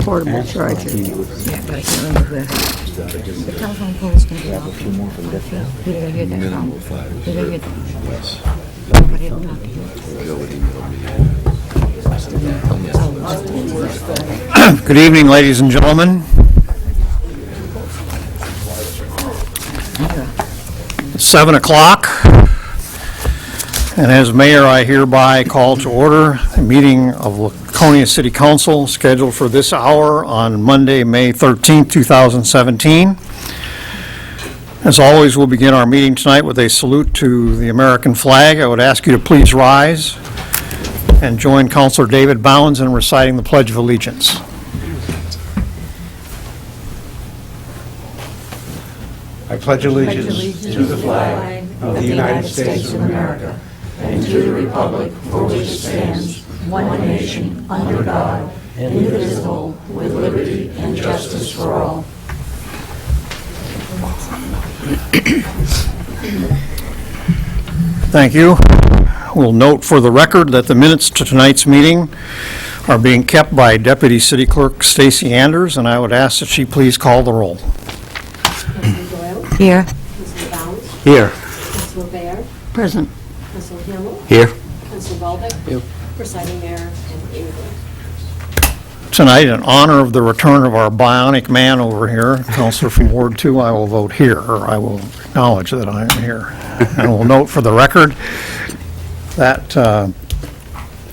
Portable charger. Yeah, but I can't remember where. The telephone pole is going to be off. Who did I hear that from? Did I hear that? Nobody will not hear it. Good evening, ladies and gentlemen. It's 7 o'clock, and as mayor, I hereby call to order a meeting of Laconia City Council scheduled for this hour on Monday, May 13th, 2017. As always, we'll begin our meeting tonight with a salute to the American flag. I would ask you to please rise and join Councilor David Bowens in reciting the Pledge of Allegiance. I pledge allegiance to the flag of the United States of America and to the republic for which it stands, one nation, under God, indivisible, with liberty and justice for all. Thank you. We'll note for the record that the minutes to tonight's meeting are being kept by Deputy City Clerk Stacy Anders, and I would ask that she please call the roll. Here. Councilor Bowens. Here. Councilor Baer. Present. Councilor Hamel. Here. Councilor Baldick. Here. Presiding Mayor and Ingram. Tonight, in honor of the return of our bionic man over here, Councilor from Ward 2, I will vote here, or I will acknowledge that I am here. And we'll note for the record that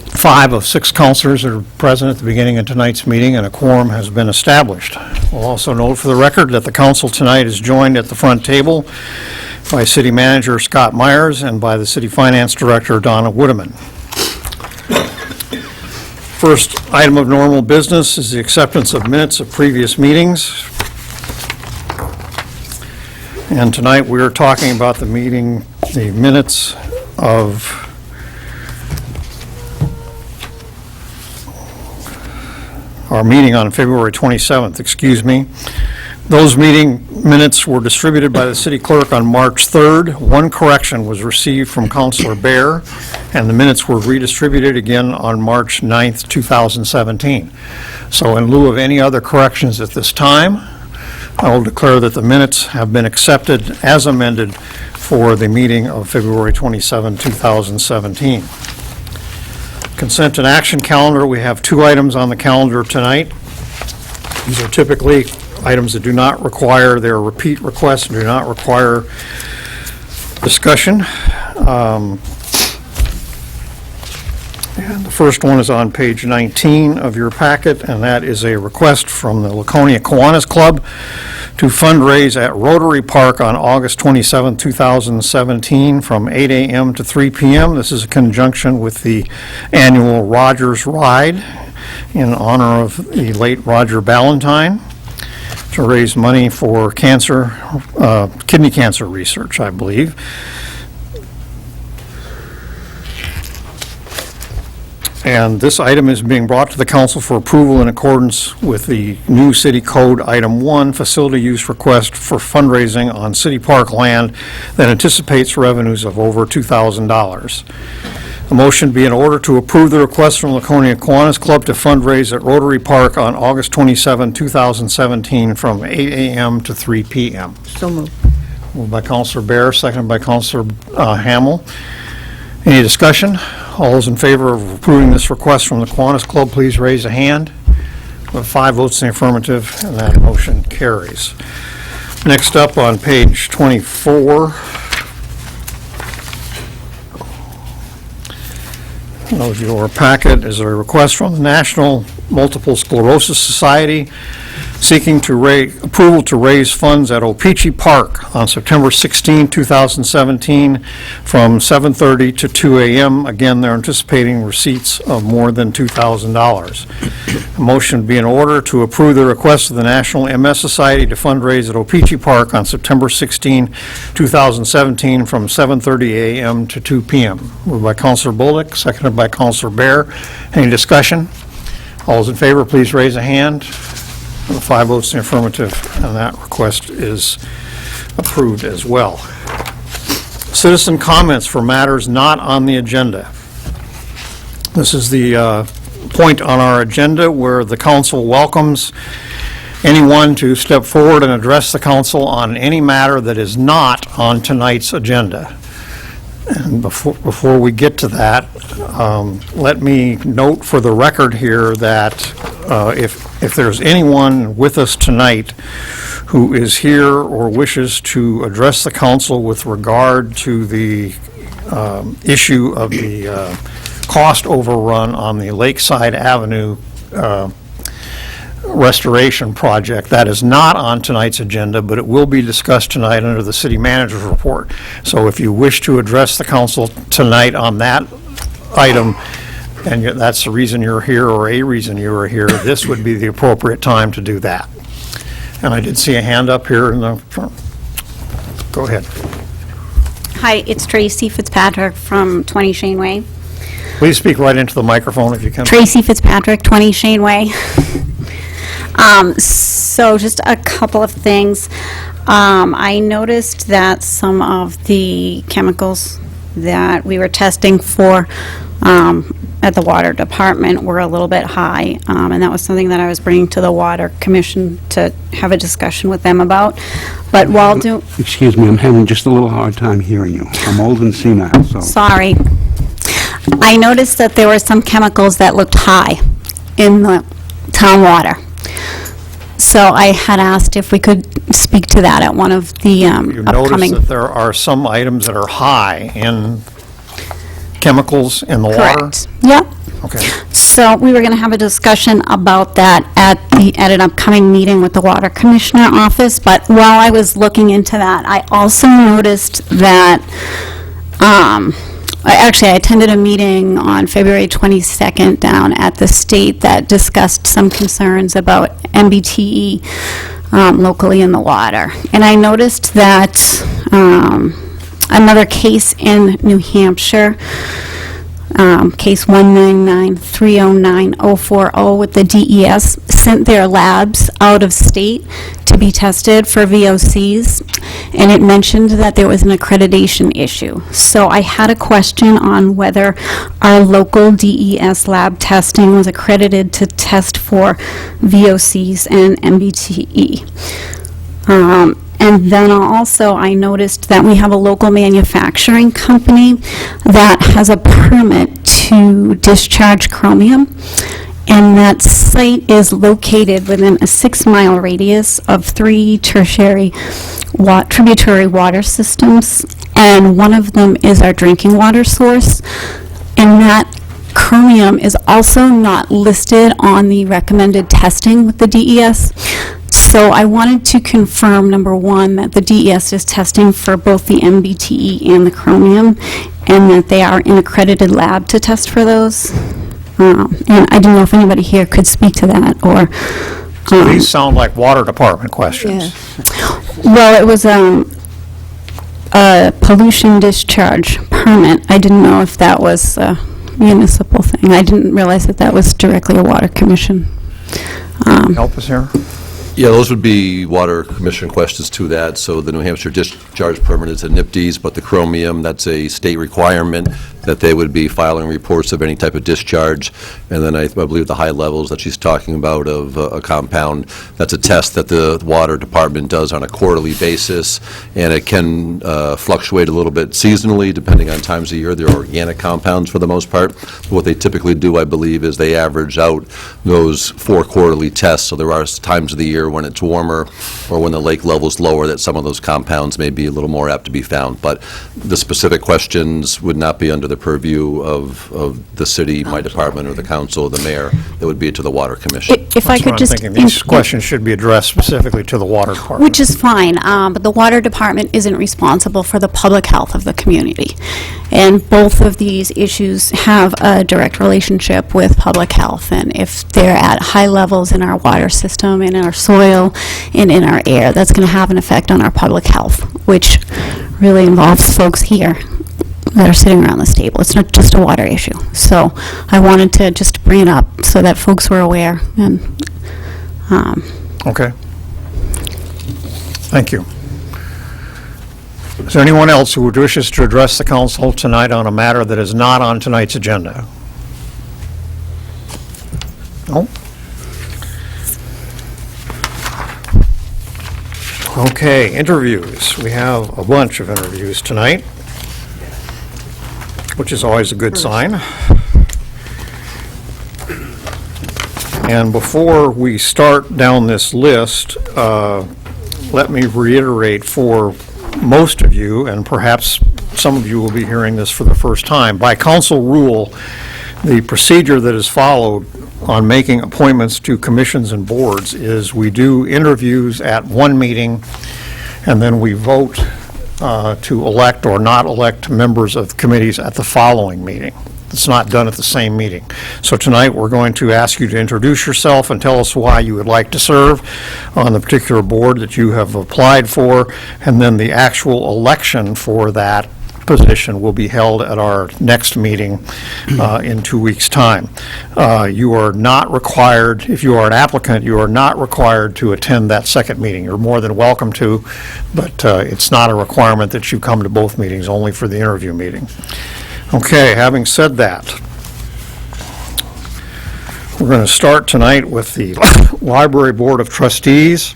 5 of 6 councilors are present at the beginning of tonight's meeting, and a quorum has been established. We'll also note for the record that the council tonight is joined at the front table by City Manager Scott Myers and by the City Finance Director Donna Woodeman. First item of normal business is the acceptance of minutes of previous meetings. And tonight we are talking about the minutes of our meeting on February 27th, excuse me. Those meeting minutes were distributed by the city clerk on March 3rd. One correction was received from Councilor Baer, and the minutes were redistributed again on March 9th, 2017. So in lieu of any other corrections at this time, I will declare that the minutes have been accepted as amended for the meeting of February 27, 2017. Consent and action calendar, we have 2 items on the calendar tonight. These are typically items that do not require, they're repeat requests and do not require discussion. And the first one is on page 19 of your packet, and that is a request from the Laconia Kiwanis Club to fundraise at Rotary Park on August 27, 2017 from 8 a.m. to 3 p.m. This is in conjunction with the annual Rogers Ride in honor of the late Roger Ballantyne, to raise money for cancer, kidney cancer research, I believe. And this item is being brought to the council for approval in accordance with the new city code, item 1, facility use request for fundraising on city park land that anticipates revenues of over $2,000. A motion be in order to approve the request from Laconia Kiwanis Club to fundraise at Rotary Park on August 27, 2017 from 8 a.m. to 3 p.m. So moved. Moved by Councilor Baer, seconded by Councilor Hamel. Any discussion? All those in favor of approving this request from the Kiwanis Club, please raise a hand. With 5 votes in the affirmative, and that motion carries. Next up on page 24, of your packet is a request from the National Multiple Sclerosis Society seeking approval to raise funds at O-Pee-Chee Park on September 16, 2017 from 7:30 to 2 a.m. Again, they're anticipating receipts of more than $2,000. A motion be in order to approve the request of the National MS Society to fundraise at O-Pee-Chee Park on September 16, 2017 from 7:30 a.m. to 2 p.m. Moved by Councilor Bolduc, seconded by Councilor Baer. Any discussion? All those in favor, please raise a hand. With 5 votes in the affirmative, and that request is approved as well. Citizen comments for matters not on the agenda. This is the point on our agenda where the council welcomes anyone to step forward and address the council on any matter that is not on tonight's agenda. And before we get to that, let me note for the record here that if there's anyone with us tonight who is here or wishes to address the council with regard to the issue of the cost overrun on the Lakeside Avenue restoration project. That is not on tonight's agenda, but it will be discussed tonight under the city manager's report. So if you wish to address the council tonight on that item, and that's the reason you're here or a reason you are here, this would be the appropriate time to do that. And I did see a hand up here in the front. Go ahead. Hi, it's Tracy Fitzpatrick from 20 Shane Way. Please speak right into the microphone if you can. Tracy Fitzpatrick, 20 Shane Way. So just a couple of things. I noticed that some of the chemicals that we were testing for at the water department were a little bit high, and that was something that I was bringing to the Water Commission to have a discussion with them about. But while doing... Excuse me, I'm having just a little hard time hearing you. I'm old and senile, so... Sorry. I noticed that there were some chemicals that looked high in the town water. So I had asked if we could speak to that at one of the You notice upcoming... that there are some items that are high in chemicals in the water? Correct. Yep. Okay. So we were going to have a discussion about that at an upcoming meeting with the Water Commissioner office, but while I was looking into that, I also noticed that, actually, I attended a meeting on February 22nd down at the state that discussed some concerns about MBTE locally in the water. And I noticed that another case in New Hampshire, case 199309040 with the DES, sent their labs out of state to be tested for VOCs, and it mentioned that there was an accreditation issue. So I had a question on whether our local DES lab testing was accredited to test for VOCs and MBTE. And then also, I noticed that we have a local manufacturing company that has a permit to discharge chromium, and that site is located within a 6-mile radius of 3 tertiary tributary water systems, and one of them is our drinking water source, and that chromium is also not listed on the recommended testing with the DES. So I wanted to confirm, number one, that the DES is testing for both the MBTE and the chromium, and that they are in accredited lab to test for those. And I don't know if anybody here could speak to that, or... These sound like water department questions. Well, it was a pollution discharge permit. I didn't know if that was a municipal thing. I didn't realize that that was directly a Water Commission. Help us here. Yeah, those would be Water Commission questions to that. So the New Hampshire discharge permit is a NIPDES, but the chromium, that's a state requirement that they would be filing reports of any type of discharge. And then I believe the high levels that she's talking about of a compound, that's a test that the Water Department does on a quarterly basis, and it can fluctuate a little bit seasonally depending on times of year. They're organic compounds for the most part. But what they typically do, I believe, is they average out those 4 quarterly tests. So there are times of the year when it's warmer or when the lake level's lower that some of those compounds may be a little more apt to be found. But the specific questions would not be under the purview of the city, my department, or the council, or the mayor. That would be to the Water Commission. If I That's could what just... I'm thinking. These questions should be addressed specifically to the water department. Which is fine, but the Water Department isn't responsible for the public health of the community. And both of these issues have a direct relationship with public health. And if they're at high levels in our water system, in our soil, and in our air, that's going to have an effect on our public health, which really involves folks here that are sitting around this table. It's not just a water issue. So I wanted to just bring it up so that folks were aware. And Okay. Thank you. Is there anyone else who wishes to address the council tonight on a matter that is not on tonight's agenda? No? Okay, interviews. We have a bunch of interviews tonight, which is always a good sign. And before we start down this list, let me reiterate for most of you, and perhaps some of you will be hearing this for the first time, by council rule, the procedure that is followed on making appointments to commissions and boards is we do interviews at one meeting, and then we vote to elect or not elect members of committees at the following meeting. It's not done at the same meeting. So tonight, we're going to ask you to introduce yourself and tell us why you would like to serve on the particular board that you have applied for, and then the actual election for that position will be held at our next meeting in 2 weeks' time. You are not required, if you are an applicant, you are not required to attend that second meeting. You're more than welcome to, but it's not a requirement that you come to both meetings, only for the interview meeting. Okay, having said that, we're going to start tonight with the Library Board of Trustees.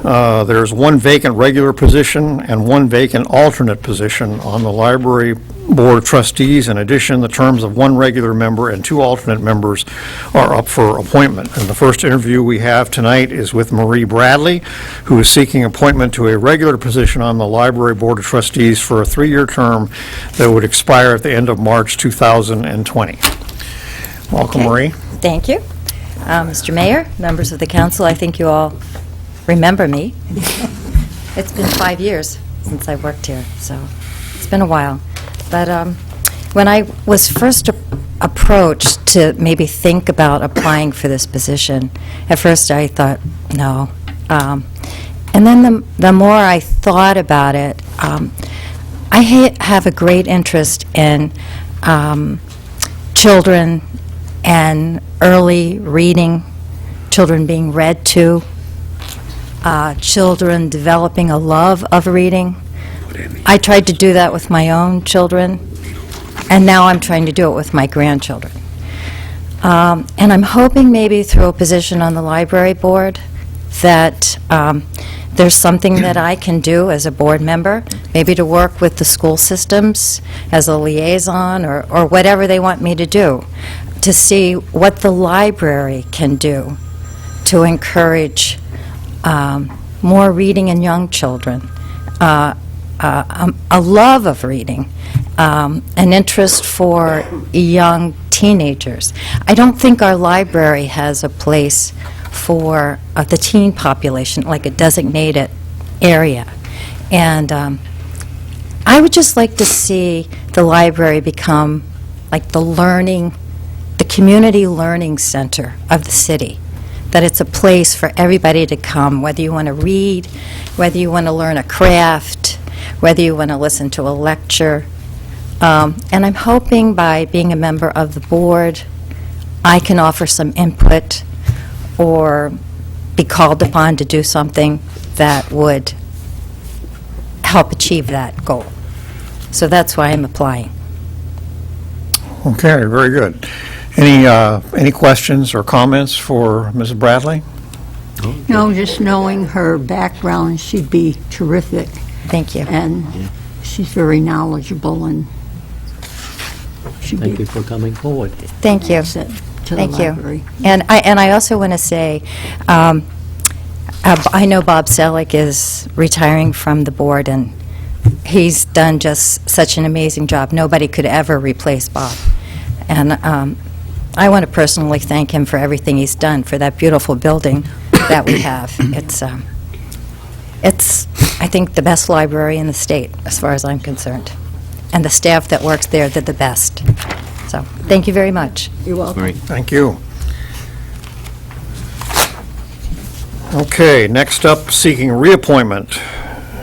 There's one vacant regular position and one vacant alternate position on the Library Board of Trustees. In addition, the terms of one regular member and two alternate members are up for appointment. And the first interview we have tonight is with Marie Bradley, who is seeking appointment to a regular position on the Library Board of Trustees for a 3-year term that would expire at the end of March 2020. Welcome, Okay. Marie. Thank you. Mr. Mayor, members of the council, I think you all remember me. It's been 5 years since I worked here, so it's been a while. But when I was first approached to maybe think about applying for this position, at first I thought, no. And then the more I thought about it, I have a great interest in children and early reading, children being read to, children developing a love of reading. I tried to do that with my own children, and now I'm trying to do it with my grandchildren. And I'm hoping maybe through a position on the library board that there's something that I can do as a board member, maybe to work with the school systems as a liaison or whatever they want me to do, to see what the library can do to encourage more reading in young children, a love of reading, an interest for young teenagers. I don't think our library has a place for the teen population, like a designated area. And I would just like to see the library become like the community learning center of the city, that it's a place for everybody to come, whether you want to read, whether you want to learn a craft, whether you want to listen to a lecture. And I'm hoping by being a member of the board, I can offer some input or be called upon to do something that would help achieve that goal. So that's why I'm applying. Okay, very good. Any questions or comments for Ms. Bradley? No, just knowing her background, she'd be terrific, Thank you. and she's very knowledgeable, and she'd Thank be you for coming forward. Thank you. an asset to the Thank you. library. And I also want to say, I know Bob Selleck is retiring from the board, and he's done just such an amazing job. Nobody could ever replace Bob. And I want to personally thank him for everything he's done for that beautiful building that we have. It's, I think, the best library in the state, as far as I'm concerned. And the staff that works there, they're the best. So, thank you very much. You're welcome. Thank you. Okay, next up, seeking reappointment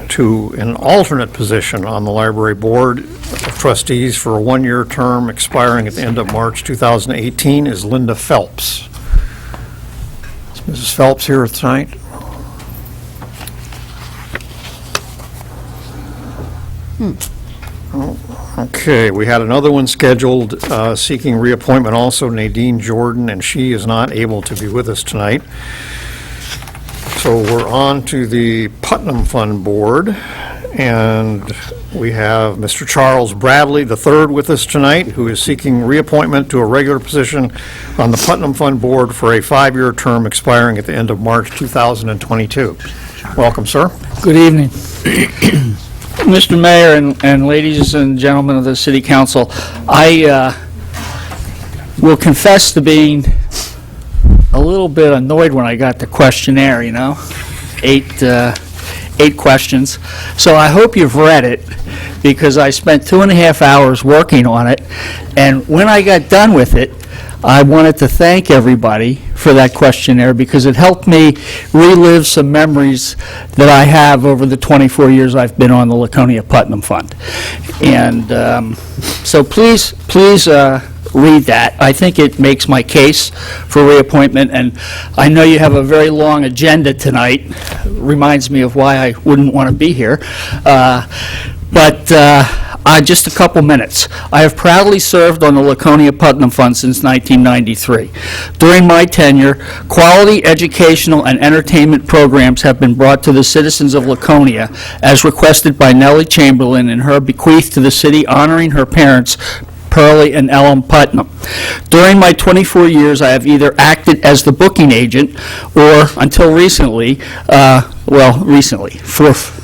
to an alternate position on the Library Board of Trustees for a 1-year term expiring at the end of March 2018 is Linda Phelps. Is Mrs. Phelps here tonight? Oh, Okay, we had another one scheduled seeking reappointment also, Nadine Jordan, and she is not able to be with us tonight. So we're on to the Putnam Fund Board, and we have Mr. Charles Bradley III with us tonight, who is seeking reappointment to a regular position on the Putnam Fund Board for a 5-year term expiring at the end of March 2022. Welcome, sir. Good evening. Mr. Mayor and ladies and gentlemen of the City Council, I will confess to being a little bit annoyed when I got the questionnaire, you know, eight questions. So I hope you've read it, because I spent 2.5 hours working on it, and when I got done with it, I wanted to thank everybody for that questionnaire, because it helped me relive some memories that I have over the 24 years I've been on the Laconia Putnam Fund. And so please read that. I think it makes my case for reappointment, and I know you have a very long agenda tonight. Reminds me of why I wouldn't want to be here. Just a couple minutes. I have proudly served on the Laconia Putnam Fund since 1993. During my tenure, quality educational and entertainment programs have been brought to the citizens of Laconia as requested by Nellie Chamberlain in her bequeath to the city honoring her parents, Pearlie and Ellen Putnam. During my 24 years, I have either acted as the booking agent or, until recently,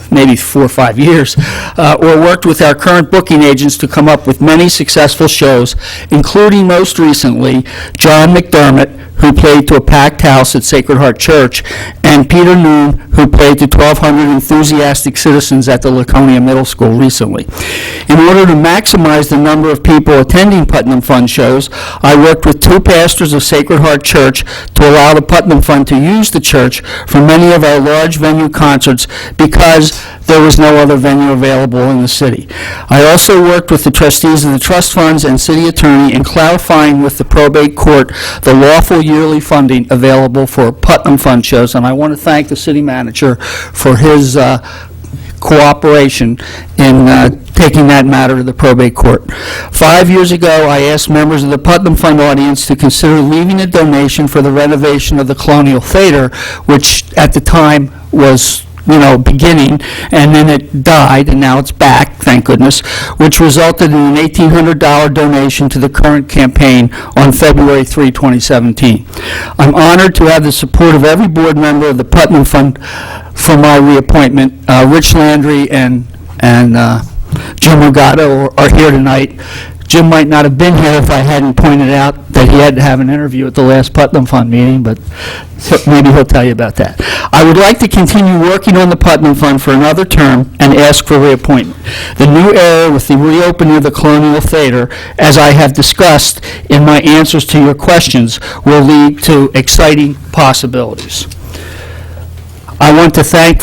maybe 4 or 5 years, or worked with our current booking agents to come up with many successful shows, including most recently John McDermott, who played to a packed house at Sacred Heart Church, and Peter Noon, who played to 1,200 enthusiastic citizens at the Laconia Middle School recently. In order to maximize the number of people attending Putnam Fund shows, I worked with 2 pastors of Sacred Heart Church to allow the Putnam Fund to use the church for many of our large venue concerts, because there was no other venue available in the city. I also worked with the trustees of the trust funds and city attorney in clarifying with the probate court the lawful yearly funding available for Putnam Fund shows, and I want to thank the city manager for his cooperation in taking that matter to the probate court. 5 years ago, I asked members of the Putnam Fund audience to consider leaving a donation for the renovation of the Colonial Theater, which at the time was beginning, and then it died, and now it's back, thank goodness, which resulted in an $1,800 donation to the current campaign on February 3, 2017. I'm honored to have the support of every board member of the Putnam Fund for my reappointment. Rich Landry and Jim Regato are here tonight. Jim might not have been here if I hadn't pointed out that he had to have an interview at the last Putnam Fund meeting, but maybe he'll tell you about that. I would like to continue working on the Putnam Fund for another term and ask for reappointment. The new era with the reopening of the Colonial Theater, as I have discussed in my answers to your questions, will lead to exciting possibilities. I want to thank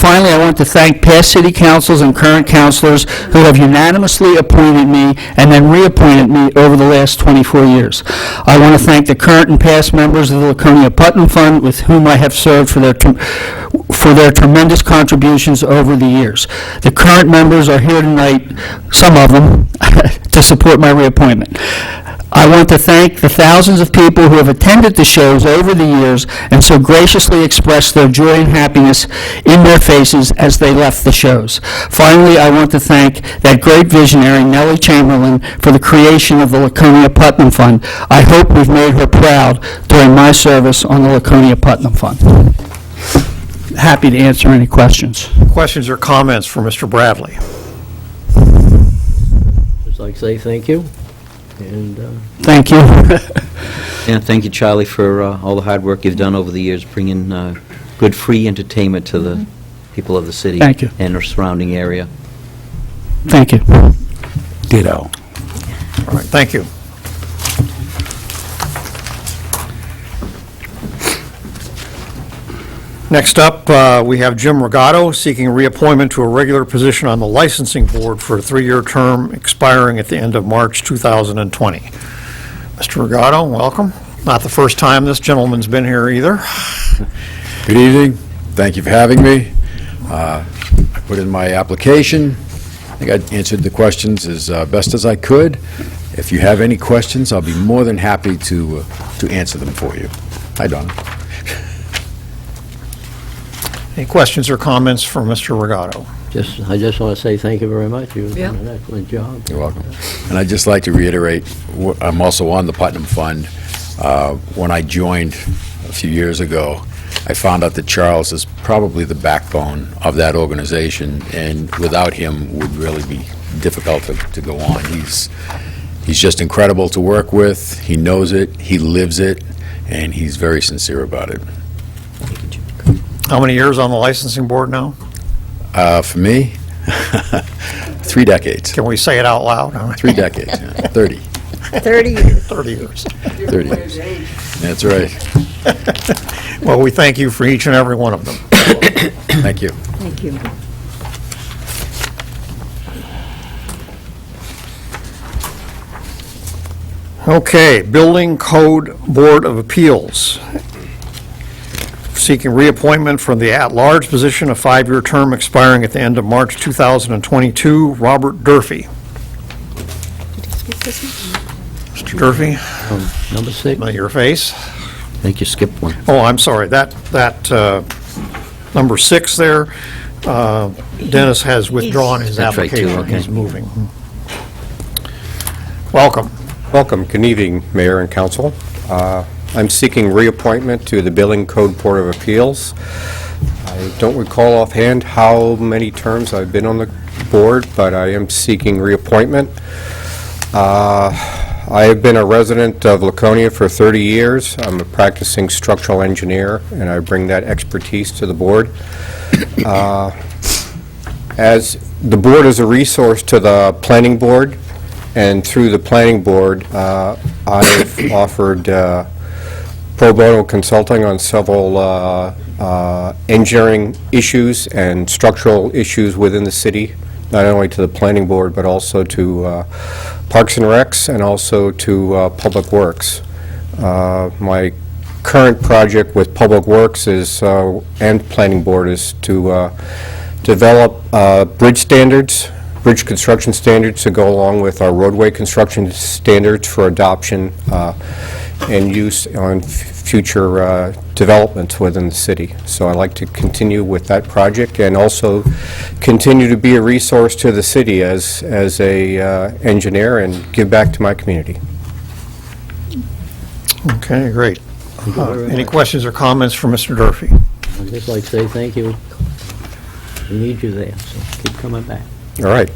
past city councils and current councilors who have unanimously appointed me and then reappointed me over the last 24 years. I want to thank the current and past members of the Laconia Putnam Fund with whom I have served for their tremendous contributions over the years. The current members are here tonight, some of them, to support my reappointment. I want to thank the thousands of people who have attended the shows over the years and so graciously expressed their joy and happiness in their faces as they left the shows. Finally, I want to thank that great visionary, Nellie Chamberlain, for the creation of the Laconia Putnam Fund. I hope we've made her proud during my service on the Laconia Putnam Fund. Happy to answer any questions. Questions or comments for Mr. Bradley? Just like to say thank you. And Thank you. and thank you, Charlie, for all the hard work you've done over the years, bringing good free entertainment to the people of the city. Thank you. And the surrounding area. Thank you. Ditto. All right, thank you. Next up, we have Jim Regato seeking reappointment to a regular position on the licensing board for a 3-year term expiring at the end of March 2020. Mr. Regato, welcome. Not the first time this gentleman's been here either. Good evening. Thank you for having me. I put in my application. think I answered the questions as best as I could. If you have any questions, I'll be more than happy to answer them for you. Hi, Donna. Any questions or comments for Mr. Regato? I just want to say thank you very much. You've done an excellent job. You're welcome. And I'd just like to reiterate, I'm also on the Putnam Fund. When I joined a few years ago, I found out that Charles is probably the backbone of that organization, and without him would really be difficult to go on. He's just incredible to work with. He knows it, he lives it, and he's very sincere about it. How many years on the licensing board now? For me, 3 decades. Can we say it out loud? 3 decades, yeah. 30. 30 years. 30 years. 30 years. That's right. Well, we thank you for each and every one of them. Thank you. Thank you. Okay, Building Code Board of Appeals. Seeking reappointment from the at-large position, a 5-year term expiring at the end of March 2022, Robert Durfee. Mr. Durfee, Number 6. by your face. I think you skipped one. Oh, I'm sorry, that number 6 there, Dennis has withdrawn his That's right, too, application. okay. He's moving. Welcome. Welcome. Good evening, Mayor and Council. I'm seeking reappointment to the Building Code Board of Appeals. I don't recall offhand how many terms I've been on the board, but I am seeking reappointment. I have been a resident of Laconia for 30 years. I'm a practicing structural engineer, and I bring that expertise to the board. As the board is a resource to the planning board, and through the planning board, I've offered pro bono consulting on several engineering issues and structural issues within the city, not only to the planning board, but also to Parks and Recs and also to Public Works. My current project with Public Works is, and Planning Board, is to develop bridge construction standards to go along with our roadway construction standards for adoption and use on future developments within the city. So I'd like to continue with that project and also continue to be a resource to the city as a engineer and give back to my community. Okay, great. Any questions or comments for Mr. Durfee? I'd just like to say thank you. We need you there, so keep coming back. All right.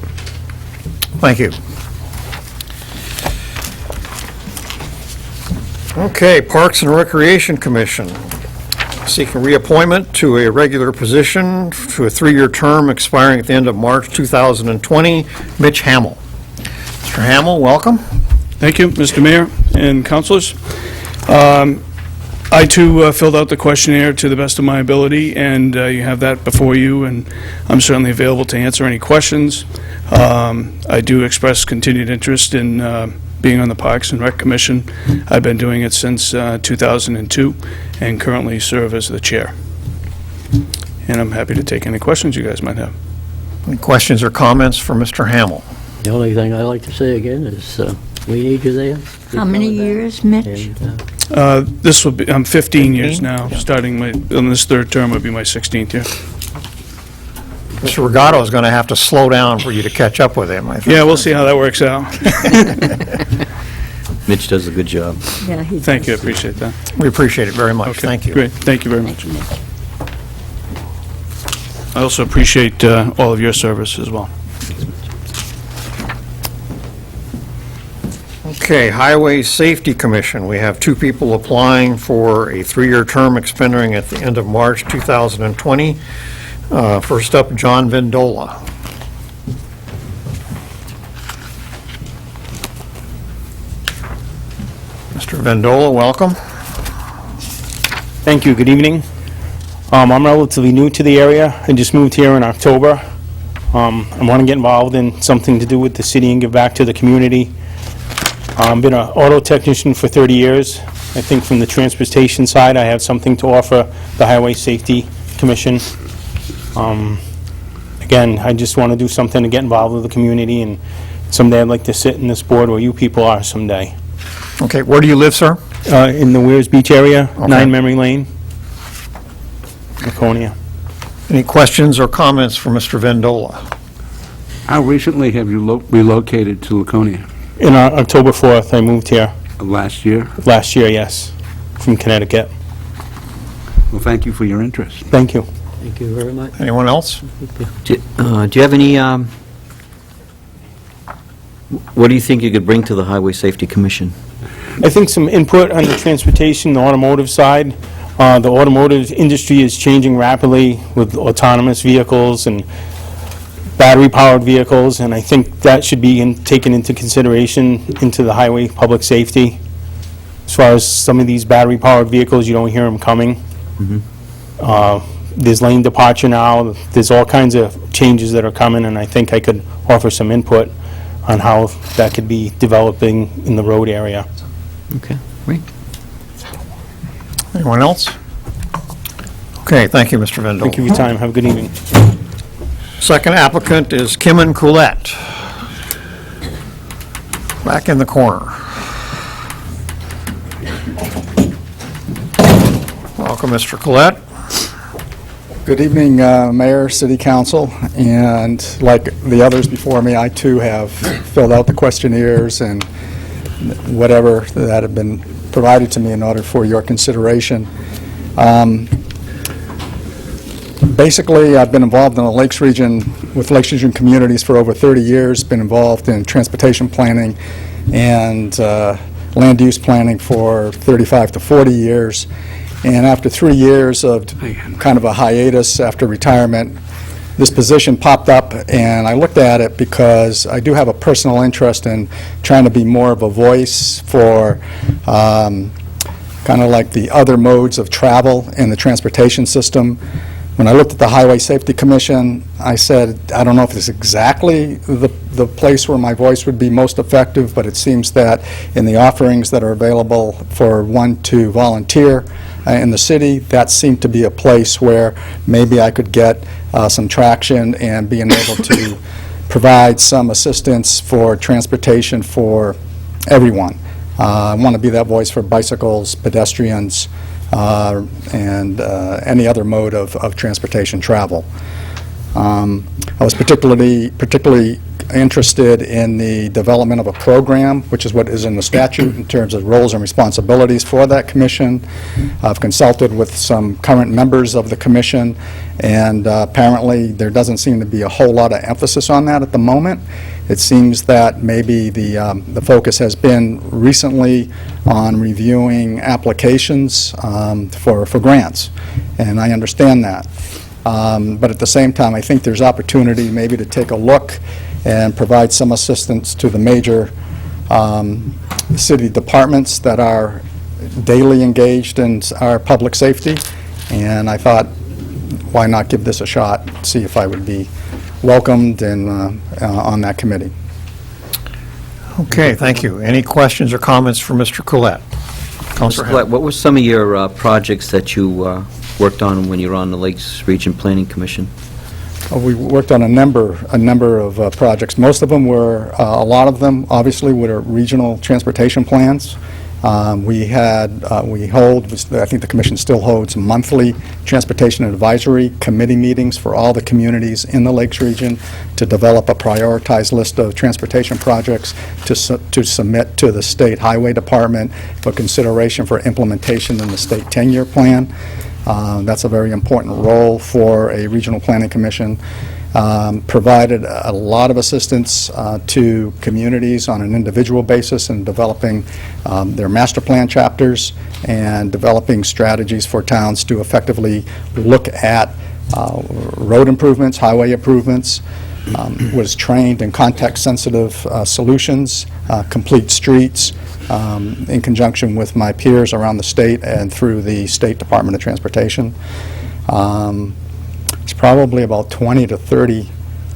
Thank you. Okay, Parks and Recreation Commission, seeking reappointment to a regular position to a 3-year term expiring at the end of March 2020, Mitch Hamill. Mr. Hamill, welcome. Thank you, Mr. Mayor and councilors. I, too, filled out the questionnaire to the best of my ability, and you have that before you, and I'm certainly available to answer any questions. I do express continued interest in being on the Parks and Rec Commission. I've been doing it since 2002, and currently serve as the chair. And I'm happy to take any questions you guys might have. Any questions or comments for Mr. Hamill? The only thing I'd like to say again is we need you there. How many years, Mitch? And, this will be, I'm 15 years now, starting on this 3rd term would be my 16th year. Mr. Regato is going to have to slow down for you to catch up with him, I think. Yeah, we'll see how that works out. Mitch does a good job. Yeah, he Thank you, I does. appreciate that. We appreciate it very much. Okay, Thank you. Great, thank you very much. Thank you, Mitch. I also appreciate all of your service as well. Okay, Highway Safety Commission, we have 2 people applying for a 3-year term expiring at the end of March 2020. First up, John Vendola. Mr. Vendola, welcome. Thank you. Good evening. I'm relatively new to the area. I just moved here in October. I want to get involved in something to do with the city and give back to the community. I've been an auto technician for 30 years. I think from the transportation side, I have something to offer the Highway Safety Commission. again, I just want to do something to get involved with the community, and someday I'd like to sit in this board where you people are someday. Okay, where do you live, sir? In the Weirs Beach area, Okay. 9 Memory Lane, Laconia. Any questions or comments for Mr. Vendola? How recently have you relocated to Laconia? In October 4th, I moved here. Last year? Last year, yes, from Connecticut. Well, thank you for your interest. Thank you. Thank you very much. Anyone else? Do you have any, what do you think you could bring to the Highway Safety Commission? I think some input on the transportation, the automotive side. The automotive industry is changing rapidly with autonomous vehicles and battery-powered vehicles, and I think that should be taken into consideration into the highway public safety. As far as some of these battery-powered vehicles, you don't hear them coming. There's lane departure now. There's all kinds of changes that are coming, and I think I could offer some input on how that could be developing in the road area. Okay, great. Anyone else? Okay, thank you, Mr. Vendola. Thank you for your time. Have a good evening. Second applicant is Kim and Coulette. Back in the corner. Welcome, Mr. Coulette. Good evening, Mayor, City Council, and like the others before me, I too have filled out the questionnaires and whatever that have been provided to me in order for your consideration. Basically, I've been involved in the Lakes Region, with Lakes Region communities for over 30 years, been involved in transportation planning and land use planning for 35 to 40 years. And after 3 years of kind of a hiatus after retirement, this position popped up, and I looked at it because I do have a personal interest in trying to be more of a voice for kind of like the other modes of travel in the transportation system. When I looked at the Highway Safety Commission, I said, I don't know if it's exactly the place where my voice would be most effective, but it seems that in the offerings that are available for one to volunteer in the city, that seemed to be a place where maybe I could get some traction and being able to provide some assistance for transportation for everyone. I want to be that voice for bicycles, pedestrians, and any other mode of transportation travel. I was particularly interested in the development of a program, which is what is in the statute in terms of roles and responsibilities for that commission. I've consulted with some current members of the commission, and apparently there doesn't seem to be a whole lot of emphasis on that at the moment. It seems that maybe the focus has been recently on reviewing applications for grants, and I understand that. But at the same time, I think there's opportunity maybe to take a look and provide some assistance to the major city departments that are daily engaged in our public safety. And I thought, why not give this a shot, see if I would be welcomed and on that committee. Okay, thank you. Any questions or comments for Mr. Coulette? Councilor Mr. Collette, what were some of your projects that you worked on when you were on the Lakes Region Planning Commission? We worked on a number of projects. Most of them were, a lot of them, obviously, were regional transportation plans. We hold, I think the commission still holds monthly transportation advisory committee meetings for all the communities in the Lakes region to develop a prioritized list of transportation projects to submit to the State Highway Department for consideration for implementation in the state 10-year plan. That's a very important role for a regional planning commission. Provided a lot of assistance to communities on an individual basis in developing their master plan chapters and developing strategies for towns to effectively look at road improvements, highway improvements. Was trained in context-sensitive solutions, complete streets, in conjunction with my peers around the state and through the State Department of Transportation. It's probably about 20 to 30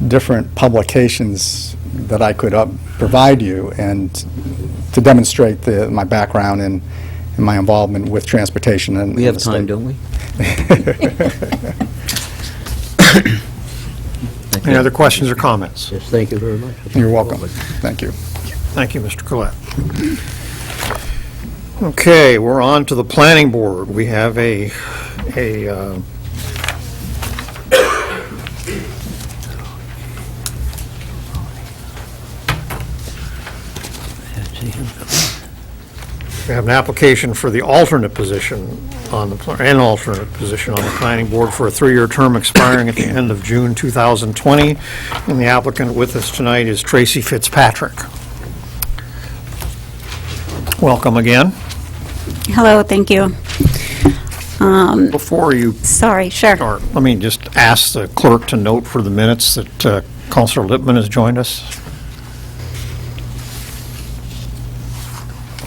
different publications that I could provide you and to demonstrate my background and my involvement with transportation. And we have time, don't we? I Any other questions or comments? Yes, thank you very much. You're welcome. Thank you. Thank you, Mr. Collette. Okay, we're on to the planning board. We have a we have an application for the alternate position on the, planning board for a 3-year term expiring at the end of June 2020. And the applicant with us tonight is Tracy Fitzpatrick. Welcome again. Hello, thank you. Before you Sorry, sure. start, let me just ask the clerk to note for the minutes that Counselor Lippman has joined us.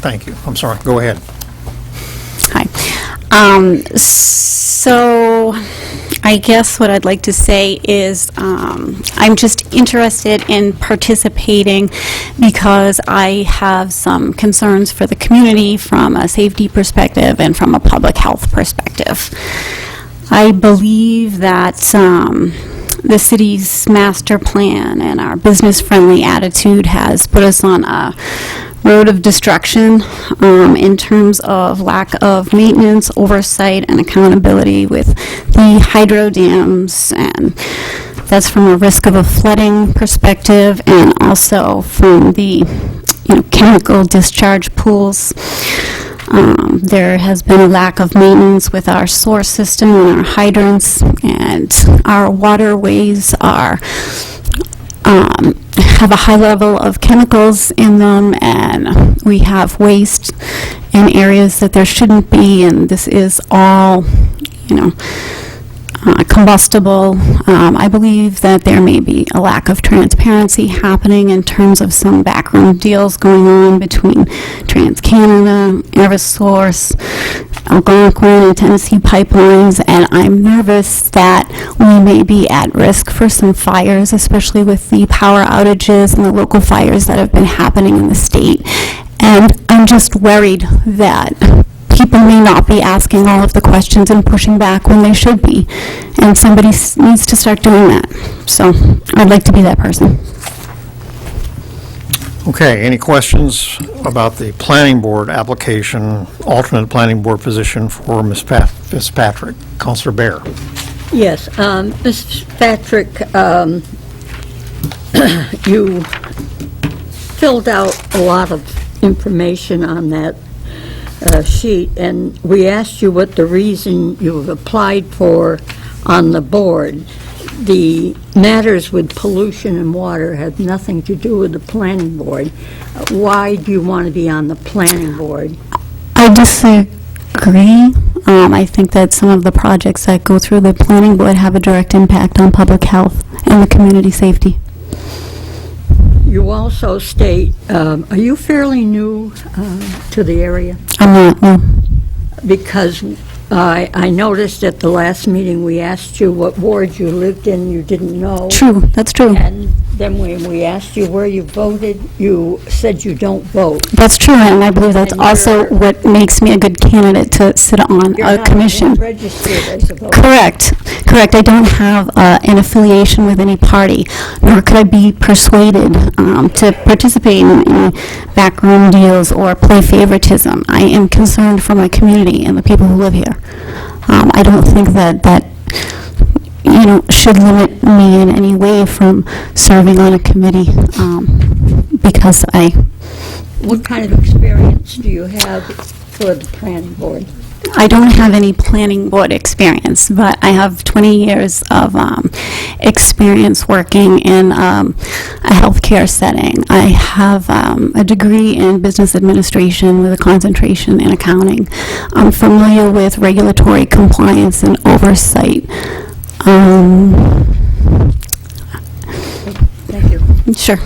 Thank you. I'm sorry. Go ahead. Hi. So I guess what I'd like to say is I'm just interested in participating because I have some concerns for the community from a safety perspective and from a public health perspective. I believe that the city's master plan and our business-friendly attitude has put us on a road of destruction in terms of lack of maintenance, oversight, and accountability with the hydro dams, and that's from a risk of a flooding perspective and also from the chemical discharge pools. There has been a lack of maintenance with our source system and our hydrants, and our waterways are have a high level of chemicals in them, and we have waste in areas that there shouldn't be, and this is all, combustible. I believe that there may be a lack of transparency happening in terms of some backroom deals going on between TransCanada, Eversource, Algonquin, and Tennessee Pipelines, and I'm nervous that we may be at risk for some fires, especially with the power outages and the local fires that have been happening in the state. And I'm just worried that people may not be asking all of the questions and pushing back when they should be, and somebody needs to start doing that. So I'd like to be that person. Okay, any questions about the planning board application, alternate planning board position for Ms. Fitzpatrick? Councilor Bear. Yes, Ms. Patrick, you filled out a lot of information on that sheet, and we asked you what the reason you applied for on the board. The matters with pollution and water have nothing to do with the planning board. Why do you want to be on the planning board? I disagree. I think that some of the projects that go through the planning board have a direct impact on public health and the community safety. You also state, are you fairly new to the area? I'm not, no. Because I noticed at the last meeting we asked you what ward you lived in, you didn't know. True, that's true. And then when we asked you where you voted, you said you don't vote. That's true, and I believe that's And also what makes me a good candidate to sit on a commission. You're not registered as a voter. Correct. I don't have an affiliation with any party, nor could I be persuaded to participate in any backroom deals or play favoritism. I am concerned for my community and the people who live here. I don't think that should limit me in any way from serving on a committee because What kind of experience do you have for the planning board? I don't have any planning board experience, but I have 20 years of experience working in a healthcare setting. I have a degree in business administration with a concentration in accounting. I'm familiar with regulatory compliance and oversight. Thank you. Sure.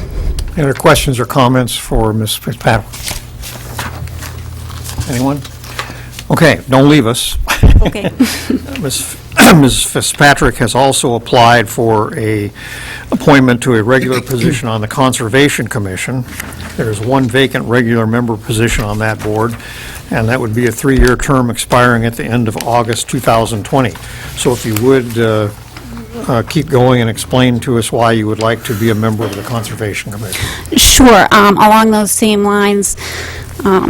Any other questions or comments for Ms. Fitzpatrick? Anyone? Okay, don't leave us. Okay. Ms. Fitzpatrick has also applied for a appointment to a regular position on the Conservation Commission. There's one vacant regular member position on that board, and that would be a 3-year term expiring at the end of August 2020. So if you would keep going and explain to us why you would like to be a member of the Conservation Commission. Sure. Along those same lines,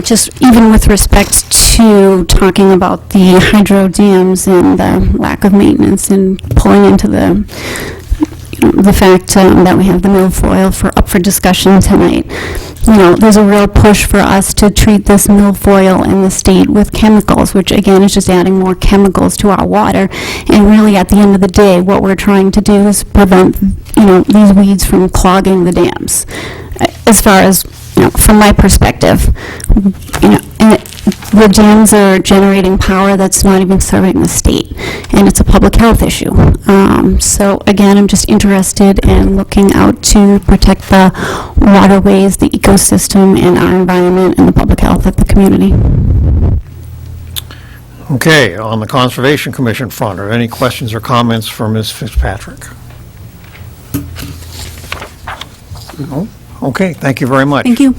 just even with respect to talking about the hydro dams and the lack of maintenance and pulling into the fact that we have the milfoil up for discussion tonight. There's a real push for us to treat this milfoil in the state with chemicals, which again is just adding more chemicals to our water. And really, at the end of the day, what we're trying to do is prevent, these weeds from clogging the dams. As far as, from my perspective, and the dams are generating power that's not even serving the state, and it's a public health issue. So again, I'm just interested in looking out to protect the waterways, the ecosystem, and our environment, and the public health of the community. Okay, on the Conservation Commission front, are there any questions or comments for Ms. Fitzpatrick? No? Okay, thank you very much. Thank you.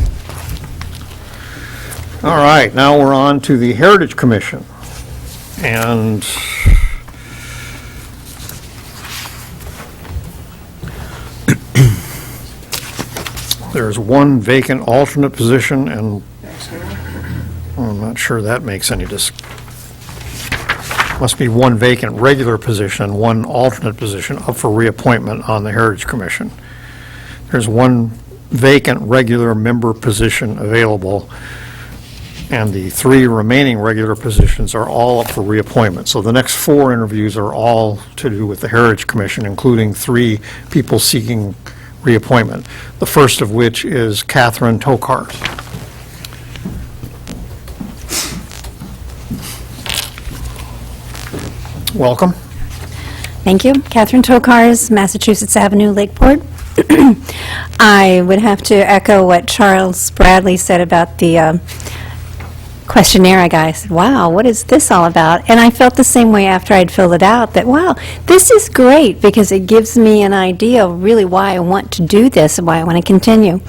All right, now we're on to the Heritage Commission. And there's one vacant alternate position, and I'm not sure that makes any must be one vacant regular position and one alternate position up for reappointment on the Heritage Commission. There's one vacant regular member position available, and the 3 remaining regular positions are all up for reappointment. So the next 4 interviews are all to do with the Heritage Commission, including 3 people seeking reappointment, the first of which is Catherine Tokars. Welcome. Thank you. Catherine Tokars, Massachusetts Avenue, Lakeport. I would have to echo what Charles Bradley said about the questionnaire I got. I said, wow, what is this all about? And I felt the same way after I'd filled it out, that, wow, this is great because it gives me an idea of really why I want to do this and why I want to continue.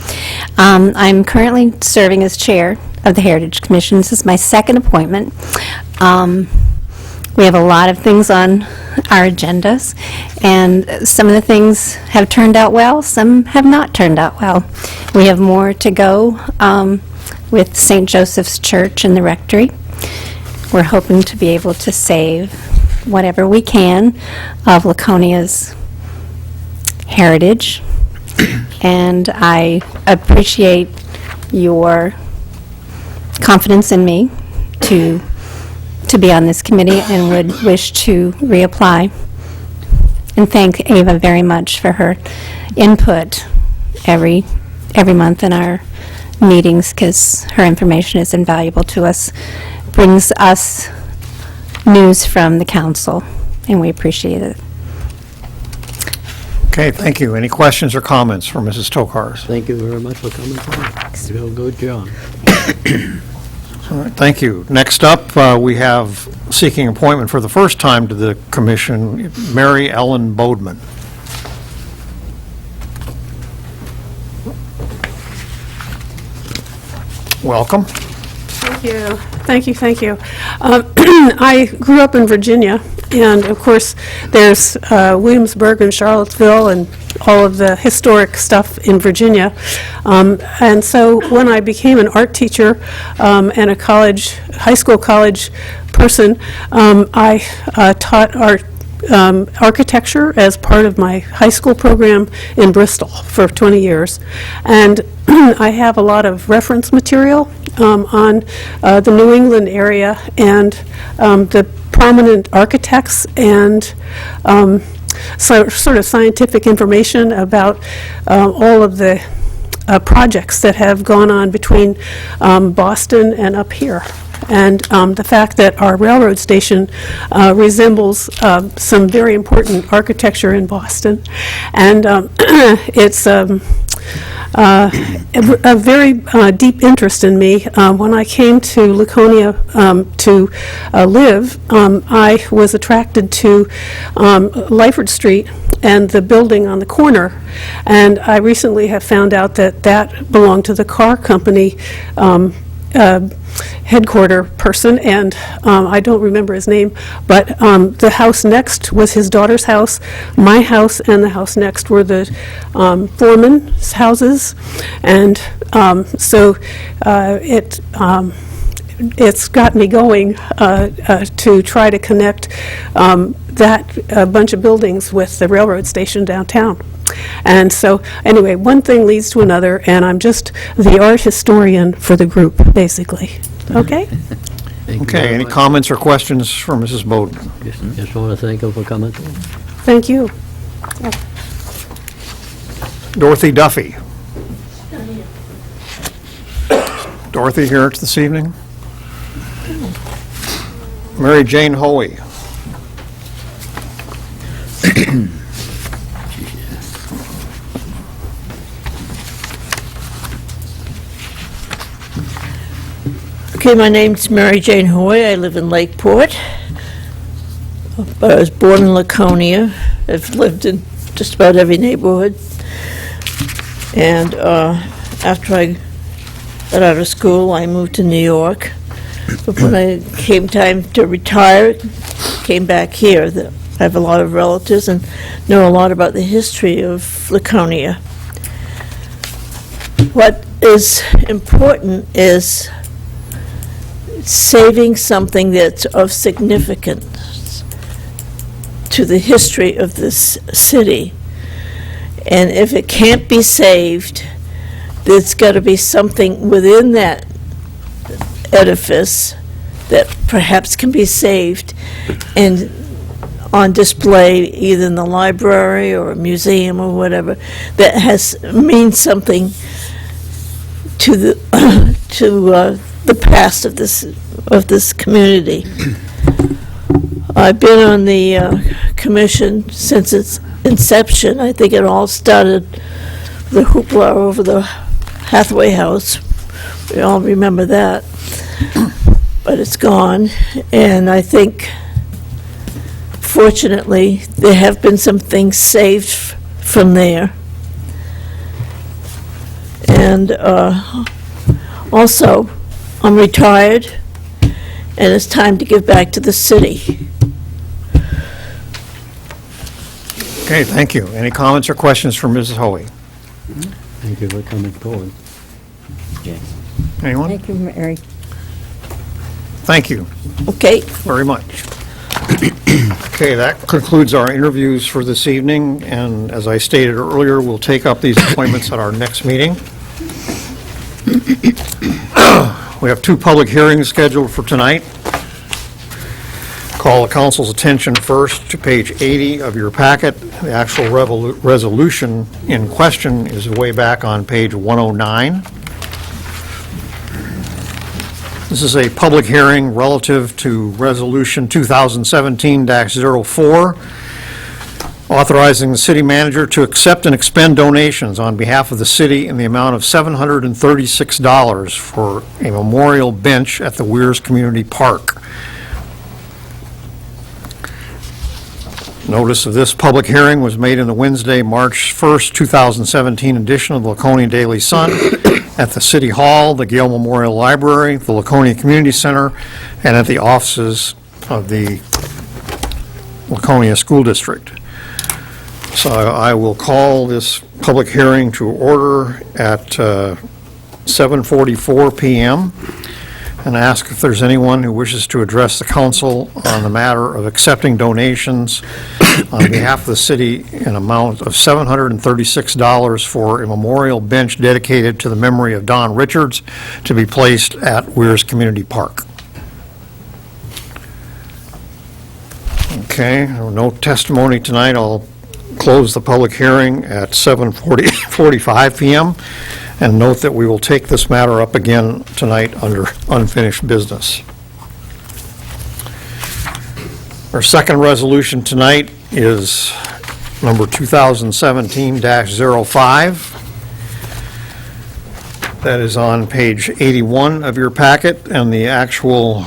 I'm currently serving as chair of the Heritage Commission. This is my 2nd appointment. We have a lot of things on our agendas, and some of the things have turned out well, some have not turned out well. We have more to go with St. Joseph's Church and the Rectory. We're hoping to be able to save whatever we can of Laconia's heritage, and I appreciate your confidence in me to be on this committee and would wish to reapply. And thank Ava very much for her input every month in our meetings, because her information is invaluable to us, brings us news from the council, and we appreciate it. Okay, thank you. Any questions or comments for Mrs. Tokars? Thank you very much for coming tonight. Real good job. All right, thank you. Next up, we have seeking appointment for the first time to the commission, Mary Ellen Bodman. Welcome. Thank you. Thank you. Thank you. I grew up in Virginia, and of course, there's Williamsburg and Charlottesville and all of the historic stuff in Virginia. And so when I became an art teacher and a high school college person, I taught art architecture as part of my high school program in Bristol for 20 years. And I have a lot of reference material on the New England area and the prominent architects and sort of scientific information about all of the projects that have gone on between Boston and up here. And the fact that our railroad station resembles some very important architecture in Boston. And it's a very deep interest in me. When I came to Laconia to live, I was attracted to Lyford Street and the building on the corner. And I recently have found out that that belonged to the car company headquarter person, and I don't remember his name, but the house next was his daughter's house. My house and the house next were the foreman's houses, and so it's got me going to try to connect that bunch of buildings with the railroad station downtown. And so, anyway, one thing leads to another, and I'm just the art historian for the group, basically. Okay? Okay, any comments or questions for Mrs. Bowden? Just want to thank her for coming. Thank you. Dorothy Duffy. Dorothy here this evening. Mary Jane Hoey. Okay, my name's Mary Jane Hoy. I live in Lakeport. I was born in Laconia. I've lived in just about every neighborhood. And after I got out of school, I moved to New York. But when I came time to retire, came back here. I have a lot of relatives and know a lot about the history of Laconia. What is important is saving something that's of significance to the history of this city. And if it can't be saved, there's got to be something within that edifice that perhaps can be saved and on display either in the library or a museum or whatever that means something to the past of this community. I've been on the commission since its inception. I think it all started the hoopla over the Hathaway House. We all remember that. But it's gone, and I think, fortunately, there have been some things saved from there. And also, I'm retired, and it's time to give back to the city. Okay, thank you. Any comments or questions for Mrs. Hoey? Thank you for coming forward. Anyone? Thank you, Mary. Thank you. Okay. Very much. Okay, that concludes our interviews for this evening, and as I stated earlier, we'll take up these appointments at our next meeting. We have two public hearings scheduled for tonight. Call the council's attention first to page 80 of your packet. The actual resolution in question is way back on page 109. This is a public hearing relative to Resolution 2017-04, authorizing the city manager to accept and expend donations on behalf of the city in the amount of $736 for a memorial bench at the Weirs Community Park. Notice of this public hearing was made in the Wednesday, March 1st, 2017 edition of the Laconia Daily Sun at the City Hall, the Gale Memorial Library, the Laconia Community Center, and at the offices of the Laconia School District. So I will call this public hearing to order at 7:44 p.m. and ask if there's anyone who wishes to address the council on the matter of accepting donations on behalf of the city in amount of $736 for a memorial bench dedicated to the memory of Don Richards to be placed at Weirs Community Park. Okay, no testimony tonight. I'll close the public hearing at 7:45 p.m. and note that we will take this matter up again tonight under unfinished business. Our second resolution tonight is number 2017-05. That is on page 81 of your packet, and the actual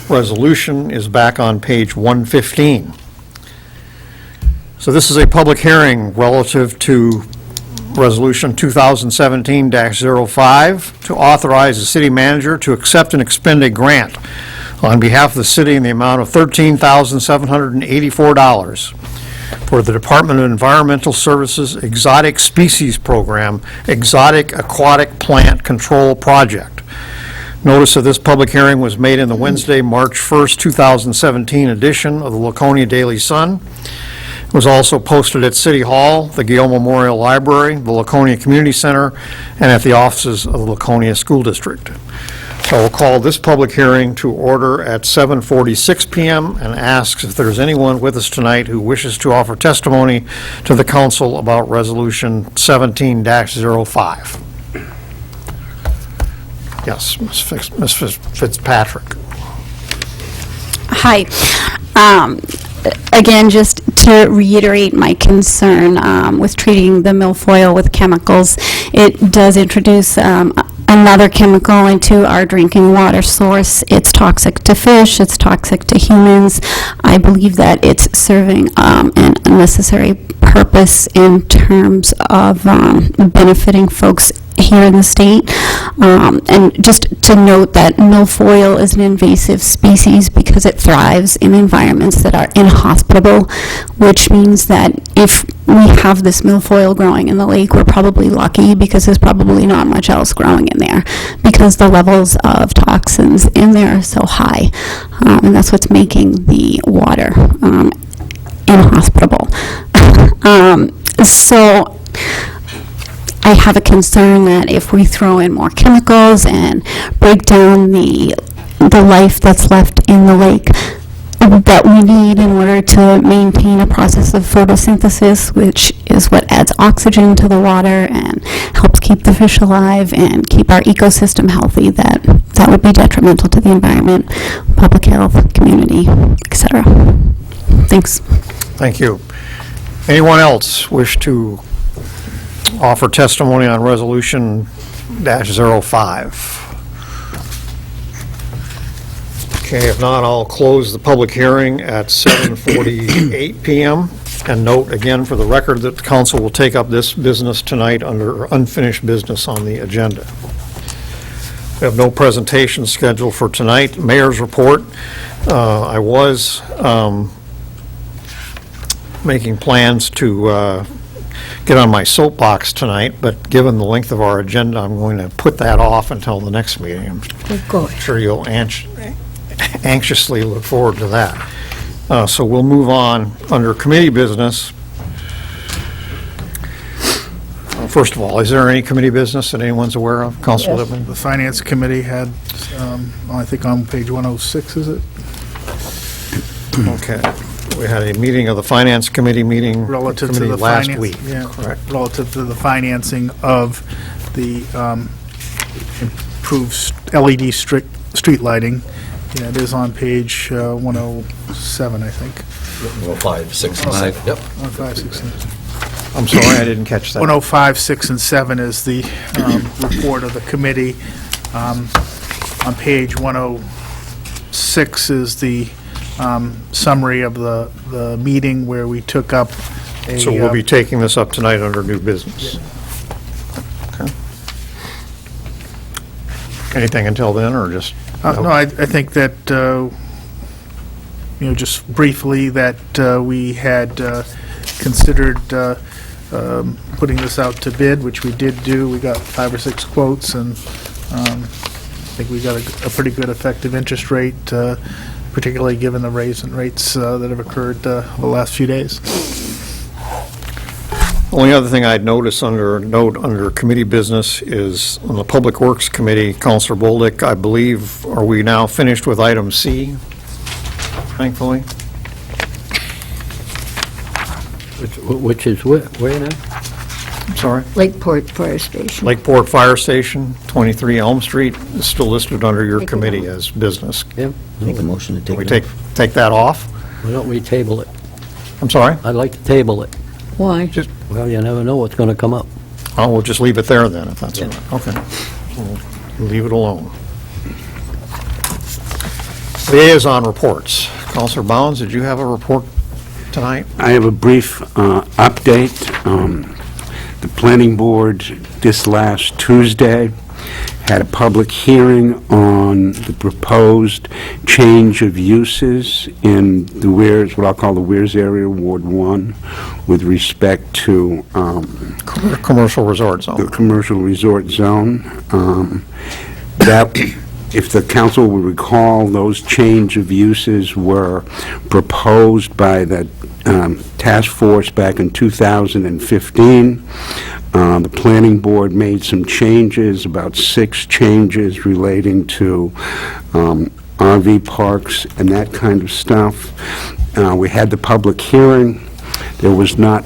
resolution is back on page 115. So this is a public hearing relative to Resolution 2017-05, to authorize the city manager to accept and expend a grant on behalf of the city in the amount of $13,784 for the Department of Environmental Services Exotic Species Program, Exotic Aquatic Plant Control Project. Notice of this public hearing was made in the Wednesday, March 1st, 2017 edition of the Laconia Daily Sun. It was also posted at City Hall, the Gale Memorial Library, the Laconia Community Center, and at the offices of the Laconia School District. So we'll call this public hearing to order at 7:46 p.m. and asks if there's anyone with us tonight who wishes to offer testimony to the council about Resolution 17-05. Yes, Ms. Fitzpatrick. Hi. Again, just to reiterate my concern with treating the milfoil with chemicals, it does introduce another chemical into our drinking water source. It's toxic to fish, it's toxic to humans. I believe that it's serving an unnecessary purpose in terms of benefiting folks here in the state. And just to note that milfoil is an invasive species because it thrives in environments that are inhospitable, which means that if we have this milfoil growing in the lake, we're probably lucky because there's probably not much else growing in there because the levels of toxins in there are so high. And that's what's making the water inhospitable. So I have a concern that if we throw in more chemicals and break down the life that's left in the lake that we need in order to maintain a process of photosynthesis, which is what adds oxygen to the water and helps keep the fish alive and keep our ecosystem healthy, that would be detrimental to the environment, public health, community, etc. Thanks. Thank you. Anyone else wish to offer testimony on Resolution -05? Okay, if not, I'll close the public hearing at 7:48 p.m. And note again for the record that the council will take up this business tonight under unfinished business on the agenda. We have no presentation scheduled for tonight. Mayor's report. I was making plans to get on my soapbox tonight, but given the length of our agenda, I'm going to put that off until the next meeting. I'm sure you'll anxiously look forward to that. So we'll move on under committee business. First of all, is there any committee business that anyone's aware of? Councilor Lippman? The Finance Committee had, I think on page 106, is it? Okay. We had a meeting of the Finance Committee relative to the last finance, week. yeah, Correct. relative to the financing of the improved LED street lighting. Yeah, it is on page 107, I think. 105, 6, and 7. Yep. 105, 6, and 7. I'm sorry, I didn't catch that. 105, 6, and 7 is the report of the committee. On page 106 is the summary of the meeting where we took up a... So we'll be taking this up tonight under new business. Okay. Anything until then, or just... No, I think that, just briefly, that we had considered putting this out to bid, which we did do. We got 5 or 6 quotes, and I think we got a pretty good effective interest rate, particularly given the raise in rates that have occurred the last few days. Only other thing I'd notice under committee business is on the Public Works Committee, Councilor Bolduc, I believe, are we now finished with item C, thankfully? Which is where now? I'm sorry? Lakeport Fire Station. Lakeport Fire Station, 23 Elm Street, is still listed under your committee as business. Yep. Make a motion to take Can we it take that off? Why don't we table it? I'm sorry? I'd like to table it. Why? Well, you never know what's going to come up. Oh, we'll just leave it there then, if that's all right. Okay. We'll leave it alone. Liaison reports. Councilor Bounds, did you have a report tonight? I have a brief update. The Planning Board, this last Tuesday, had a public hearing on the proposed change of uses in the Weirs, what I'll call the Weirs area, Ward 1, with respect to Commercial resort zone. the commercial resort zone. That, if the council will recall, those change of uses were proposed by the task force back in 2015. The planning board made some changes, about 6 changes relating to RV parks and that kind of stuff. We had the public hearing. There was not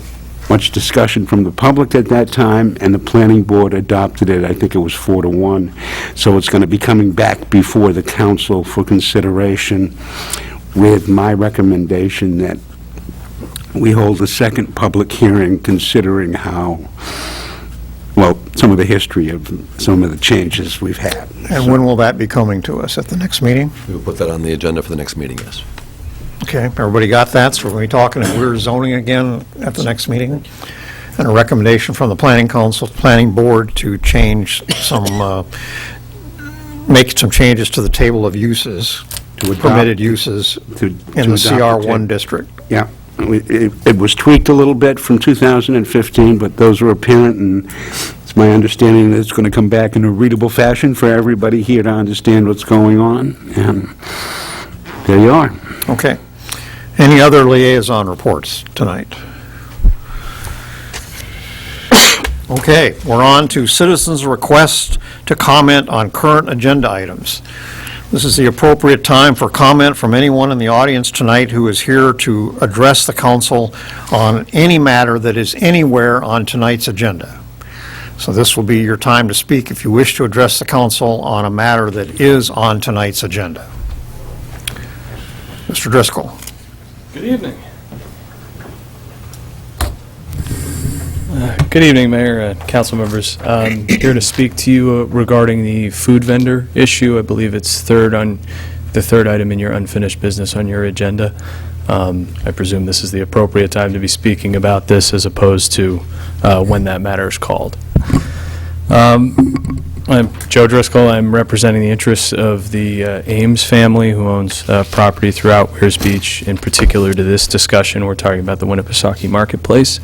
much discussion from the public at that time, and the planning board adopted it. I think it was 4-1. So it's going to be coming back before the council for consideration, with my recommendation that we hold a second public hearing considering how, well, some of the history of some of the changes we've had. And when will that be coming to us? At the next meeting? We will put that on the agenda for the next meeting, yes. Okay, everybody got that? So we're going to be talking and we're zoning again at the next meeting? And a recommendation from the planning council, planning board to change some, make some changes to the table of uses, permitted uses in the CR1 district. Yeah. It was tweaked a little bit from 2015, but those were apparent, and it's my understanding that it's going to come back in a readable fashion for everybody here to understand what's going on, and there you are. Okay. Any other liaison reports tonight? Okay, we're on to citizens' requests to comment on current agenda items. This is the appropriate time for comment from anyone in the audience tonight who is here to address the council on any matter that is anywhere on tonight's agenda. So this will be your time to speak if you wish to address the council on a matter that is on tonight's agenda. Mr. Driscoll. Good evening. Good evening, Mayor and council members. I'm here to speak to you regarding the food vendor issue. I believe it's the third item in your unfinished business on your agenda. I presume this is the appropriate time to be speaking about this as opposed to when that matter is called. I'm Joe Driscoll. I'm representing the interests of the Ames family, who owns property throughout Weirs Beach. In particular to this discussion, we're talking about the Winnipesaukee Marketplace.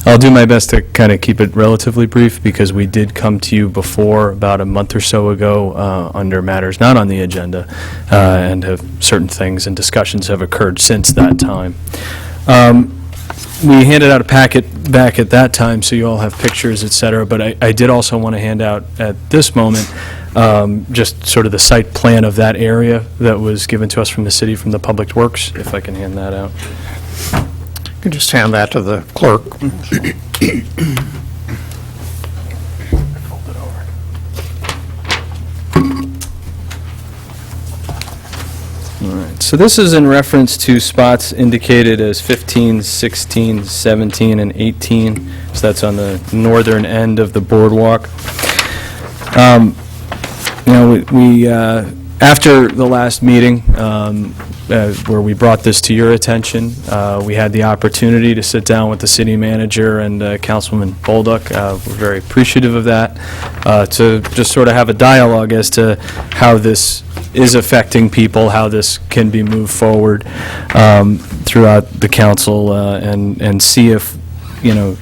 I'll do my best to kind of keep it relatively brief because we did come to you before about a month or so ago under matters not on the agenda, and have certain things and discussions have occurred since that time. We handed out a packet back at that time, so you all have pictures, et cetera, but I did also want to hand out at this moment just sort of the site plan of that area that was given to us from the city, from the Public Works, if I can hand that out. You can just hand that to the clerk. All right, so this is in reference to spots indicated as 15, 16, 17, and 18. So that's on the northern end of the boardwalk. You know, we after the last meeting, where we brought this to your attention, we had the opportunity to sit down with the city manager and Councilman Bolduc. We're very appreciative of that, to just sort of have a dialogue as to how this is affecting people, how this can be moved forward throughout the council, and see if, you know,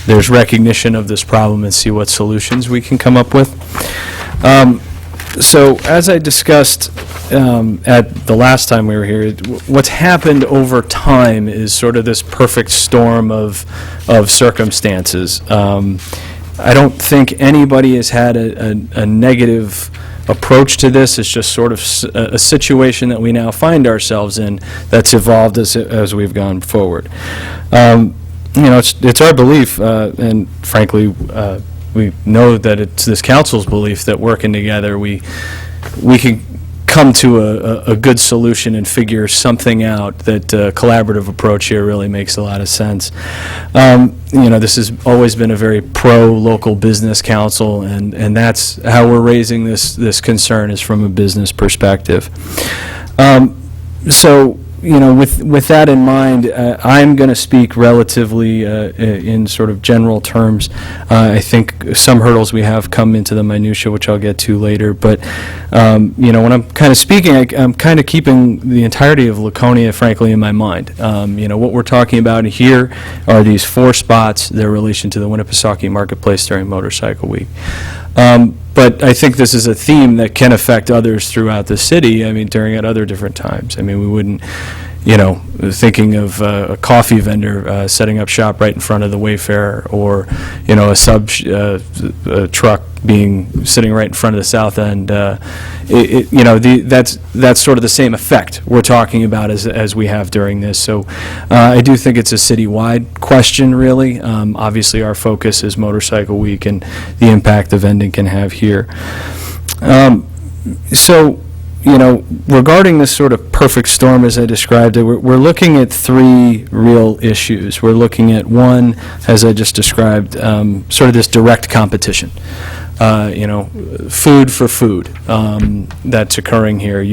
there's recognition of this problem and see what solutions we can come up with. So as I discussed at the last time we were here, what's happened over time is sort of this perfect storm of circumstances. I don't think anybody has had a negative approach to this. It's just sort of a situation that we now find ourselves in that's evolved as we've gone forward. You know, it's our belief, and frankly, we know that it's this council's belief that working together, we can come to a good solution and figure something out. That collaborative approach here really makes a lot of sense. You know, this has always been a very pro-local business council, and that's how we're raising this concern, is from a business perspective. So with that in mind, I'm going to speak relatively in sort of general terms. I think some hurdles we have come into the minutia, which I'll get to later. But, when I'm kind of speaking, I'm kind of keeping the entirety of Laconia, frankly, in my mind. What we're talking about here are these 4 spots, their relation to the Winnipesaukee Marketplace during Motorcycle Week. But I think this is a theme that can affect others throughout the city, during at other different times. We wouldn't, thinking of a coffee vendor setting up shop right in front of the Wayfarer, or, a sub truck sitting right in front of the South End. That's sort of the same effect we're talking about as we have during this. So I do think it's a citywide question, really. Obviously, our focus is Motorcycle Week and the impact the vending can have here. Regarding this sort of perfect storm, as I described it, we're looking at 3 real issues. We're looking at one, as I just described, sort of this direct competition. Food for food that's occurring here.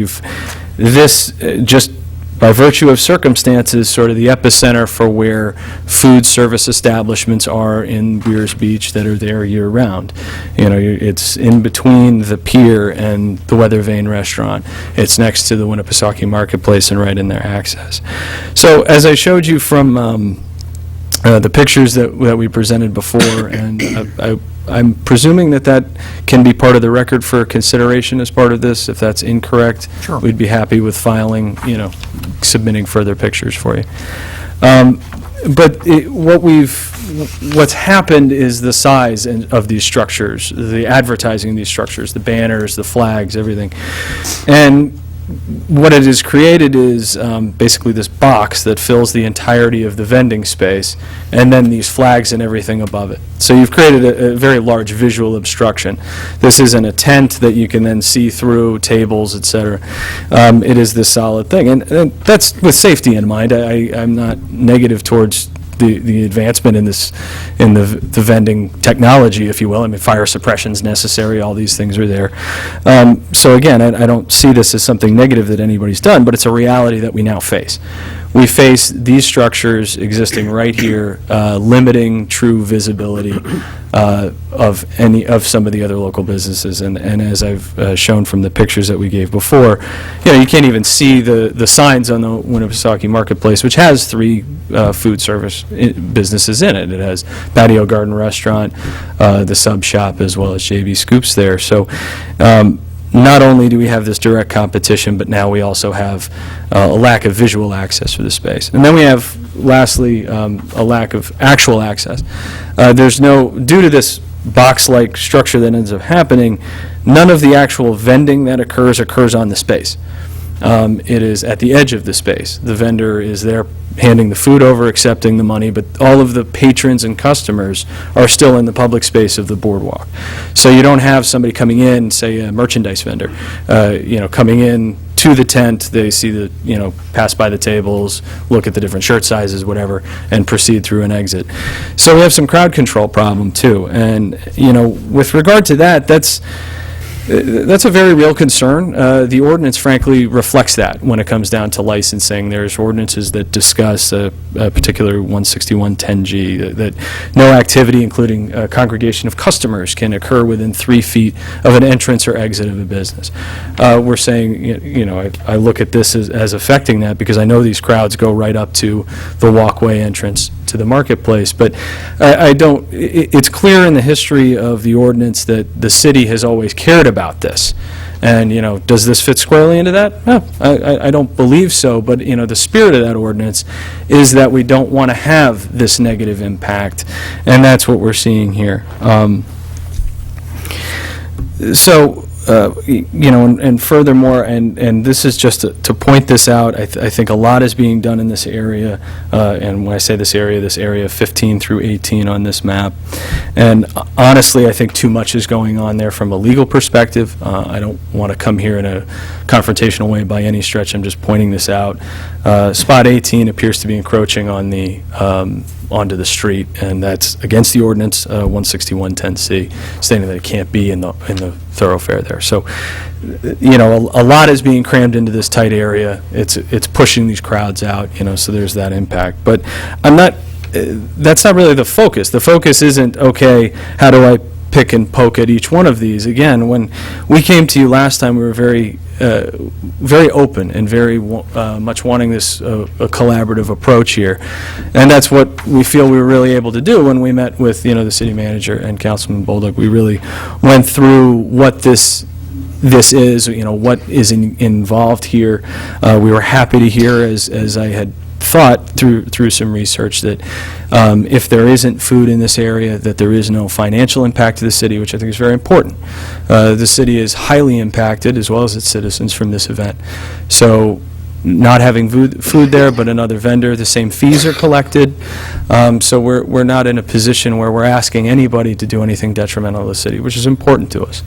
This just by virtue of circumstances, sort of the epicenter for where food service establishments are in Weirs Beach that are there year-round. It's in between the pier and the Weather Vane restaurant. It's next to the Winnipesaukee Marketplace and right in their access. So as I showed you from the pictures that we presented before, and I'm presuming that can be part of the record for consideration as part of this. If that's incorrect, Sure. We'd be happy with filing, submitting further pictures for you. But what's happened is the size of these structures, the advertising of these structures, the banners, the flags, everything. And what it has created is basically this box that fills the entirety of the vending space, and then these flags and everything above it. So you've created a very large visual obstruction. This isn't a tent that you can then see through, tables, et cetera. It is this solid thing. And that's with safety in mind. I'm not negative towards the advancement in the vending technology, if you will. Fire suppression is necessary. All these things are there. So again, I don't see this as something negative that anybody's done, but it's a reality that we now face. We face these structures existing right here, limiting true visibility of some of the other local businesses. And as I've shown from the pictures that we gave before, you can't even see the signs on the Winnipesaukee Marketplace, which has 3 food service businesses in it. It has Patio Garden Restaurant, the Sub Shop, as well as JB Scoops there. So not only do we have this direct competition, but now we also have a lack of visual access for the space. And then we have, lastly, a lack of actual access. Due to this box-like structure that ends up happening, none of the actual vending that occurs on the space. It is at the edge of the space. The vendor is there handing the food over, accepting the money, but all of the patrons and customers are still in the public space of the boardwalk. So you don't have somebody coming in, say a merchandise vendor, coming in to the tent, they see pass by the tables, look at the different shirt sizes, whatever, and proceed through an exit. So we have some crowd control problem too. And, with regard to that, that's a very real concern. The ordinance, frankly, reflects that when it comes down to licensing. There's ordinances that discuss a particular 16110G, that no activity, including a congregation of customers, can occur within 3 feet of an entrance or exit of a business. We're saying, I look at this as affecting that because I know these crowds go right up to the walkway entrance to the marketplace, but it's clear in the history of the ordinance that the city has always cared about this. And, does this fit squarely into that? No, I don't believe so, but, the spirit of that ordinance is that we don't want to have this negative impact, and that's what we're seeing here. And furthermore, and this is just to point this out, I think a lot is being done in this area, and when I say this area 15 through 18 on this map. And honestly, I think too much is going on there from a legal perspective. I don't want to come here in a confrontational way by any stretch. I'm just pointing this out. Spot 18 appears to be encroaching on the onto the street, and that's against the ordinance, 16110C, stating that it can't be in the thoroughfare there. So, a lot is being crammed into this tight area. It's pushing these crowds out, so there's that impact. But that's not really the focus. The focus isn't, okay, how do I pick and poke at each one of these? Again, when we came to you last time, we were very open and very much wanting this a collaborative approach here, and that's what we feel we were really able to do when we met with the city manager and Councilman Bolduc. We really went through what this is, what is involved here. We were happy to hear, as I had thought through some research, that if there isn't food in this area, that there is no financial impact to the city, which I think is very important. The city is highly impacted, as well as its citizens, from this event. So not having food there, but another vendor, the same fees are collected. So we're not in a position where we're asking anybody to do anything detrimental to the city, which is important to us.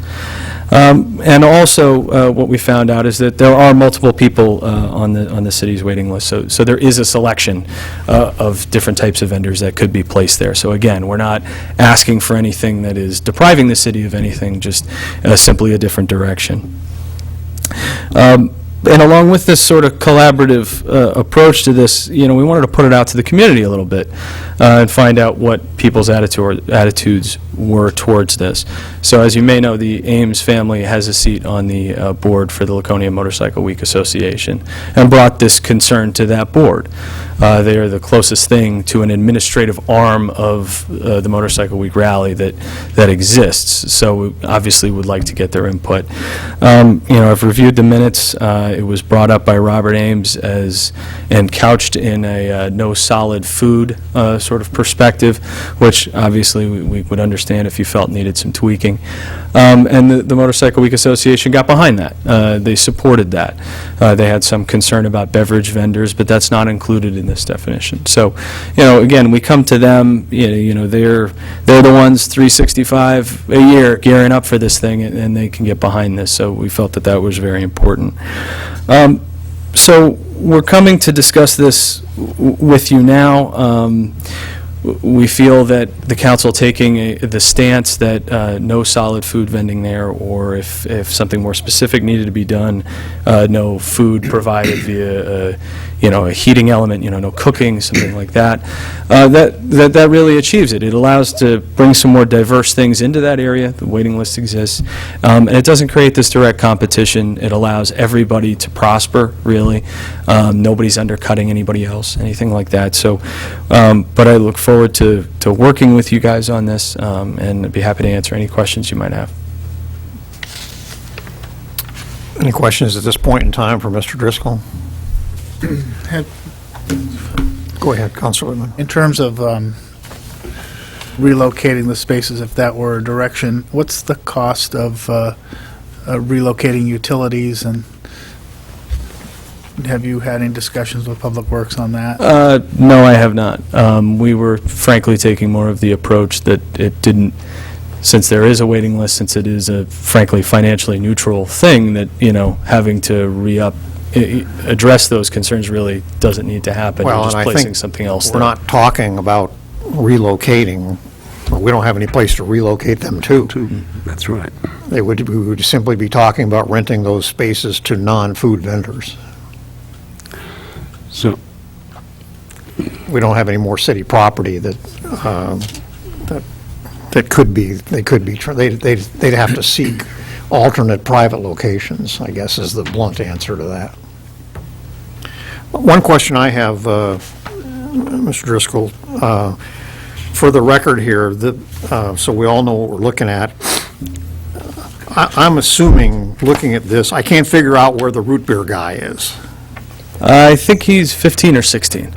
And also, what we found out is that there are multiple people on the city's waiting list. So there is a selection of different types of vendors that could be placed there. So again, we're not asking for anything that is depriving the city of anything, just simply a different direction. And along with this sort of collaborative approach to this, we wanted to put it out to the community a little bit and find out what people's attitudes were towards this. So as you may know, the Ames family has a seat on the board for the Laconia Motorcycle Week Association and brought this concern to that board. They are the closest thing to an administrative arm of the Motorcycle Week rally that exists. So we obviously would like to get their input. I've reviewed the minutes. It was brought up by Robert Ames and couched in a no solid food sort of perspective, which obviously we would understand if you felt needed some tweaking. And the Motorcycle Week Association got behind that. They supported that. They had some concern about beverage vendors, but that's not included in this definition. So, again, we come to them, they're the ones 365 a year gearing up for this thing, and they can get behind this. So we felt that was very important. So we're coming to discuss this with you now. We feel that the council taking the stance that no solid food vending there, or if something more specific needed to be done, no food provided via a heating element, no cooking, something like that, that really achieves it. It allows to bring some more diverse things into that area. The waiting list exists, and it doesn't create this direct competition. It allows everybody to prosper, really. Nobody's undercutting anybody else, anything like that. So, but I look forward to working with you guys on this, and I'd be happy to answer any questions you might have. Any questions at this point in time for Mr. Driscoll? Go ahead, Councilor Whitman. In terms of relocating the spaces, if that were a direction, what's the cost of relocating utilities, and have you had any discussions with Public Works on that? No, I have not. We were frankly taking more of the approach that it didn't, since there is a waiting list, since it is a frankly financially neutral thing, that, having to re-up, address those concerns really doesn't need to happen. Well, We're just and I placing think something else we're there. not talking about relocating. We don't have any place to relocate them to. That's right. We would simply be talking about renting those spaces to non-food vendors. So, we don't have any more city property that could be, they'd have to seek alternate private locations, I guess, is the blunt answer to that. One question I have, Mr. Driscoll, for the record here, so we all know what we're looking at, I'm assuming, looking at this, I can't figure out where the root beer guy is. I think he's 15 or 16.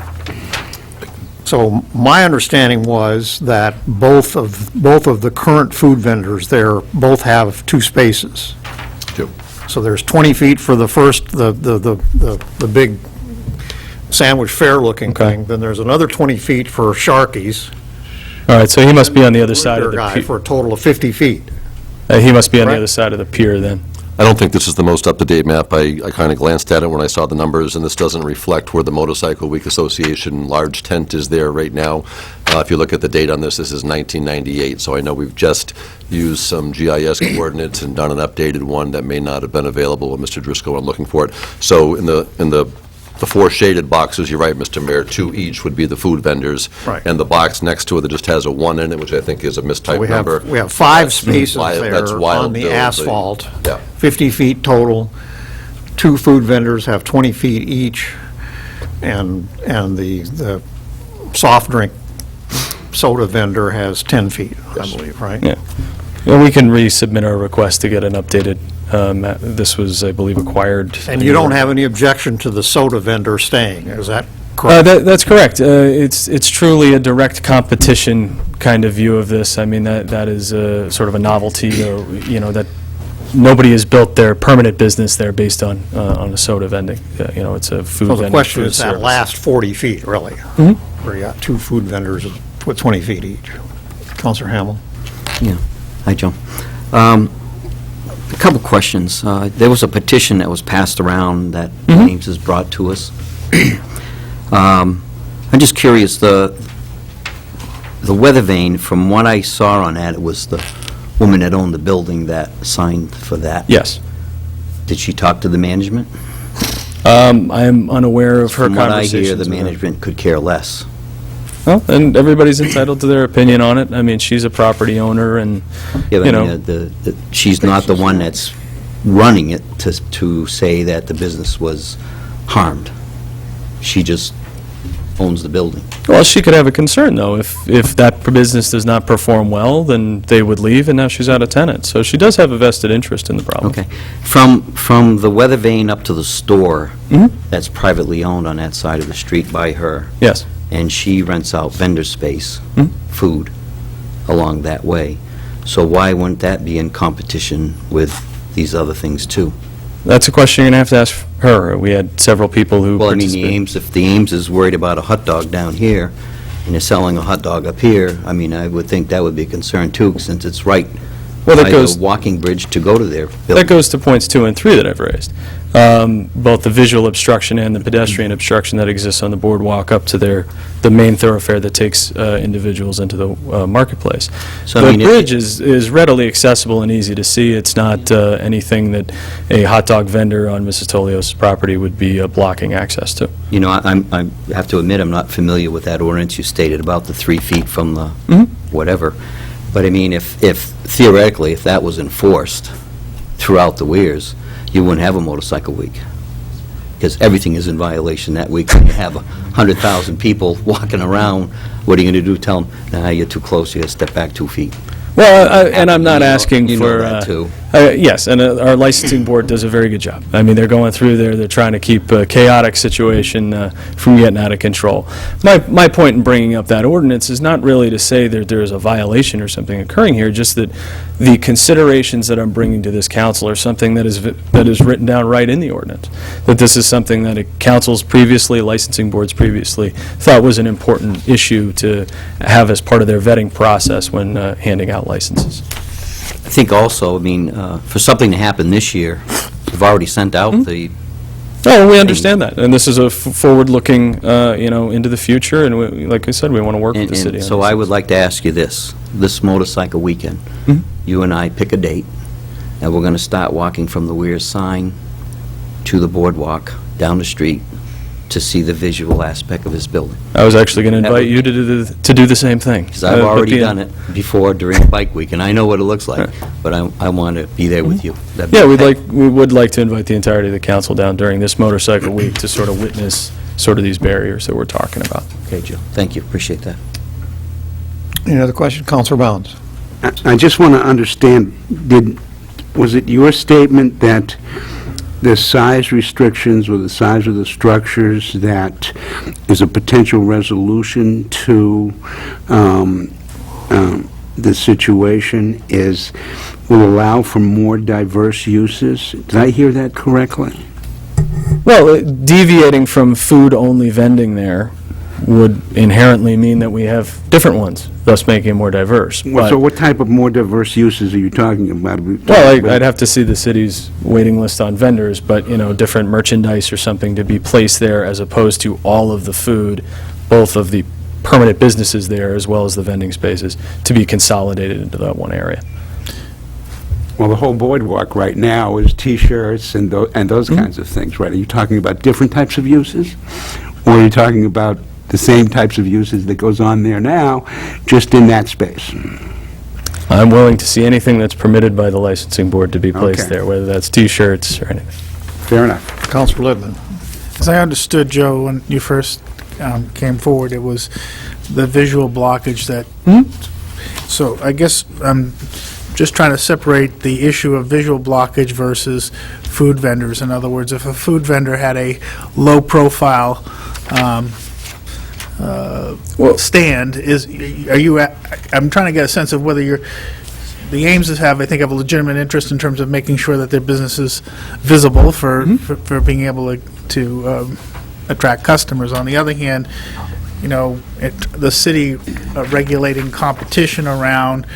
So my understanding was that both of the current food vendors there both have two spaces. Yep. So there's 20 feet for the first, the big sandwich fair looking thing. Then there's another 20 feet for Sharky's. All right, so he must be on the other side of the guy pier. for a total of 50 feet. He must be on the Correct? other side of the pier then. I don't think this is the most up-to-date map. I kind of glanced at it when I saw the numbers, and this doesn't reflect where the Motorcycle Week Association large tent is there right now. If you look at the date on this, this is 1998, so I know we've just used some GIS coordinates and done an updated one that may not have been available when Mr. Driscoll went looking for it. So in the four shaded boxes, you're right, Mr. Mayor, 2 each would be the food vendors. Right. And the box next to it that just has a 1 in it, which I think is a mistyped number. We have 5 spaces That's there wild, on the Bill. asphalt. Yeah. 50 feet total. 2 food vendors have 20 feet each, and the soft drink soda vendor has 10 feet, I believe, right? Yeah. And we can resubmit our request to get an updated, this was, I believe, acquired. And you don't have any objection to the soda vendor staying, is that correct? That's correct. It's truly a direct competition kind of view of this. I mean, that is sort of a novelty, or, you know, that nobody has built their permanent business there based on the soda vending. You know, it's a food vending. So the question food is that service. last 40 feet, really, where you got 2 food vendors with 20 feet each. Counselor Hamel? Yeah. Hi, Joe. A couple questions. There was a petition that was passed around that James has brought to us. I'm just curious, the weather vane, from what I saw on that, it was the woman that owned the building that signed for that. Yes. Did she talk to the management? I am unaware of her From what I conversations. hear, the with her. management could care less. Well, and everybody's entitled to their opinion on it. I mean, she's a property owner, and, Yeah, but you I know. mean, she's not the one that's running it to say that the business was harmed. She just owns the building. Well, she could have a concern, though. If that business does not perform well, then they would leave, and now she's out of tenant. So she does have a vested interest in the problem. Okay. From the weather vane up to the store, that's privately owned on that side of the street by her. Yes. And she rents out vendor space, food, along that way. So why wouldn't that be in competition with these other things, too? That's a question you're going to have to ask her. We had several people who Well, I mean, participated. if the Ames is worried about a hot dog down here, and they're selling a hot dog up here, I mean, I would think that would be a concern, too, since it's right Well, that by goes- the walking bridge to go to their That building. goes to points 2 and 3 that I've raised. Both the visual obstruction and the pedestrian obstruction that exists on the boardwalk up to the main thoroughfare that takes individuals into the marketplace. So, I The mean, bridge is readily accessible and easy to see. It's not anything that a hot dog vendor on Mrs. Tolios' property would be blocking access to. You know, I have to admit, I'm not familiar with that ordinance you stated about the 3 feet from the whatever. But I mean, if theoretically, if that was enforced throughout the Weirs, you wouldn't have a motorcycle week. Because everything is in violation that week. When you have 100,000 people walking around, what are you going to do? Tell them, nah, you're too close, you got to step back 2 feet. Well, and I'm not You know- asking you for... know that, too. Yes, and our licensing board does a very good job. I mean, they're going through there, they're trying to keep a chaotic situation from getting out of control. My point in bringing up that ordinance is not really to say that there's a violation or something occurring here, just that the considerations that I'm bringing to this council are something that is written down right in the ordinance. That this is something that councils previously, licensing boards previously, thought was an important issue to have as part of their vetting process when handing out licenses. I think also, I mean, for something to happen this year, you've already sent out the... Oh, we understand that, and this is a forward-looking, into the future, and like I said, we want to work with the city. And on so this. I would like to ask you this motorcycle weekend, you and I pick a date, and we're going to start walking from the Weirs sign to the boardwalk, down the street, to see the visual aspect of this building. I was actually going to That invite would- you to do the same thing. Because I've already done it before during Bike Week, and I know what it looks like, but I want to be there with you. That'd be Yeah, okay. we would like to invite the entirety of the council down during this motorcycle week to sort of witness sort of these barriers that we're talking about. Okay, Joe, thank you, appreciate that. Any other question? Counselor Bounds? I just want to understand, was it your statement that the size restrictions or the size of the structures that is a potential resolution to the situation will allow for more diverse uses? Did I hear that correctly? Well, deviating from food-only vending there would inherently mean that we have different ones, thus making it more diverse. But- So what type of more diverse uses are you talking about? Well, I'd have to see the city's waiting list on vendors, but, different merchandise or something to be placed there as opposed to all of the food, both of the permanent businesses there as well as the vending spaces, to be consolidated into that one area. Well, the whole boardwalk right now is T-shirts and those kinds of things, right? Are you talking about different types of uses? Or are you talking about the same types of uses that goes on there now, just in that space? I'm willing to see anything that's permitted by the licensing board to be placed Okay. there, whether that's T-shirts or anything. Fair enough. Counselor Littman. As I understood, Joe, when you first came forward, it was the visual blockage that... So I guess I'm just trying to separate the issue of visual blockage versus food vendors. In other words, if a food vendor had a low-profile stand, I'm trying to get a sense of whether the Ameses have a legitimate interest in terms of making sure that their business is visible for being able to attract customers. On the other hand, the city regulating competition around,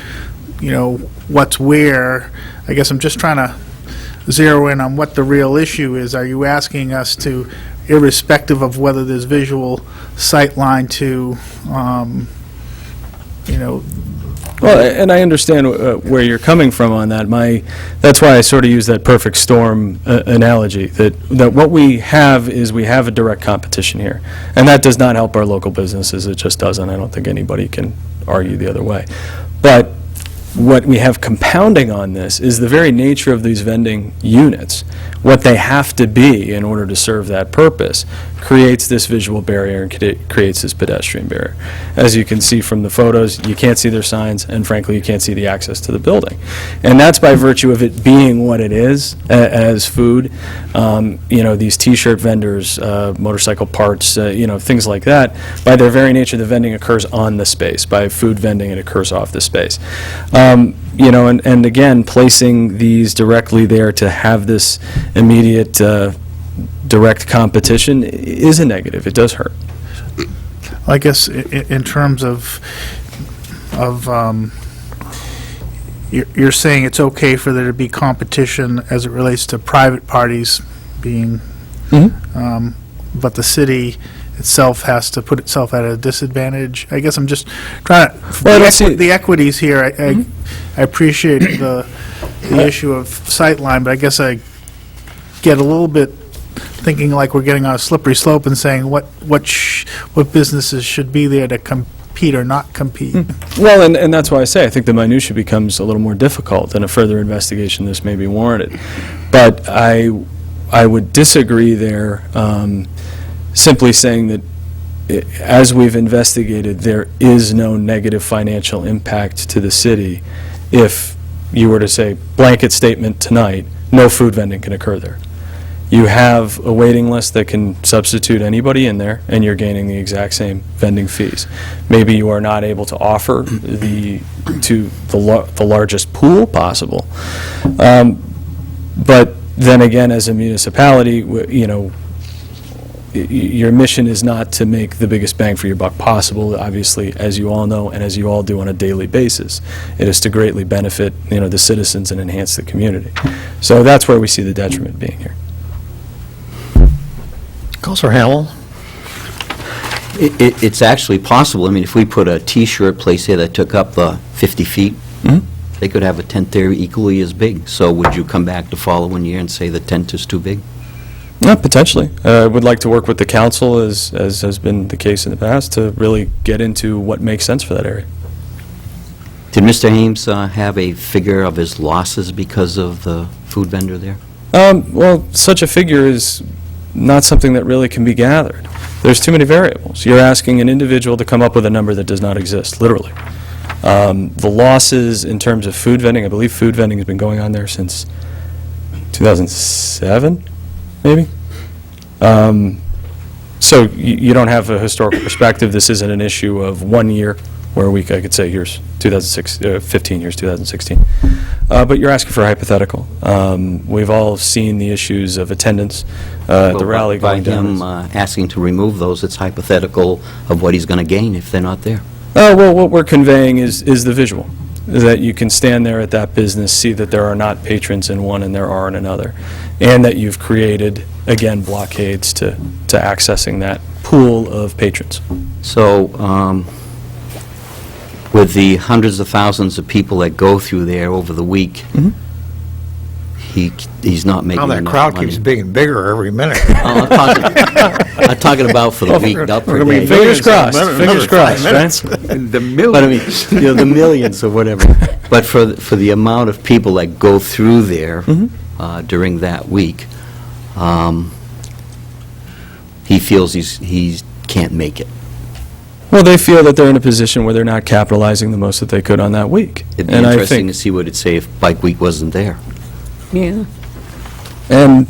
what's where. I guess I'm just trying to zero in on what the real issue is. Are you asking us to, irrespective of whether there's visual sightline to, Well, and I understand where you're coming from on that. That's why I sort of use that perfect storm analogy, that what we have is we have a direct competition here. And that does not help our local businesses. It just doesn't. I don't think anybody can argue the other way. But what we have compounding on this is the very nature of these vending units. What they have to be in order to serve that purpose creates this visual barrier and creates this pedestrian barrier. As you can see from the photos, you can't see their signs, and frankly, you can't see the access to the building. And that's by virtue of it being what it is as food. These T-shirt vendors, motorcycle parts, things like that. By their very nature, the vending occurs on the space. By food vending, it occurs off the space. And again, placing these directly there to have this immediate direct competition is a negative. It does hurt. I guess in terms of you're saying it's okay for there to be competition as it relates to private parties being, but the city itself has to put itself at a disadvantage. I guess I'm just trying to, the equities here, I appreciate the issue of sightline, but I guess I get a little bit thinking like we're getting on a slippery slope and saying what businesses should be there to compete or not compete. Well, and that's why I say I think the minutia becomes a little more difficult, and a further investigation this may be warranted. But I would disagree there, simply saying that as we've investigated, there is no negative financial impact to the city if you were to say, blanket statement tonight, no food vending can occur there. You have a waiting list that can substitute anybody in there, and you're gaining the exact same vending fees. Maybe you are not able to offer the largest pool possible. But then again, as a municipality, your mission is not to make the biggest bang for your buck possible, obviously, as you all know, and as you all do on a daily basis. It is to greatly benefit, the citizens and enhance the community. So that's where we see the detriment being here. Counselor Hamel. It's actually possible. I mean, if we put a T-shirt place here that took up the 50 feet, they could have a tent there equally as big. So would you come back the following year and say the tent is too big? No, potentially. I would like to work with the council, as has been the case in the past, to really get into what makes sense for that area. Did Mr. Hames have a figure of his losses because of the food vendor there? Well, such a figure is not something that really can be gathered. There's too many variables. You're asking an individual to come up with a number that does not exist, literally. The losses in terms of food vending, I believe food vending has been going on there since 2007, maybe? So you don't have a historical perspective. This isn't an issue of 1 year where a week I could say, here's 2015, here's 2016. But you're asking for a hypothetical. We've all seen the issues of attendance, the rally going down. By him asking to remove those, it's hypothetical of what he's going to gain if they're not there. Well, what we're conveying is the visual, that you can stand there at that business, see that there are not patrons in one and there are in another, and that you've created, again, blockades to accessing that pool of patrons. So, with the hundreds of thousands of people that go through there over the week, he's not making Now that enough crowd money. keeps bigger and bigger every minute. I'm talking about for the week, not per day. Fingers crossed, right? The millions. But I mean, the millions or whatever. But for the amount of people that go through there during that week, he feels he can't make it. Well, they feel that they're in a position where they're not capitalizing the most that they could on that week. It'd be And I interesting think, to see what it'd say if Bike Week wasn't there. Yeah. and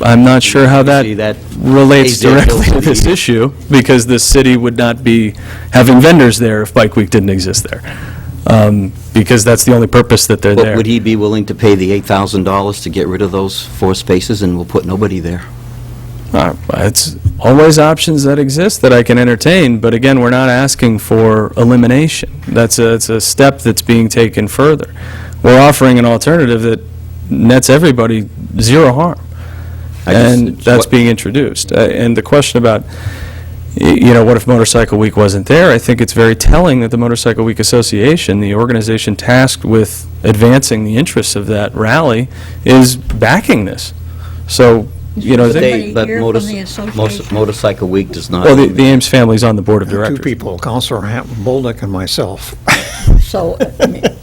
I'm not sure how that See, that relates pays their bills directly to for the this year. issue, because the city would not be having vendors there if Bike Week didn't exist there, because that's the only purpose that they're But there. would he be willing to pay the $8,000 to get rid of those 4 spaces and we'll put nobody there? It's always options that exist that I can entertain, but again, we're not asking for elimination. It's a step that's being taken further. We're offering an alternative that nets everybody zero harm, and that's being introduced. And the question about, what if Motorcycle Week wasn't there? I think it's very telling that the Motorcycle Week Association, the organization tasked with advancing the interests of that rally, is backing this. So, But Motorcycle Week does not. well, the Ames family's on the board of Two directors. people, Counselor Bolduc and myself. So,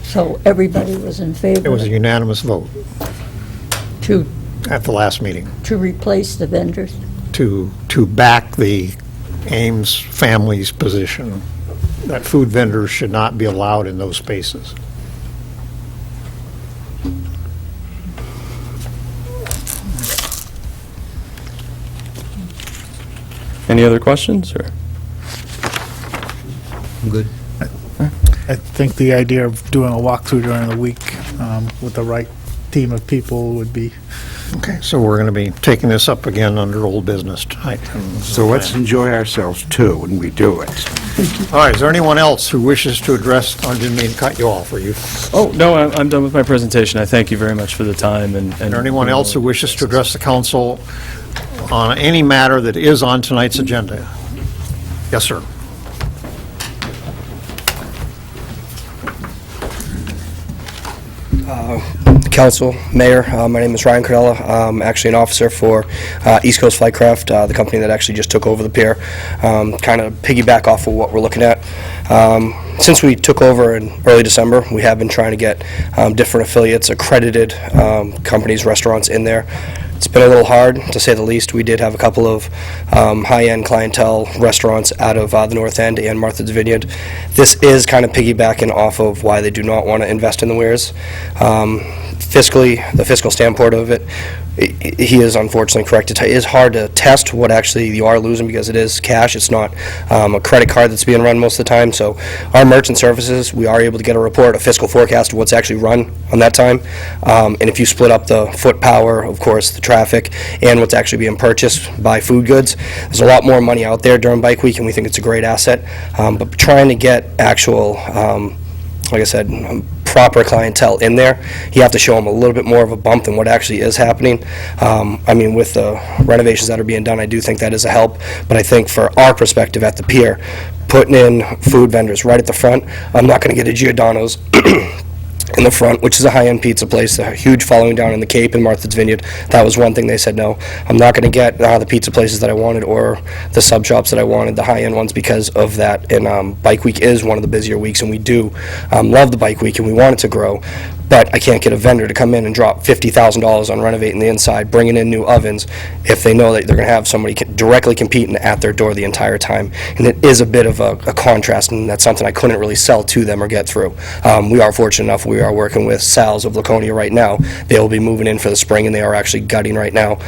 so everybody was in favor? It was a unanimous vote To, at the last meeting to replace the vendors? to back the Ames family's position that food vendors should not be allowed in those spaces. Any other questions, or? I'm good. I think the idea of doing a walkthrough during the week with the right team of people would be. Okay, so we're going to be taking this up again under old business tonight. So let's enjoy ourselves, too, when we do it. All right, is there anyone else who wishes to address, I didn't mean to cut you off, were you? Oh, no, I'm done with my presentation. I thank you very much for the time, and... Is there anyone else who wishes to address the council on any matter that is on tonight's agenda? Yes, sir. Council, Mayor, my name is Ryan Cordella. I'm actually an officer for East Coast Flightcraft, the company that actually just took over the pier. Kind of piggyback off of what we're looking at. Since we took over in early December, we have been trying to get different affiliates, accredited companies, restaurants in there. It's been a little hard, to say the least. We did have a couple of high-end clientele restaurants out of the North End and Martha's Vineyard. This is kind of piggybacking off of why they do not want to invest in the weirs. Fiscally, the fiscal standpoint of it, he is unfortunately correct. It is hard to test what actually you are losing because it is cash. It's not a credit card that's being run most of the time. So our merchant services, we are able to get a report, a fiscal forecast of what's actually run on that time. And if you split up the foot power, of course, the traffic, and what's actually being purchased by food goods, there's a lot more money out there during Bike Week, and we think it's a great asset. But trying to get actual, like I said, proper clientele in there, you have to show them a little bit more of a bump than what actually is happening. I mean, with the renovations that are being done, I do think that is a help, but I think for our perspective at the pier, putting in food vendors right at the front, I'm not going to get a Giordano's in the front, which is a high-end pizza place, a huge following down in the Cape in Martha's Vineyard. That was one thing they said no. I'm not going to get the pizza places that I wanted or the sub shops that I wanted, the high-end ones, because of that. And Bike Week is one of the busier weeks, and we do love the Bike Week, and we want it to grow. But I can't get a vendor to come in and drop $50,000 on renovating the inside, bringing in new ovens, if they know that they're going to have somebody directly competing at their door the entire time. And it is a bit of a contrast, and that's something I couldn't really sell to them or get through. We are fortunate enough, we are working with Sal's of Laconia right now. They will be moving in for the spring, and they are actually gutting right now.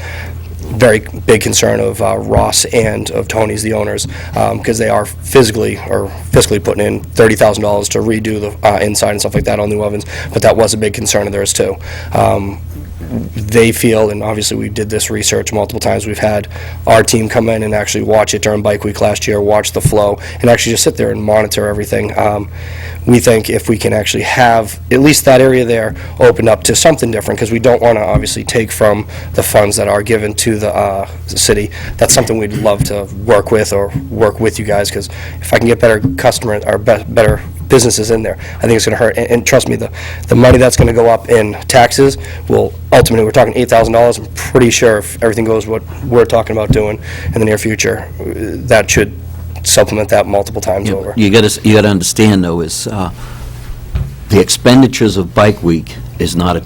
very big concern of Ross and of Tony's, the owners, because they are fiscally putting in $30,000 to redo the inside and stuff like that on new ovens, but that was a big concern of theirs too. They feel, and obviously we did this research multiple times, we've had our team come in and actually watch it during Bike Week last year, watch the flow, and actually just sit there and monitor everything. We think if we can actually have at least that area there opened up to something different, because we don't want to obviously take from the funds that are given to the city. That's something we'd love to work with you guys, because if I can get better customers, or better businesses in there, I think it's going to hurt. And trust me, the money that's going to go up in taxes will ultimately, we're talking $8,000. I'm pretty sure if everything goes what we're talking about doing in the near future, that should supplement that multiple times over. You got to understand, though, is the expenditures of Bike Week is not a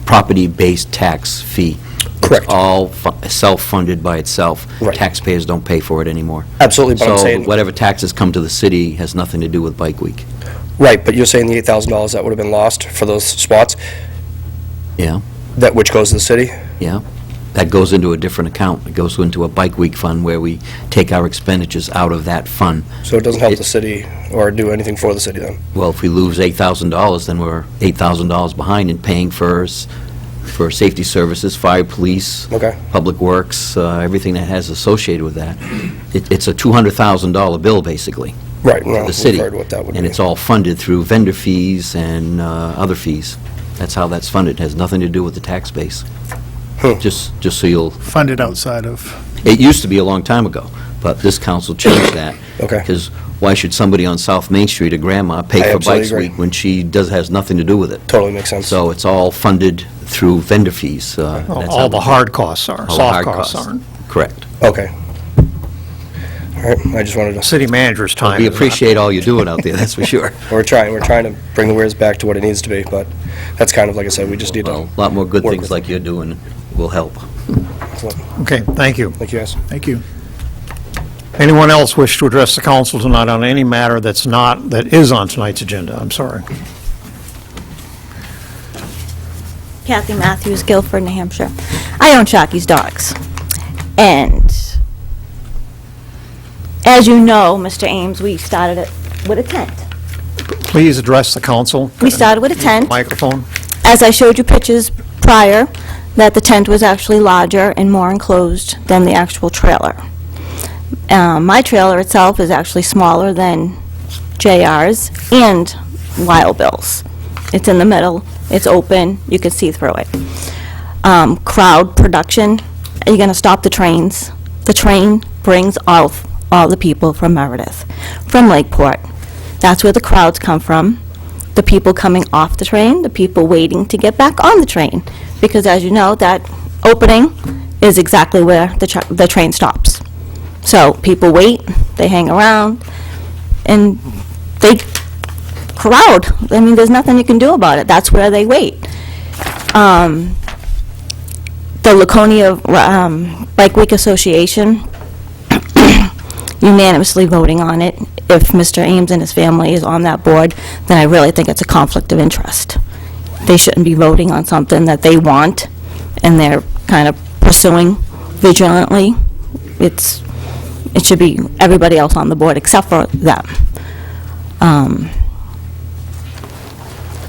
property-based tax fee. Correct. It's all self-funded by itself. Right. Taxpayers don't pay for it anymore. Absolutely, but I'm saying... So whatever taxes come to the city has nothing to do with Bike Week. Right, but you're saying the $8,000 that would have been lost for those spots, Yeah, which goes to the city? yeah. That goes into a different account. It goes into a Bike Week fund where we take our expenditures out of that fund. So it doesn't help the city or do anything for the city then? Well, if we lose $8,000, then we're $8,000 behind in paying for safety services, fire, police, Okay. public works, everything that has associated with that. It's a $200,000 bill, basically, Right, to well, the we've city. heard what that would And be. it's all funded through vendor fees and other fees. That's how that's funded. It has nothing to do with the tax base. Just so you'll... Funded outside of, It used to be a long time ago, but this council changed that. Okay. Because why should somebody on South Main Street, a grandma, pay I for absolutely Bikes agree. Week when she has nothing to do with it? Totally makes sense. So it's all funded through vendor fees. That's how All the we- hard costs are, all the soft hard costs aren't. Correct. Okay. All right, I just wanted to... City manager's time. We is not- appreciate all you're doing out there, that's for sure. We're trying to bring the Weirs back to what it needs to be, but that's kind of, like I said, we just need to... Well, a lot more good work things with like you're doing will help. Okay, thank you. Thank you, guys. thank you. Anyone else wish to address the council tonight on any matter that is on tonight's agenda? I'm sorry. Kathy Matthews, Guilford, New Hampshire. I own Sharky's Dogs. And as you know, Mr. Ames, we started it with a tent. Please address the council. We started with a tent. Microphone. As I showed you pictures prior, that the tent was actually larger and more enclosed than the actual trailer. My trailer itself is actually smaller than JR's and Wild Bill's. It's in the middle, it's open, you can see through it. Crowd production, are you going to stop the trains? The train brings all the people from Meredith, from Lakeport. That's where the crowds come from. The people coming off the train, the people waiting to get back on the train. Because as you know, that opening is exactly where the train stops. So people wait, they hang around, and they crowd. I mean, there's nothing you can do about it. That's where they wait. The Laconia Bike Week Association unanimously voting on it. If Mr. Ames and his family is on that board, then I really think it's a conflict of interest. They shouldn't be voting on something that they want, and they're kind of pursuing vigilantly. It should be everybody else on the board except for them. And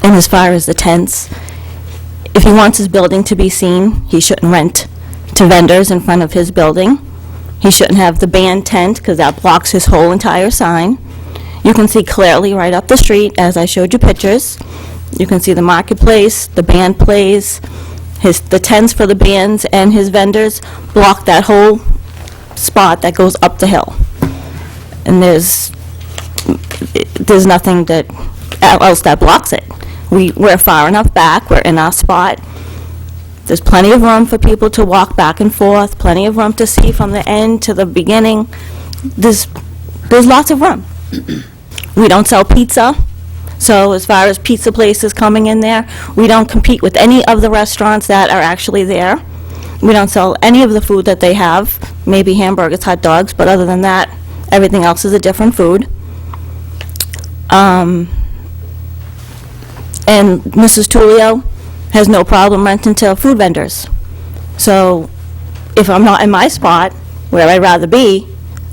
as far as the tents, if he wants his building to be seen, he shouldn't rent to vendors in front of his building. He shouldn't have the band tent, because that blocks his whole entire sign. You can see clearly right up the street, as I showed you pictures. You can see the marketplace, the band plays, the tents for the bands and his vendors block that whole spot that goes up the hill. And there's nothing else that blocks it. We're far enough back, we're in our spot. There's plenty of room for people to walk back and forth, plenty of room to see from the end to the beginning. There's lots of room. We don't sell pizza, so as far as pizza places coming in there, we don't compete with any of the restaurants that are actually there. We don't sell any of the food that they have, maybe hamburgers, hot dogs, but other than that, everything else is a different food. And Mrs. Tullio has no problem renting to food vendors. So if I'm not in my spot, where I'd rather be,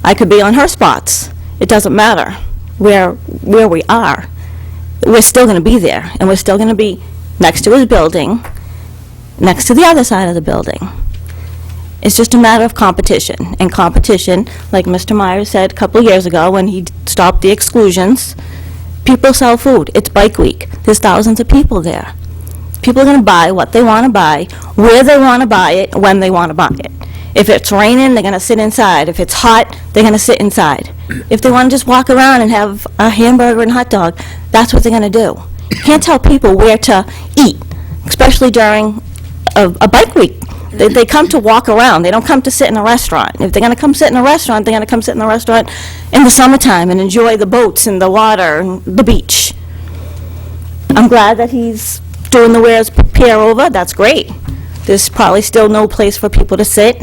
I could be on her spots. It doesn't matter where we are. We're still going to be there, and we're still going to be next to his building, next to the other side of the building. It's just a matter of competition. And competition, like Mr. Myers said a couple of years ago when he stopped the exclusions, people sell food. It's Bike Week. There's thousands of people there. People are going to buy what they want to buy, where they want to buy it, when they want to buy it. If it's raining, they're going to sit inside. If it's hot, they're going to sit inside. If they want to just walk around and have a hamburger and hot dog, that's what they're going to do. You can't tell people where to eat, especially during a Bike Week. They come to walk around. They don't come to sit in a restaurant. If they're going to come sit in a restaurant, they're going to come sit in a restaurant in the summertime and enjoy the boats and the water and the beach. I'm glad that he's doing the Wares Pier over. That's great. There's probably still no place for people to sit.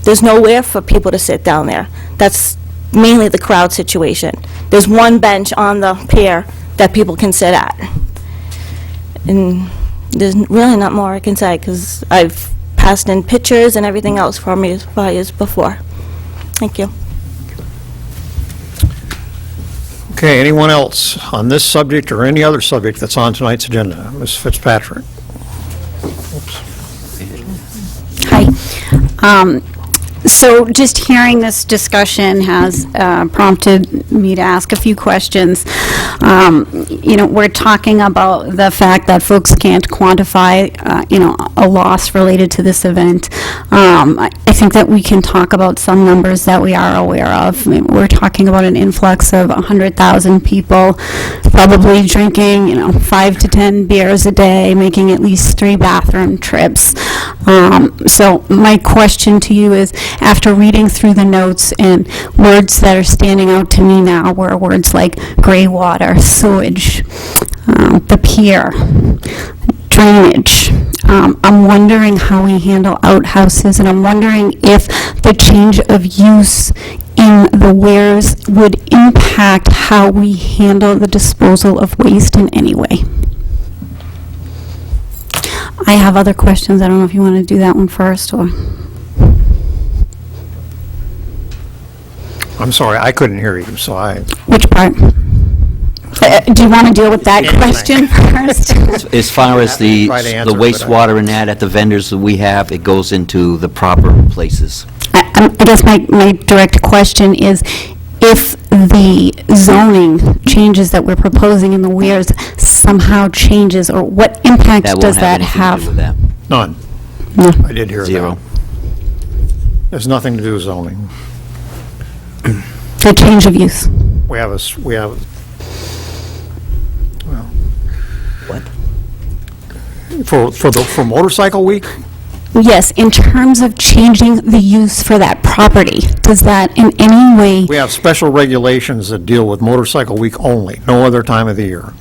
There's nowhere for people to sit down there. That's mainly the crowd situation. There's one bench on the pier that people can sit at. And there's really not more I can say, because I've passed in pictures and everything else for me as far as before. Thank you. Okay, anyone else on this subject or any other subject that's on tonight's agenda? Ms. Fitzpatrick? Hi. So just hearing this discussion has prompted me to ask a few questions. We're talking about the fact that folks can't quantify, a loss related to this event. I think that we can talk about some numbers that we are aware of. I mean, we're talking about an influx of 100,000 people, probably drinking, 5 to 10 beers a day, making at least 3 bathroom trips. So my question to you is, after reading through the notes, and words that are standing out to me now were words like gray water, sewage, the pier, drainage. I'm wondering how we handle outhouses, and I'm wondering if the change of use in the Wares would impact how we handle the disposal of waste in any way. I have other questions. I don't know if you want to do that one first, or... I'm sorry, I couldn't hear you, so I... Which part? Do you want to deal with that question first? As far as the Try to answer, wastewater and that at the vendors that we have, it goes into the proper places. I guess my direct question is, if the zoning changes that we're proposing in the Wares somehow changes, or what impact does that have? That won't have anything to do with that. None. No. I did hear that. Zero. There's nothing to do with zoning. The change of use. We have, well... What? For Motorcycle Week? Yes, in terms of changing the use for that property, does that in any way... We have special regulations that deal with Motorcycle Week only, no other time of the year.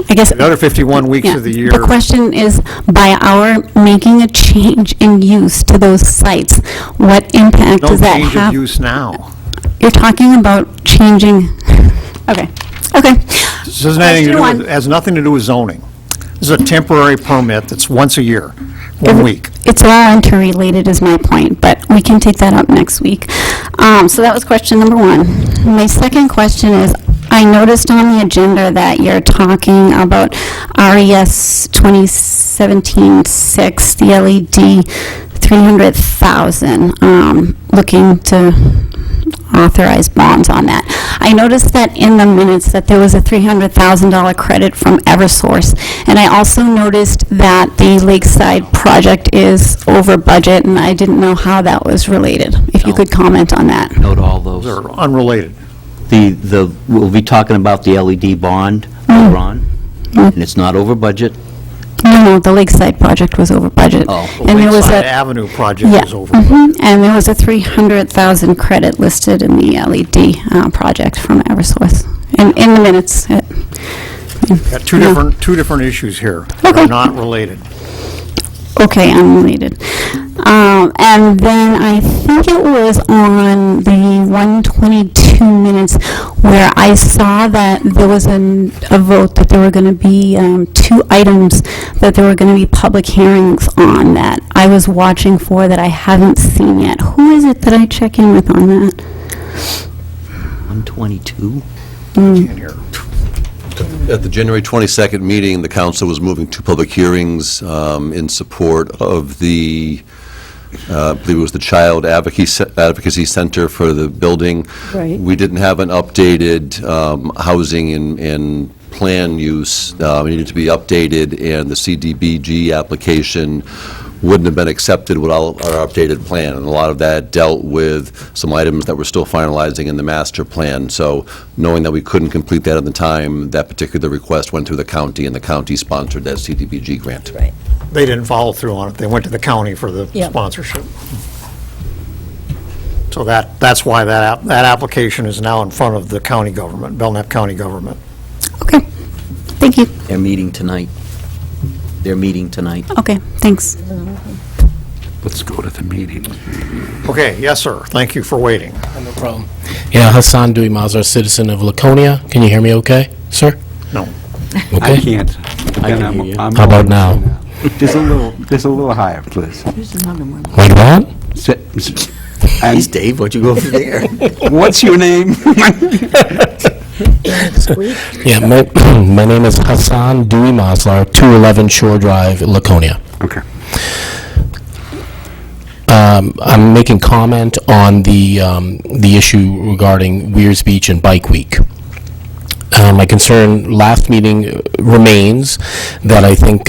I guess... The other 51 weeks of the year... The question is, by our making a change in use to those sites, what impact does that have? No change of use now. You're talking about changing... Okay. This has nothing to do with zoning. This is a temporary permit that's once a year, 1 week. It's all interrelated is my point, but we can take that up next week. So that was question number 1. My second question is, I noticed on the agenda that you're talking about RES 2017-6, the LED 300,000, looking to authorize bonds on that. I noticed that in the minutes that there was a $300,000 credit from Eversource, and I also noticed that the Lakeside project is over budget, and I didn't know how that was related. If you could comment on that. Note all those. They're unrelated. We'll be talking about the LED bond later on, and it's not over budget. No, the Lakeside project was over budget. Oh. The Lakeside Avenue project is over. And there was a 300,000 credit listed in the LED project from Eversource. And in the minutes, Got two different issues here that are not related. Okay, unrelated. And then I think it was on the 122 minutes where I saw that there was a vote that there were going to be 2 items that there were going to be public hearings on that I was watching for that I haven't seen yet. Who is it that I check in with on that? 122? At the January 22nd meeting, the council was moving 2 public hearings in support of the, I believe it was the Child Advocacy Center for the building. Right. We didn't have an updated housing and plan use. It needed to be updated, and the CDBG application wouldn't have been accepted without our updated plan. And a lot of that dealt with some items that we're still finalizing in the master plan. So knowing that we couldn't complete that at the time, that particular request went through the county, and the county sponsored that CDBG grant. Right. They didn't follow through on it. They went to the county for the Yep. sponsorship. So that's why that application is now in front of the county government, Belknap County government. Okay, thank you. They're meeting tonight. Okay, thanks. Let's go to the meeting. Okay, yes, sir. Thank you for waiting. No problem. Yeah, Hassan Dewey Mazar, citizen of Laconia. Can you hear me okay, sir? No. I Okay. can't. I can hear you. I'm How about going now? Just a little higher, please. Like that? Jeez, Dave, why'd you go over there? What's your name? Yeah, my name is Hassan Dewey Mazar, 211 Shore Drive, Laconia. Okay. I'm making comment on the issue regarding Weirs Beach and Bike Week. My concern last meeting remains that I think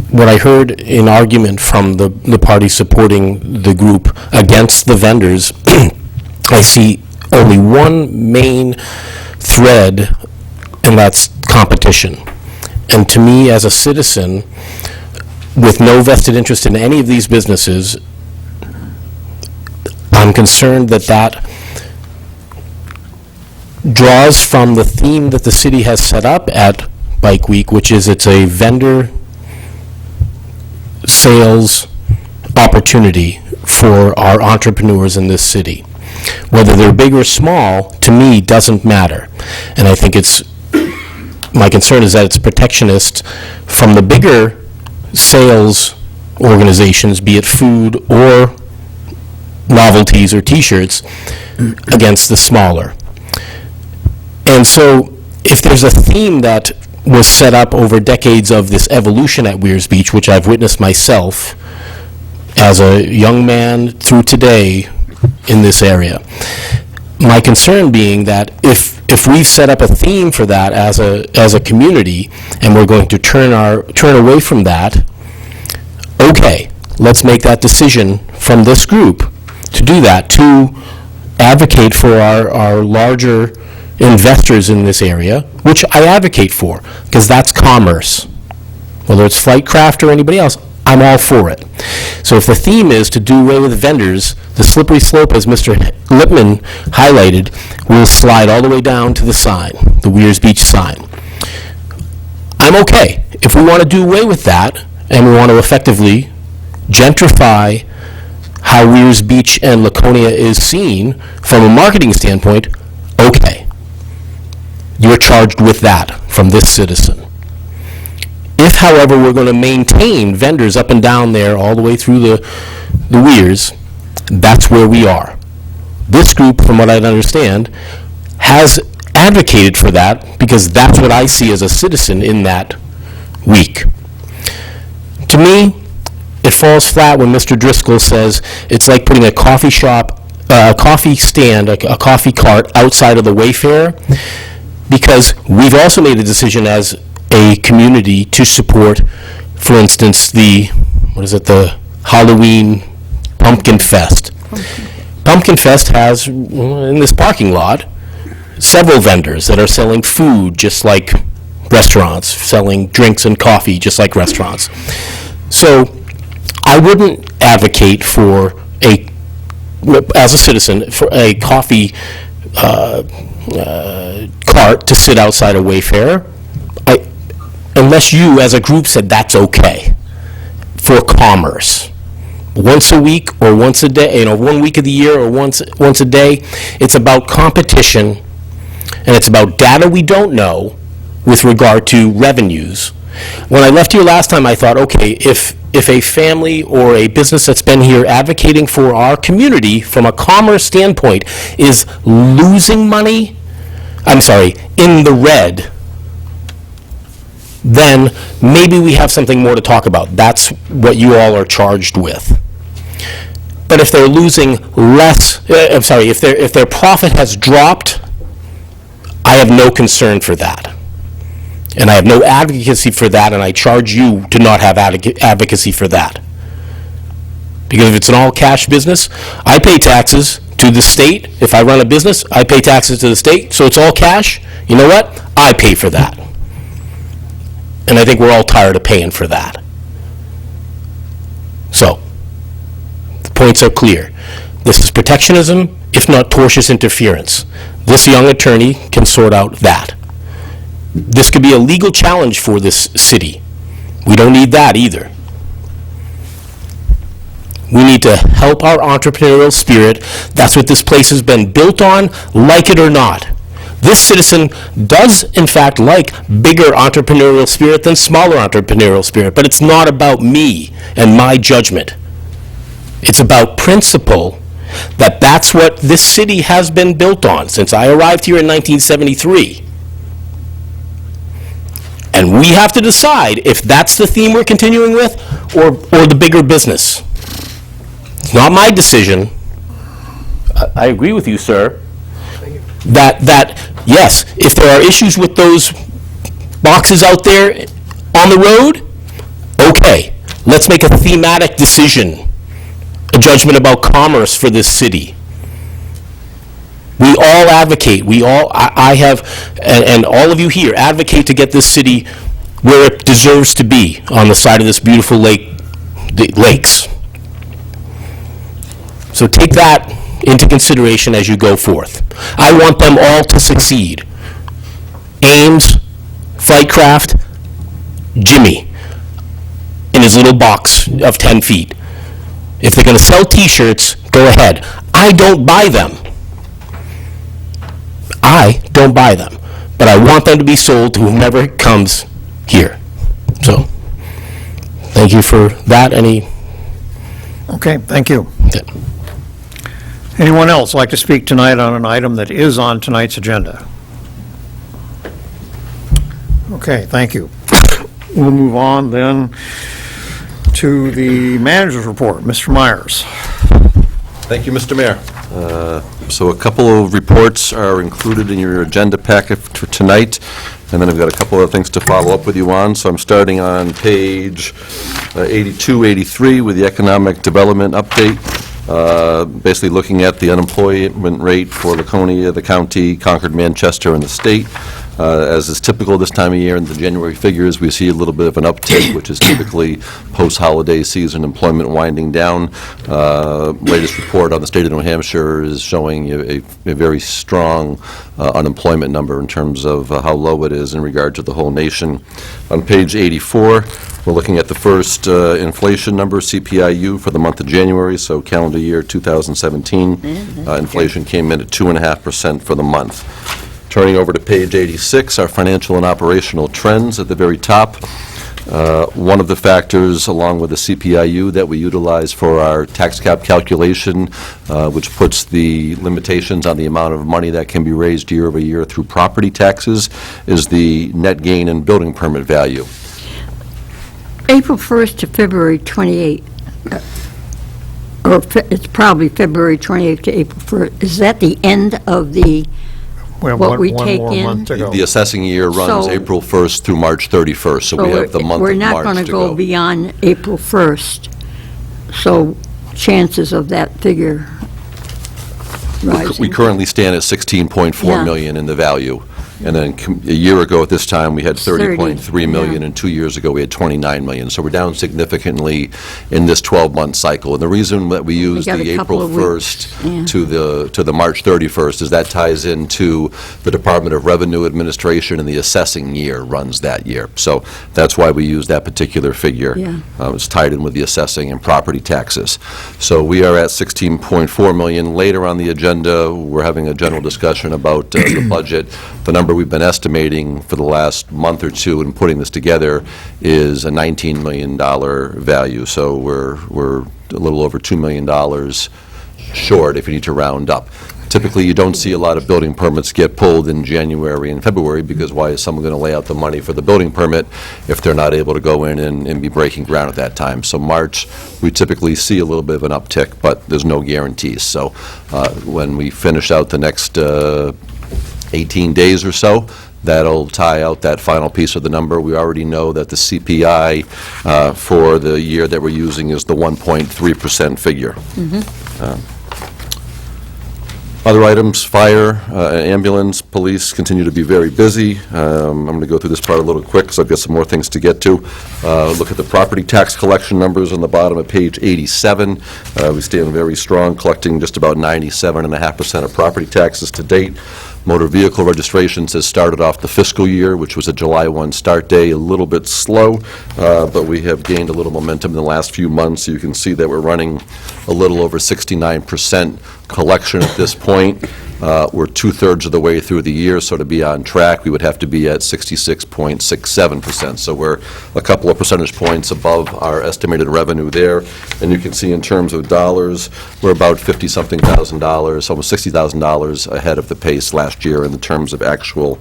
what I heard in argument from the party supporting the group against the vendors, I see only one main thread, and that's competition. And to me, as a citizen, with no vested interest in any of these businesses, I'm concerned that that draws from the theme that the city has set up at Bike Week, which is it's a vendor sales opportunity for our entrepreneurs in this city. Whether they're big or small, to me, doesn't matter. And I think my concern is that it's protectionist from the bigger sales organizations, be it food or novelties or T-shirts, against the smaller. And so if there's a theme that was set up over decades of this evolution at Weirs Beach, which I've witnessed myself as a young man through today in this area, my concern being that if we've set up a theme for that as a community and we're going to turn away from that, okay, let's make that decision from this group to do that, to advocate for our larger investors in this area, which I advocate for, because that's commerce. Whether it's Flightcraft or anybody else, I'm all for it. So if the theme is to do away with vendors, the slippery slope, as Mr. Lippman highlighted, will slide all the way down to the sign, the Weirs Beach sign. I'm okay. If we want to do away with that, and we want to effectively gentrify how Weirs Beach and Laconia is seen from a marketing standpoint, okay. You're charged with that from this citizen. If, however, we're going to maintain vendors up and down there all the way through the Weirs, that's where we are. This group, from what I understand, has advocated for that because that's what I see as a citizen in that week. To me, it falls flat when Mr. Driscoll says it's like putting a coffee shop, a coffee stand, a coffee cart outside of the Wayfarer, because we've also made a decision as a community to support, for instance, the Halloween Pumpkin Fest. Pumpkin Fest has, in this parking lot, several vendors that are selling food just like restaurants, selling drinks and coffee just like restaurants. So I wouldn't advocate for as a citizen, for a coffee cart to sit outside a Wayfarer, unless you as a group said that's okay for commerce. once a week or once a day, 1 week of the year or once a day. It's about competition, and it's about data we don't know with regard to revenues. When I left here last time, I thought, okay, if a family or a business that's been here advocating for our community from a commerce standpoint is losing money, in the red, then maybe we have something more to talk about. That's what you all are charged with. But if they're losing less, if their profit has dropped, I have no concern for that. And I have no advocacy for that, and I charge you to not have advocacy for that. Because if it's an all-cash business, I pay taxes to the state. If I run a business, I pay taxes to the state, so it's all cash. You know what? I pay for that. And I think we're all tired of paying for that. So, the points are clear. This is protectionism, if not tortious interference. This young attorney can sort out that. This could be a legal challenge for this city. We don't need that either. We need to help our entrepreneurial spirit. That's what this place has been built on, like it or not. This citizen does, in fact, like bigger entrepreneurial spirit than smaller entrepreneurial spirit, but it's not about me and my judgment. It's about principle, that's what this city has been built on since I arrived here in 1973. And we have to decide if that's the theme we're continuing with or the bigger business. It's not my decision. I agree with you, sir. That yes, if there are issues with those boxes out there on the road, okay, let's make a thematic decision, a judgment about commerce for this city. We all advocate, I have, and all of you here advocate to get this city where it deserves to be on the side of this beautiful lakes. So take that into consideration as you go forth. I want them all to succeed. Ames, Flightcraft, Jimmy, in his little box of 10 feet. If they're going to sell T-shirts, go ahead. I don't buy them. But I want them to be sold to whomever comes here. So, thank you for that. Okay, thank you. Anyone else like to speak tonight on an item that is on tonight's agenda? Okay, thank you. We'll move on then to the manager's report. Mr. Myers. Thank you, Mr. Mayor. So a couple of reports are included in your agenda packet for tonight, and then I've got a couple of things to follow up with you on. So I'm starting on page 82, 83 with the economic development update, basically looking at the unemployment rate for Laconia, the county, Concord, Manchester, and the state. As is typical this time of year in the January figures, we see a little bit of an uptick, which is typically post-holiday season employment winding down. Latest report on the state of New Hampshire is showing a very strong unemployment number in terms of how low it is in regard to the whole nation. On page 84, we're looking at the first inflation number, CPIU, for the month of January, so calendar year 2017. Inflation came in at 2.5% for the month. Turning over to page 86, our financial and operational trends at the very top. One of the factors, along with the CPIU, that we utilize for our tax cap calculation, which puts the limitations on the amount of money that can be raised year over year through property taxes, is the net gain in building permit value. April 1st to February 28th, it's probably February 28th to April 1st. Is that the end of the what we take in? The assessing year runs April 1st through March 31st, so we have the month of March to go. We're not going to go beyond April 1st, so chances of that figure rising. We currently stand at 16.4 million in the value, And then a year ago at this time, we had 30.3 30, million, and 2 years ago, we had 29 million. So we're down significantly in this 12-month cycle. And the reason that we use got a the couple April of weeks. 1st to the March 31st is that ties into the Department of Revenue Administration, and the assessing year runs that year. So that's why we use that particular figure. Yeah. It's tied in with the assessing and property taxes. So we are at 16.4 million. Later on the agenda, we're having a general discussion about the budget. The number we've been estimating for the last month or two and putting this together is a $19 million value. So we're a little over $2 million short if you need to round up. Typically, you don't see a lot of building permits get pulled in January and February, because why is someone going to lay out the money for the building permit if they're not able to go in and be breaking ground at that time? So March, we typically see a little bit of an uptick, but there's no guarantees. So when we finish out the next 18 days or so, that'll tie out that final piece of the number. We already know that the CPI for the year that we're using is the 1.3% figure. Other items, fire, ambulance, police continue to be very busy. I'm going to go through this part a little quick because I've got some more things to get to. Look at the property tax collection numbers on the bottom of page 87. We stand very strong, collecting just about 97.5% of property taxes to date. Motor vehicle registrations has started off the fiscal year, which was a July 1 start day, a little bit slow, but we have gained a little momentum in the last few months. You can see that we're running a little over 69% collection at this point. We're two-thirds of the way through the year, so to be on track, we would have to be at 66.67%. So we're a couple of percentage points above our estimated revenue there. And you can see in terms of dollars, we're about $50-something thousand, almost $60,000 ahead of the pace last year in the terms of actual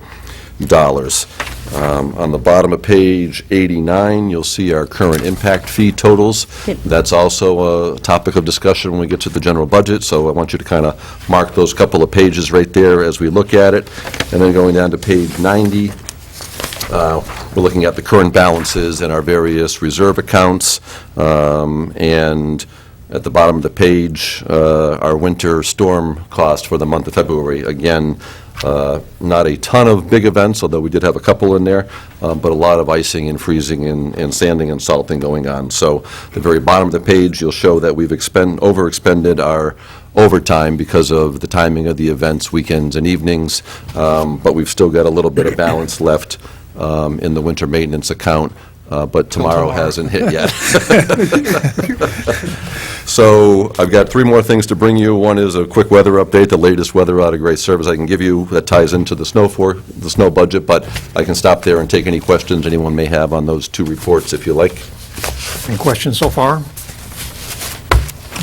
dollars. On the bottom of page 89, you'll see our current impact fee totals. That's also a topic of discussion when we get to the general budget, so I want you to kind of mark those couple of pages right there as we look at it. And then going down to page 90, we're looking at the current balances in our various reserve accounts, and at the bottom of the page, our winter storm cost for the month of February. Again, not a ton of big events, although we did have a couple in there, but a lot of icing and freezing and sanding and salting going on. So the very bottom of the page, you'll show that we've overexpended our overtime because of the timing of the events, weekends and evenings, but we've still got a little bit of balance left in the winter maintenance account, but tomorrow hasn't hit yet. So I've got three more things to bring you. One is a quick weather update, the latest weather out of Great Service I can give you that ties into the snow budget, but I can stop there and take any questions anyone may have on those two reports if you like. Any questions so far?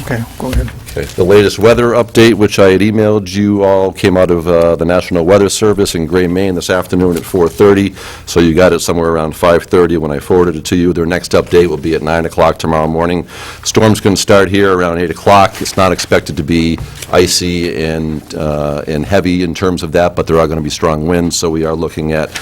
Okay, go ahead. Okay. The latest weather update, which I had emailed you all, came out of the National Weather Service in Gray, Maine this afternoon at 4:30, so you got it somewhere around 5:30 when I forwarded it to you. Their next update will be at 9 o'clock tomorrow morning. Storm's going to start here around 8 o'clock. It's not expected to be icy and heavy in terms of that, but there are going to be strong winds, so we are looking at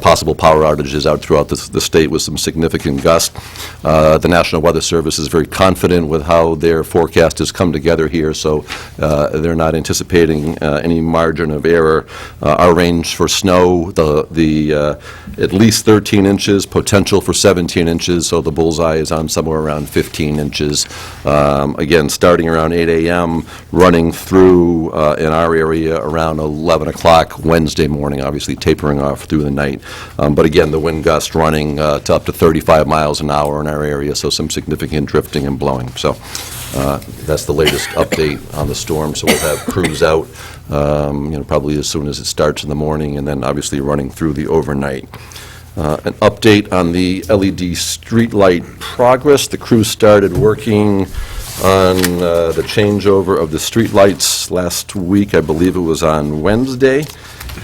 possible power outages out throughout the state with some significant gusts. The National Weather Service is very confident with how their forecast has come together here, so they're not anticipating any margin of error. Our range for snow, at least 13 inches, potential for 17 inches, so the bullseye is on somewhere around 15 inches. Again, starting around 8 a.m., running through in our area around 11 o'clock Wednesday morning, obviously tapering off through the night. But again, the wind gust running to up to 35 miles an hour in our area, so some significant drifting and blowing. So that's the latest update on the storm. So we'll have crews out, probably as soon as it starts in the morning, and then obviously running through the overnight. An update on the LED streetlight progress. The crew started working on the changeover of the streetlights last week. I believe it was on Wednesday.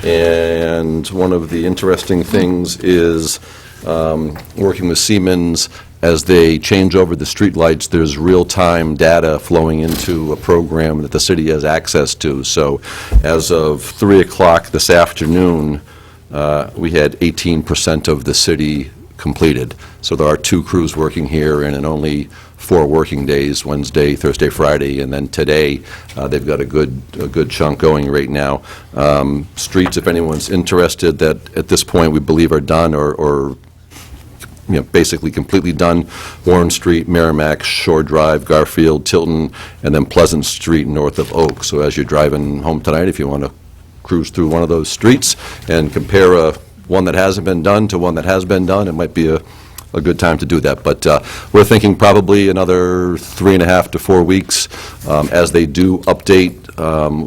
And one of the interesting things is working with Siemens. As they change over the streetlights, there's real-time data flowing into a program that the city has access to. So as of 3 o'clock this afternoon, we had 18% of the city completed. So there are 2 crews working here, and in only 4 working days, Wednesday, Thursday, Friday, and then today, they've got a good chunk going right now. Streets, if anyone's interested, that at this point we believe are done or basically completely done: Warren Street, Merrimack, Shore Drive, Garfield, Tilton, and then Pleasant Street north of Oak. So as you're driving home tonight, if you want to cruise through one of those streets and compare one that hasn't been done to one that has been done, it might be a good time to do that. But we're thinking probably another 3.5 to 4 weeks. As they do update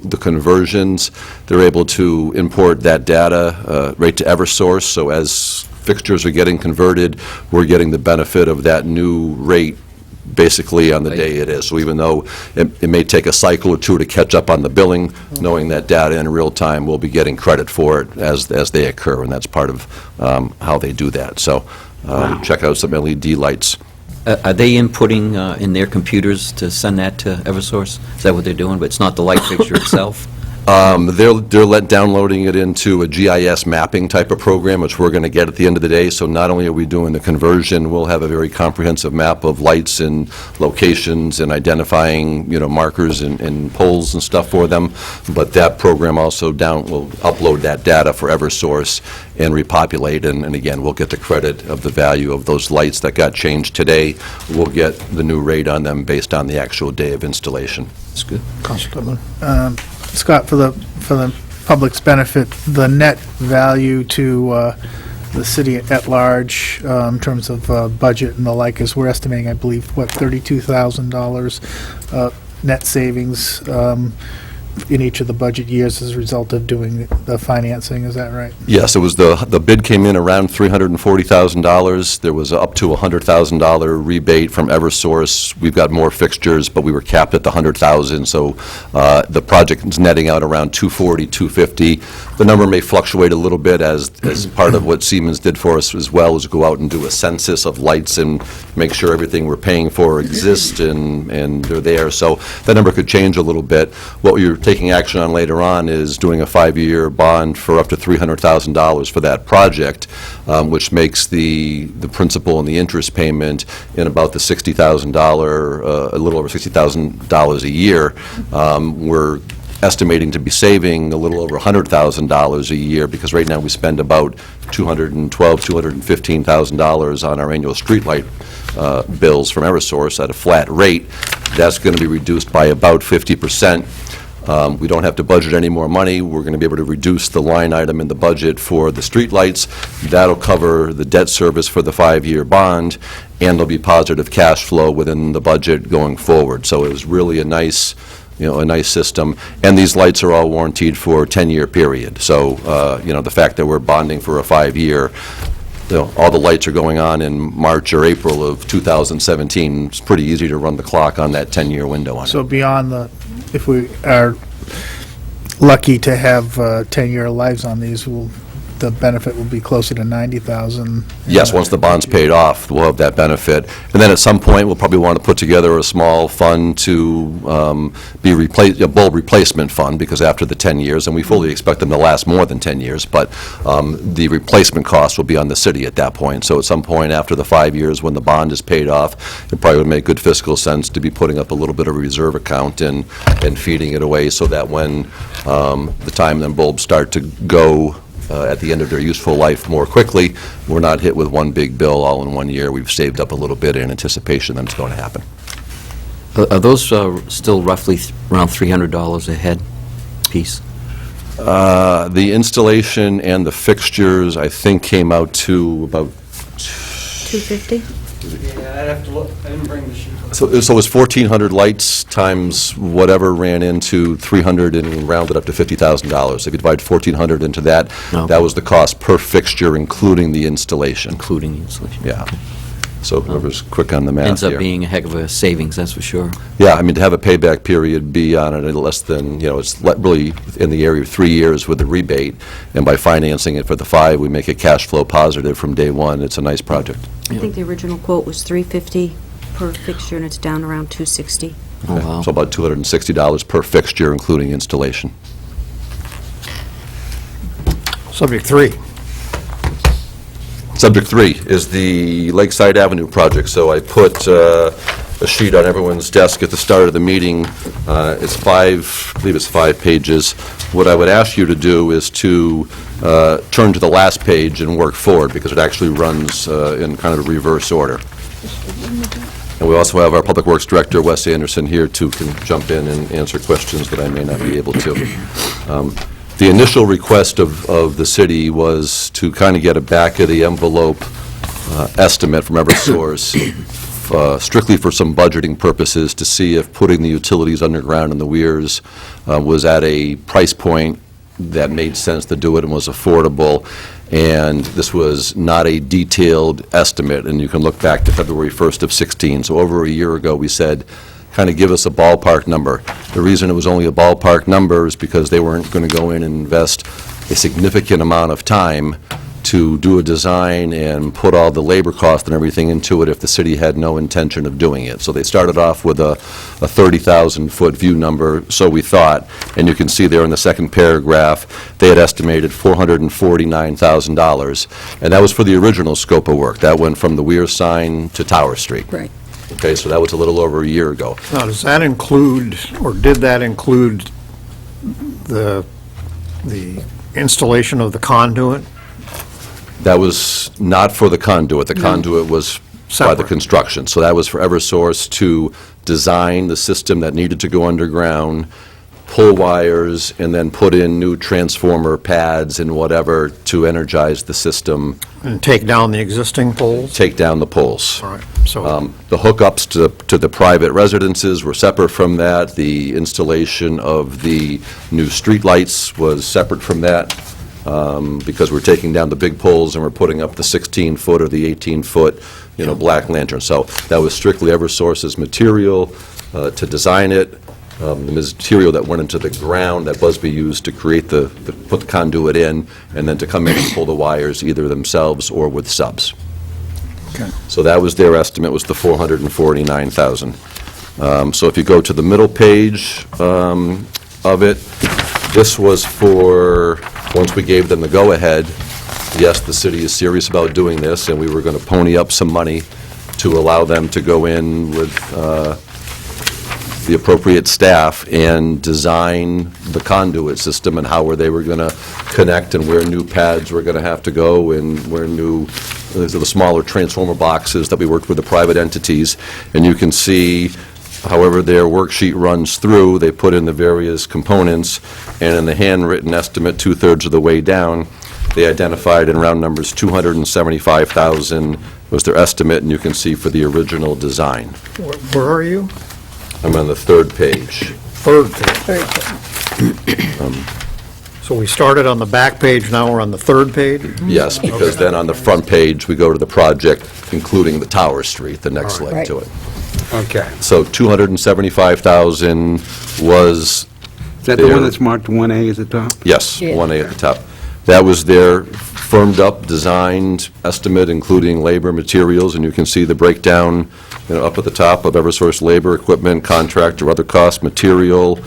the conversions, they're able to import that data right to Eversource. So as fixtures are getting converted, we're getting the benefit of that new rate basically on the day it is. So even though it may take a cycle or 2 to catch up on the billing, knowing that data in real time, we'll be getting credit for it as they occur, and that's part of how they do that. So check out some LED lights. Are they inputting in their computers to send that to Eversource? Is that what they're doing? But it's not the light fixture itself? They're downloading it into a GIS mapping type of program, which we're going to get at the end of the day. So not only are we doing the conversion, we'll have a very comprehensive map of lights and locations and identifying, markers and poles and stuff for them. But that program also will upload that data for Eversource and repopulate. And again, we'll get the credit of the value of those lights that got changed today. We'll get the new rate on them based on the actual day of installation. That's good. Councilor. Scott, for the public's benefit, the net value to the city at large in terms of budget and the like is, we're estimating, I believe, $32,000 net savings in each of the budget years as a result of doing the financing. Is that right? Yes, it was the bid came in around $340,000. There was up to a $100,000 rebate from Eversource. We've got more fixtures, but we were capped at the $100,000, so the project is netting out around $240,000, $250,000. The number may fluctuate a little bit as part of what Siemens did for us as well, is go out and do a census of lights and make sure everything we're paying for exists and they're there. So that number could change a little bit. What you're taking action on later on is doing a 5-year bond for up to $300,000 for that project, which makes the principal and the interest payment in about the $60,000, a little over $60,000 a year. We're estimating to be saving a little over $100,000 a year, because right now we spend about $212,000, $215,000 on our annual streetlight bills from Eversource at a flat rate. That's going to be reduced by about 50%. We don't have to budget any more money. We're going to be able to reduce the line item in the budget for the streetlights. That'll cover the debt service for the 5-year bond, and there'll be positive cash flow within the budget going forward. So it was really a nice system. And these lights are all warranted for a 10-year period. So, the fact that we're bonding for a 5-year, all the lights are going on in March or April of 2017. It's pretty easy to run the clock on that 10-year window on it. So beyond if we are lucky to have 10-year lives on these, the benefit will be closer to $90,000. Yes, once the bond's paid off, we'll have that benefit. And then at some point, we'll probably want to put together a small fund to be a bulb replacement fund, because after the 10 years, and we fully expect them to last more than 10 years, but the replacement cost will be on the city at that point. So at some point after the 5 years, when the bond is paid off, it probably would make good fiscal sense to be putting up a little bit of a reserve account and feeding it away, so that when the time then bulbs start to go at the end of their useful life more quickly, we're not hit with one big bill all in 1 year. We've saved up a little bit in anticipation that it's going to happen. Are those still roughly around $300 a head piece? The installation and the fixtures, I think, came out to about $250? Yeah, I'd have to look. I didn't bring the sheet. So it was 1,400 lights times whatever ran into 300 and rounded up to $50,000. If you divide 1,400 into that, that was the cost per fixture, including the installation. Including the installation. Yeah. So whoever's quick on the math Ends up here. being a heck of a savings, that's for sure. Yeah, I mean, to have a payback period be on it less than, it's really in the area of 3 years with the rebate, and by financing it for the 5, we make it cash flow positive from day one. It's a nice project. I think the original quote was $350 per fixture, and it's down around $260. Oh, wow. So about $260 per fixture, including installation. Subject 3. Subject 3 is the Lakeside Avenue project. So I put a sheet on everyone's desk at the start of the meeting. It's I believe it's 5 pages. What I would ask you to do is to turn to the last page and work forward, because it actually runs in kind of a reverse order. And we also have our Public Works Director, Wes Anderson, here, too, can jump in and answer questions that I may not be able to. The initial request of the city was to kind of get a back-of-the-envelope estimate from Eversource, strictly for some budgeting purposes, to see if putting the utilities underground in the weirs was at a price point that made sense to do it and was affordable. And this was not a detailed estimate, and you can look back to February 1st of 16. So over a year ago, we said, kind of give us a ballpark number. The reason it was only a ballpark number is because they weren't going to go in and invest a significant amount of time to do a design and put all the labor cost and everything into it if the city had no intention of doing it. So they started off with a 30,000-foot view number, so we thought, and you can see there in the second paragraph, they had estimated $449,000, and that was for the original scope of work. That went from the Weir sign to Tower Street. Right. Okay, so that was a little over a year ago. Now, does that include, or did that include the installation of the conduit? That was not for the conduit. The conduit was by the construction. So that was for Eversource to design the system that needed to go underground, pull wires, and then put in new transformer pads and whatever to energize the system. And take down the existing poles? Take down the poles. All right, so... The hookups to the private residences were separate from that. The installation of the new streetlights was separate from that, because we're taking down the big poles and we're putting up the 16-foot or the 18-foot, black lantern. So that was strictly Eversource's material to design it. The material that went into the ground that Busby used to create put the conduit in, and then to come in and pull the wires either themselves or with subs. Okay. So that was their estimate, was the $449,000. So if you go to the middle page of it, this was for, once we gave them the go-ahead, yes, the city is serious about doing this, and we were going to pony up some money to allow them to go in with the appropriate staff and design the conduit system and how they were going to connect and where new pads were going to have to go and where these are the smaller transformer boxes that we worked with the private entities. And you can see, however their worksheet runs through, they put in the various components, and in the handwritten estimate, two-thirds of the way down, they identified in round numbers $275,000 was their estimate, and you can see for the original design. Where are you? I'm on the third page. Third page. So we started on the back page, now we're on the third page? Yes, because then on the front page, we go to the project, including the Tower Street, the next leg to it. Okay. So $275,000 was... Is that the one that's marked 1A at the top? Yes, 1A at the top. That was their firmed-up, designed estimate, including labor, materials, and you can see the breakdown, up at the top of Eversource labor, equipment, contractor, other costs, material,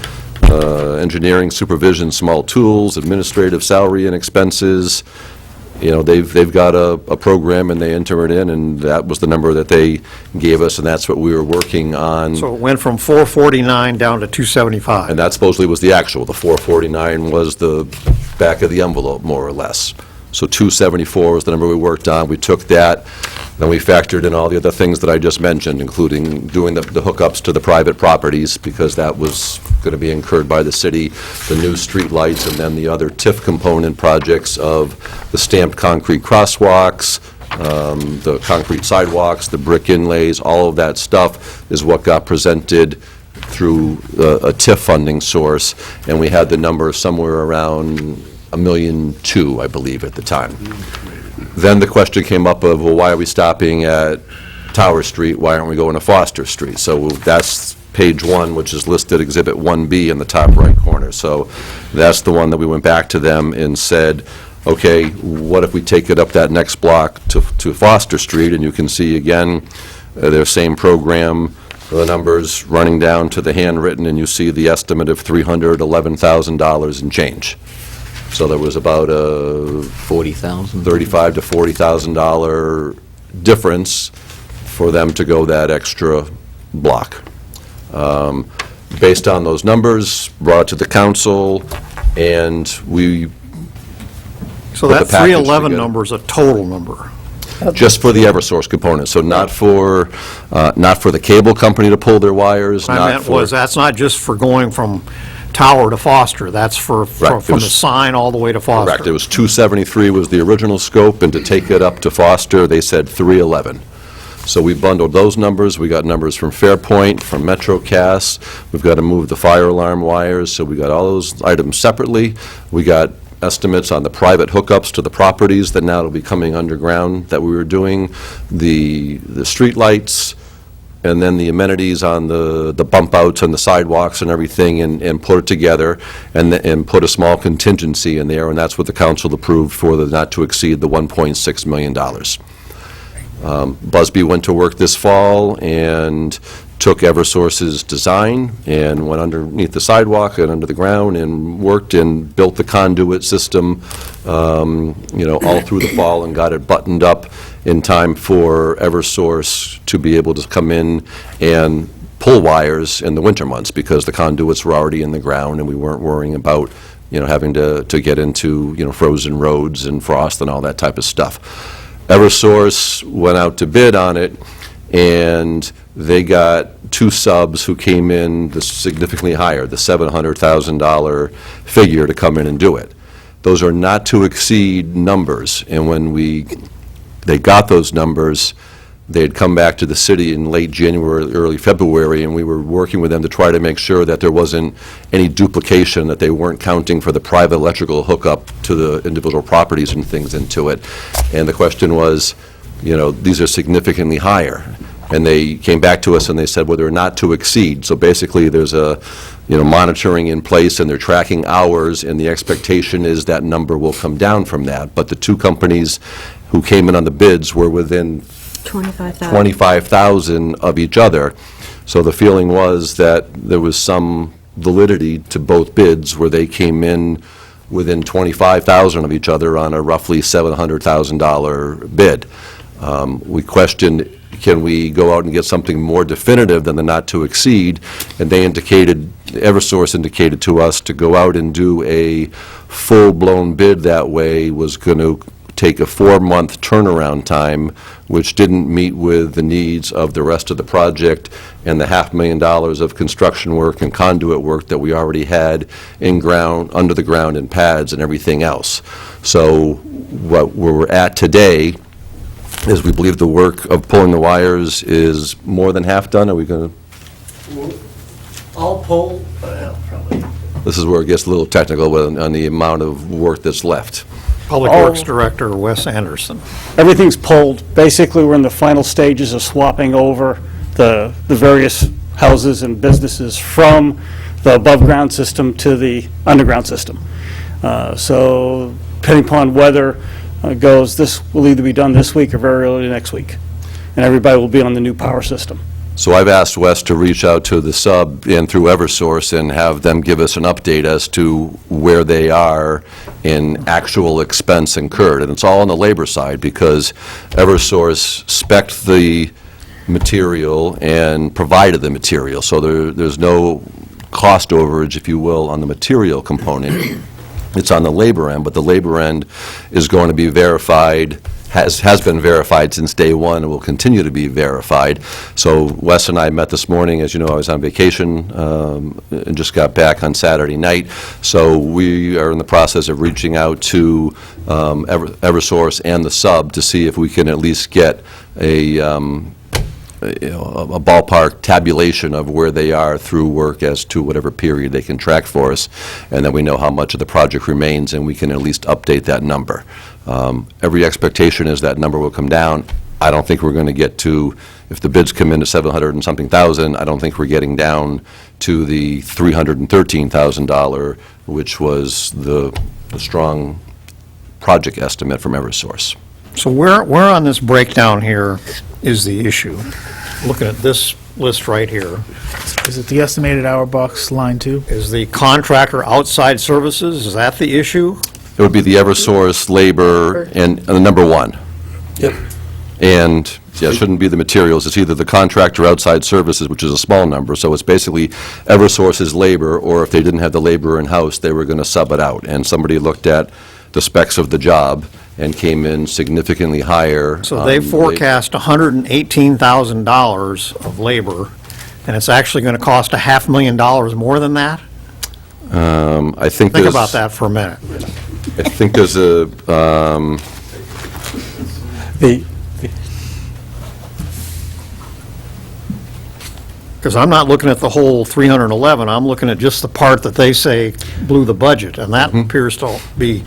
engineering, supervision, small tools, administrative salary and expenses. They've got a program, and they enter it in, and that was the number that they gave us, and that's what we were working on. So it went from 449 down to 275. And that supposedly was the actual. The 449 was the back of the envelope, more or less. So 274 was the number we worked on. We took that, then we factored in all the other things that I just mentioned, including doing the hookups to the private properties, because that was going to be incurred by the city, the new street lights, and then the other TIF component projects of the stamped concrete crosswalks, the concrete sidewalks, the brick inlays, all of that stuff is what got presented through a TIF funding source, and we had the number somewhere around $1.2 million, I believe, at the time. Then the question came up of, well, why are we stopping at Tower Street? Why aren't we going to Foster Street? So that's page 1, which is listed Exhibit 1B in the top right corner. So that's the one that we went back to them and said, okay, what if we take it up that next block to Foster Street? And you can see, again, their same program, the numbers running down to the handwritten, and you see the estimate of $311,000 and change. So there was about a $40,000? $35,000 to $40,000 difference for them to go that extra block. Based on those numbers, brought it to the council, and we So put that the package 311 together. number is a total number. Just for the Eversource component, so not for the cable company to pull their wires, What I not meant for... was, that's not just for going from Tower to Foster, that's for, Right, it from the was- sign all the way to Foster. Correct, it was 273 was the original scope, and to take it up to Foster, they said 311. So we bundled those numbers, we got numbers from Fairpoint, from MetroCast, we've got to move the fire alarm wires, so we got all those items separately. We got estimates on the private hookups to the properties that now will be coming underground that we were doing, the street lights, and then the amenities on the bump outs and the sidewalks and everything, and put it together, and put a small contingency in there, and that's what the council approved for the not to exceed the $1.6 million. Busby went to work this fall and took Eversource's design and went underneath the sidewalk and under the ground and worked and built the conduit system, all through the fall, and got it buttoned up in time for Eversource to be able to come in and pull wires in the winter months, because the conduits were already in the ground and we weren't worrying about, having to get into, frozen roads and frost and all that type of stuff. Eversource went out to bid on it, and they got two subs who came in significantly higher, the $700,000 figure to come in and do it. Those are not to exceed numbers, and when they got those numbers, they had come back to the city in late January, early February, and we were working with them to try to make sure that there wasn't any duplication, that they weren't counting for the private electrical hookup to the individual properties and things into it. And the question was, these are significantly higher. And they came back to us and they said, well, they're not to exceed. So basically, there's a, monitoring in place, and they're tracking hours, and the expectation is that number will come down from that. But the two companies who came in on the bids were within 25,000 of each other. So the feeling was that there was some validity to both bids, where they came in within 25,000 of each other on a roughly $700,000 bid. We questioned, can we go out and get something more definitive than the not to exceed? And they indicated, Eversource indicated to us, to go out and do a full-blown bid that way was going to take a 4-month turnaround time, which didn't meet with the needs of the rest of the project and the $500,000 of construction work and conduit work that we already had in ground, under the ground, and pads and everything else. So what we're at today is we believe the work of pulling the wires is more than half done. Are we going to? I'll pull, probably. This is where it gets a little technical on the amount of work that's left. Public Works Director Wes Anderson. Everything's pulled. Basically, we're in the final stages of swapping over the various houses and businesses from the above-ground system to the underground system. So depending upon weather goes, this will either be done this week or very early next week. And everybody will be on the new power system. So I've asked Wes to reach out to the sub and through Eversource and have them give us an update as to where they are in actual expense incurred. And it's all on the labor side, because Eversource spec'd the material and provided the material. So there's no cost overage, if you will, on the material component. It's on the labor end, but the labor end is going to be verified, has been verified since day one, and will continue to be verified. So Wes and I met this morning. As you know, I was on vacation and just got back on Saturday night. So we are in the process of reaching out to Eversource and the sub to see if we can at least get a ballpark tabulation of where they are through work as to whatever period they can track for us, and then we know how much of the project remains, and we can at least update that number. Every expectation is that number will come down. I don't think we're going to get to, if the bids come in to 700 and something thousand, I don't think we're getting down to the $313,000, which was the strong project estimate from Eversource. So where on this breakdown here is the issue? Looking at this list right here. Is it the estimated hour box line 2? Is the contractor outside services, is that the issue? It would be the Eversource, labor, and the number one. Yep. And, yeah, it shouldn't be the materials, it's either the contractor outside services, which is a small number, so it's basically Eversource's labor, or if they didn't have the labor in-house, they were going to sub it out. And somebody looked at the specs of the job and came in significantly higher. So they forecast $118,000 of labor, and it's actually going to cost $500,000 more than that? I think Think there's... about that for a minute. I think there's a, Because I'm not looking at the whole 311, I'm looking at just the part that they say blew the budget, and that appears to be,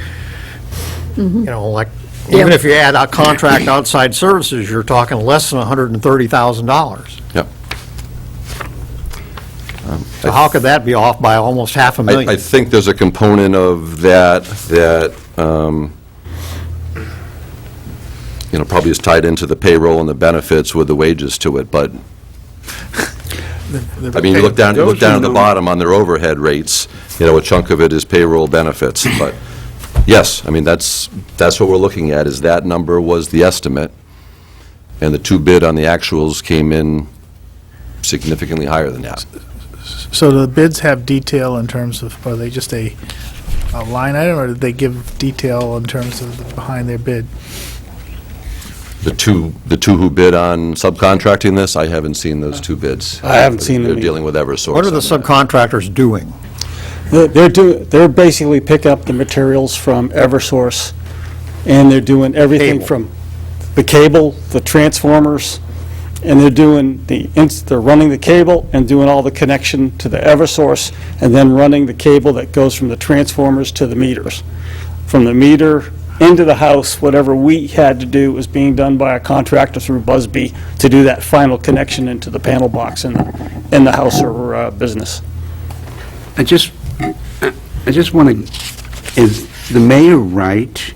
you know, like, even if you add a contract outside services, you're talking less than $130,000. Yep. So how could that be off by almost I $500,000? think there's a component of that, you know, probably is tied into the payroll and the benefits with the wages to it, but, I mean, you look down at the bottom on their overhead rates, you know, a chunk of it is payroll benefits, but, yes, I mean, that's what we're looking at, is that number was the estimate, and the two bid on the actuals came in significantly higher than that. So the bids have detail in terms of, are they just a line item, or did they give detail in terms of behind their bid? The two who bid on subcontracting this, I haven't seen those two bids. I haven't seen them They're either. dealing with Eversource. What are the on that. subcontractors doing? They're basically picking up the materials from Eversource, and they're doing everything Cable. from the cable, the transformers, and they're running the cable and doing all the connection to the Eversource, and then running the cable that goes from the transformers to the meters. From the meter into the house, whatever we had to do was being done by a contractor through Busby to do that final connection into the panel box in the house or business. I just want to, is the mayor right?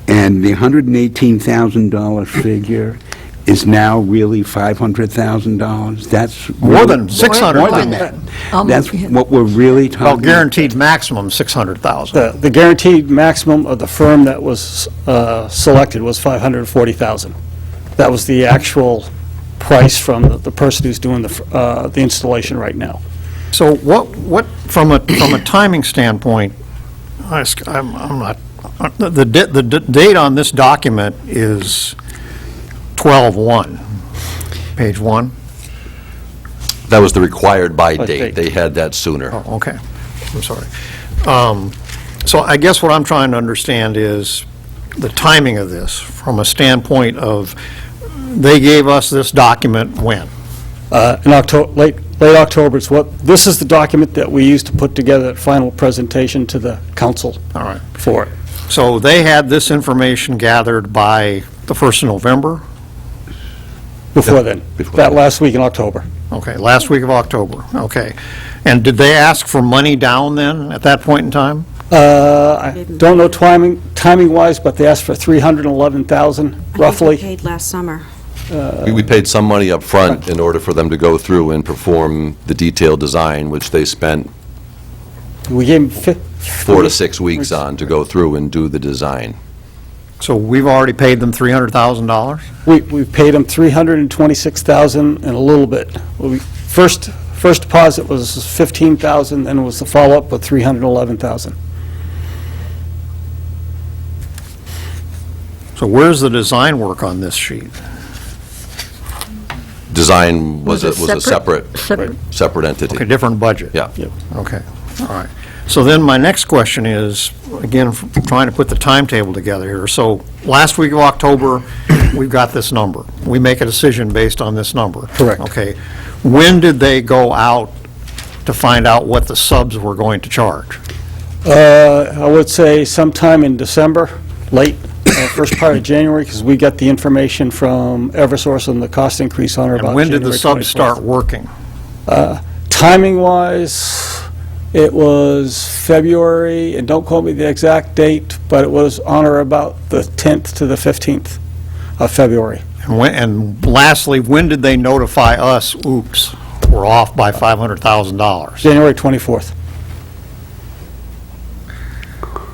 And the $118,000 figure is now really $500,000? That's More than really- $600,000. More than that. That's what we're really talking Well, about? guaranteed maximum, $600,000. The guaranteed maximum of the firm that was selected was $540,000. That was the actual price from the person who's doing the installation right now. So what, from a timing standpoint, I'm not, the date on this document is 12/1, page 1. That was the required by By date. date. They had that sooner. Oh, okay, I'm sorry. So I guess what I'm trying to understand is the timing of this, from a standpoint of, they gave us this document when? In October, late October, this is the document that we used to put together that final presentation to the council. All right. For it. So they had this information gathered by the 1st of November? Before then, before that then. last week in October. Okay, last week of October, okay. And did they ask for money down then, at that point in time? I don't know timing-wise, but they asked for $311,000 roughly. I think we paid last summer. We paid some money up front in order for them to go through and perform the detailed design, which they spent We gave them 4 to 6 weeks on to go through and do the design. So we've already paid them $300,000? We paid them $326,000 and a little bit. First deposit was $15,000, then it was the follow-up with $311,000. So where's the design work on this sheet? Design was Was a it separate separate? entity. Okay, different budget? Yeah. Okay, all right. So then my next question is, again, trying to put the timetable together here. So last week of October, we've got this number. We make a decision based on this number. Correct. Okay. When did they go out to find out what the subs were going to charge? I would say sometime in December, late, first part of January, because we got the information from Eversource on the cost increase on or about And when did the January subs 24th. start working? Timing-wise, it was February, and don't quote me the exact date, but it was on or about the 10th to the 15th of February. And lastly, when did they notify us, oops, we're off by $500,000? January 24th.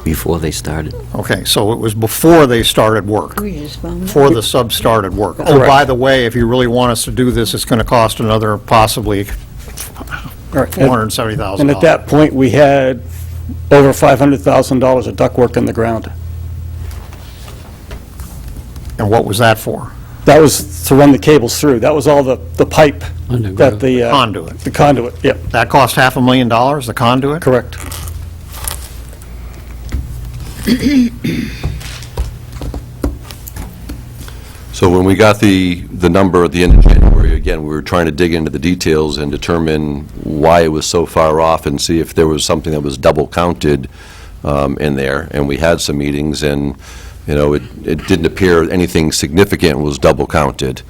Before they started. Okay, so it was before they started work, We just found that. before the sub started work. Oh, Correct. by the way, if you really want us to do this, it's going to cost another possibly Right. $470,000. And at that point, we had over $500,000 of ductwork in the ground. And what was that for? That was to run the cables through. That was all the pipe that the... Conduit. The conduit, yep. That cost $500,000, the conduit? Correct. So when we got the number at the end of January, again, we were trying to dig into the details and determine why it was so far off and see if there was something that was double counted in there. And we had some meetings, and, you know, it didn't appear anything significant was double counted.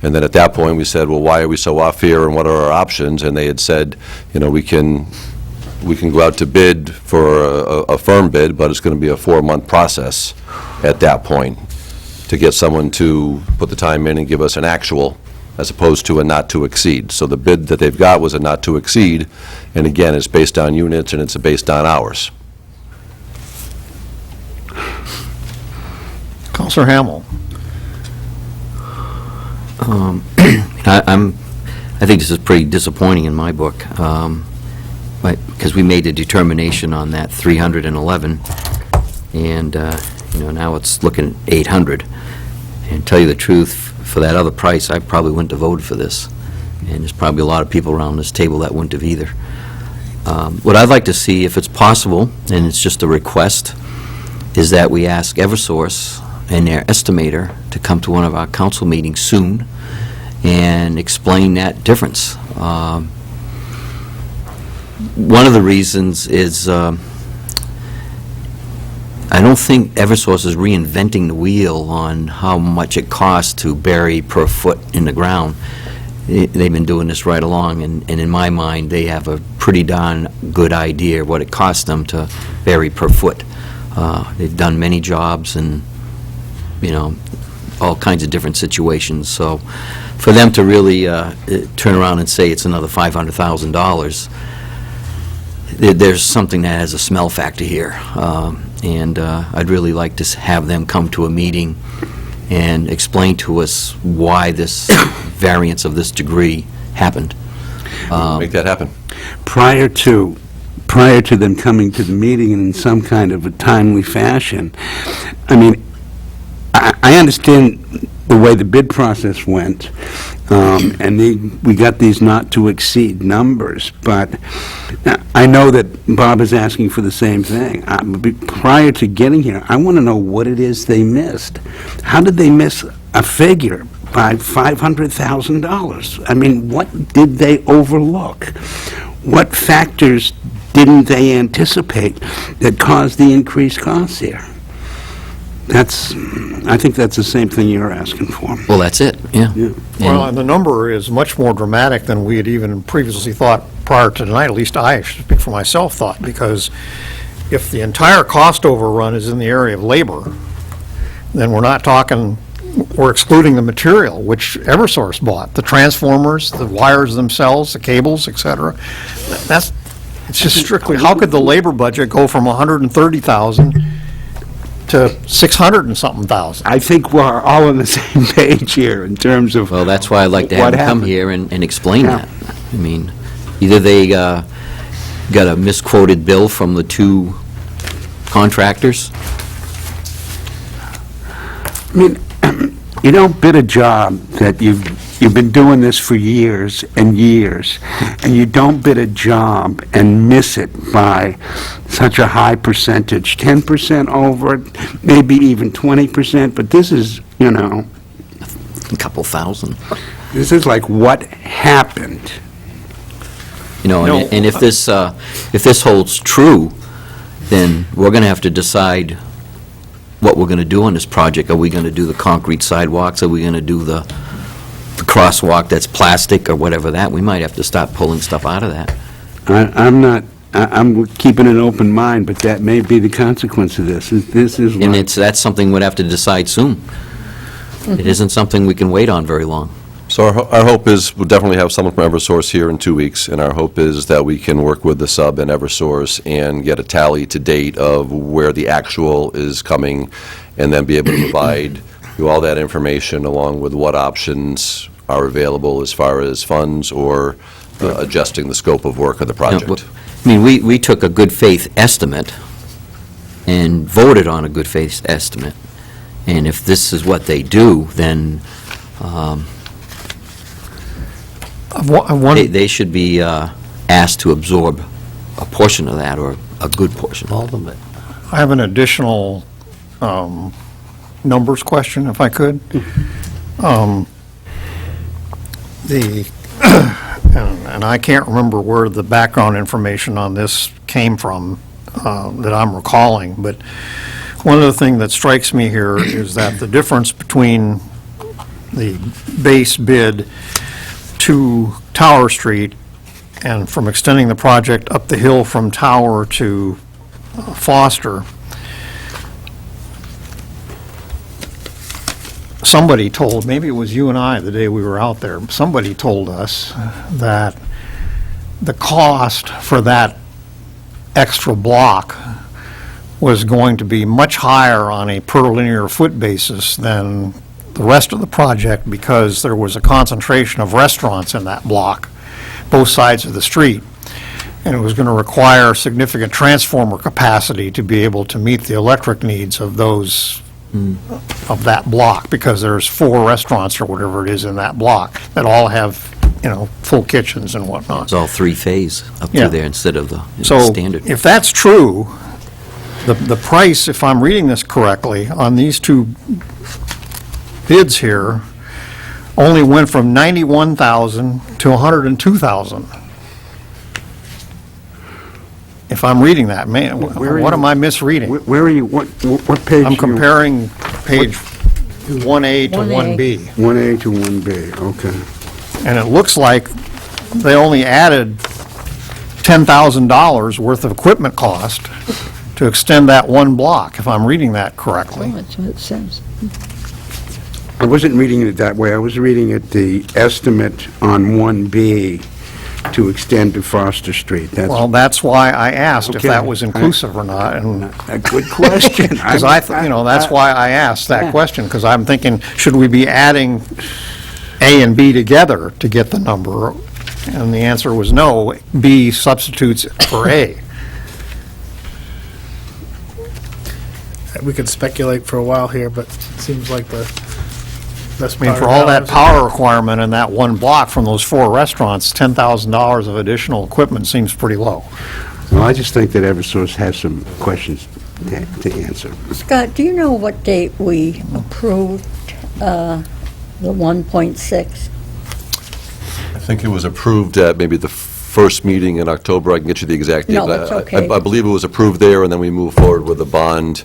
And then at that point, we said, well, why are we so off here, and what are our options? And they had said, you know, we can go out to bid for a firm bid, but it's going to be a 4-month process at that point to get someone to put the time in and give us an actual, as opposed to a not to exceed. So the bid that they've got was a not to exceed, and again, it's based on units and it's based on hours. Counselor Hamel. I think this is pretty disappointing in my book, because we made a determination on that 311, and, you know, now it's looking at 800. And tell you the truth, for that other price, I probably wouldn't have voted for this. And there's probably a lot of people around this table that wouldn't have either. What I'd like to see, if it's possible, and it's just a request, is that we ask Eversource and their estimator to come to one of our council meetings soon and explain that difference. One of the reasons is I don't think Eversource is reinventing the wheel on how much it costs to bury per foot in the ground. They've been doing this right along, and in my mind, they have a pretty darn good idea what it costs them to bury per foot. They've done many jobs and, you know, all kinds of different situations. So for them to really turn around and say it's another $500,000, there's something that has a smell factor here. And I'd really like to have them come to a meeting and explain to us why this variance of this degree happened. Make that happen. Prior to them coming to the meeting in some kind of a timely fashion, I mean, I understand the way the bid process went, and we got these not-to-exceed numbers, but I know that Bob is asking for the same thing. Prior to getting here, I want to know what it is they missed. How did they miss a figure by $500,000? I mean, what did they overlook? What factors didn't they anticipate that caused the increased costs here? I think that's the same thing you're asking for. Well, that's it, yeah. Well, and the number is much more dramatic than we had even previously thought prior to tonight, at least I, should speak for myself, thought, because if the entire cost overrun is in the area of labor, then we're not talking, we're excluding the material, which Eversource bought, the transformers, the wires themselves, the cables, et cetera. It's just strictly, how could the labor budget go from 130,000 to 600 and something thousand? I think we're all on the same page here in terms of Well, that's why I'd like to have what them come happened. here and explain that. I mean, either they got a misquoted bill from the two contractors. I mean, you don't bid a job that you've been doing this for years and years, and you don't bid a job and miss it by such a high percentage, 10% over it, maybe even 20%, but this is, you know... A couple thousand. This is like what happened. You know, and if this holds true, then we're going to have to decide what we're going to do on this project. Are we going to do the concrete sidewalks? Are we going to do the crosswalk that's plastic or whatever that? We might have to start pulling stuff out of that. I'm keeping an open mind, but that may be the consequence of this. This is And that's something we'd have to decide soon. It isn't something we can wait on very long. So our hope is, we'll definitely have someone from Eversource here in 2 weeks, and our hope is that we can work with the sub and Eversource and get a tally to date of where the actual is coming, and then be able to provide you all that information along with what options are available as far as funds or adjusting the scope of work of the project. I mean, we took a good faith estimate and voted on a good faith estimate, and if this is what they do, then they should be asked to absorb a portion of that, or a good portion. All of it. I have an additional numbers question, if I could. And I can't remember where the background information on this came from that I'm recalling, but one of the things that strikes me here is that the difference between the base bid to Tower Street and from extending the project up the hill from Tower to Foster, somebody told, maybe it was you and I the day we were out there, somebody told us that the cost for that extra block was going to be much higher on a per linear foot basis than the rest of the project, because there was a concentration of restaurants in that block, both sides of the street, and it was going to require significant transformer capacity to be able to meet the electric needs of those of that block, because there's 4 restaurants or whatever it is in that block that all have, full kitchens and whatnot. It's all three-phase up Yeah. through there instead of the So standard. if that's true, the price, if I'm reading this correctly, on these 2 bids here only went from $91,000 to $102,000. If I'm reading that, man, what am I misreading? Where are you, what page? I'm comparing page 1A to 1B. 1A to 1B, okay. And it looks like they only added $10,000 worth of equipment cost to extend that one block, if I'm reading that correctly. That's what it says. I wasn't reading it that way. I was reading it, the estimate on 1B to extend to Foster Street. Well, that's why I asked if Okay. that was inclusive or not, and... A good question. Because that's why I asked that question, because I'm thinking, should we be adding A and B together to get the number? And the answer was no, B substitutes for A. We could speculate for a while here, but it seems like the best I mean, for all that power requirement in that one block from those 4 restaurants, $10,000 of additional equipment seems pretty low. Well, I just think that Eversource has some questions to answer. Scott, do you know what date we approved the 1.6? I think it was approved at maybe the first meeting in October. I can get you the exact date. No, but that's okay. I believe it was approved there, and then we moved forward with the bond.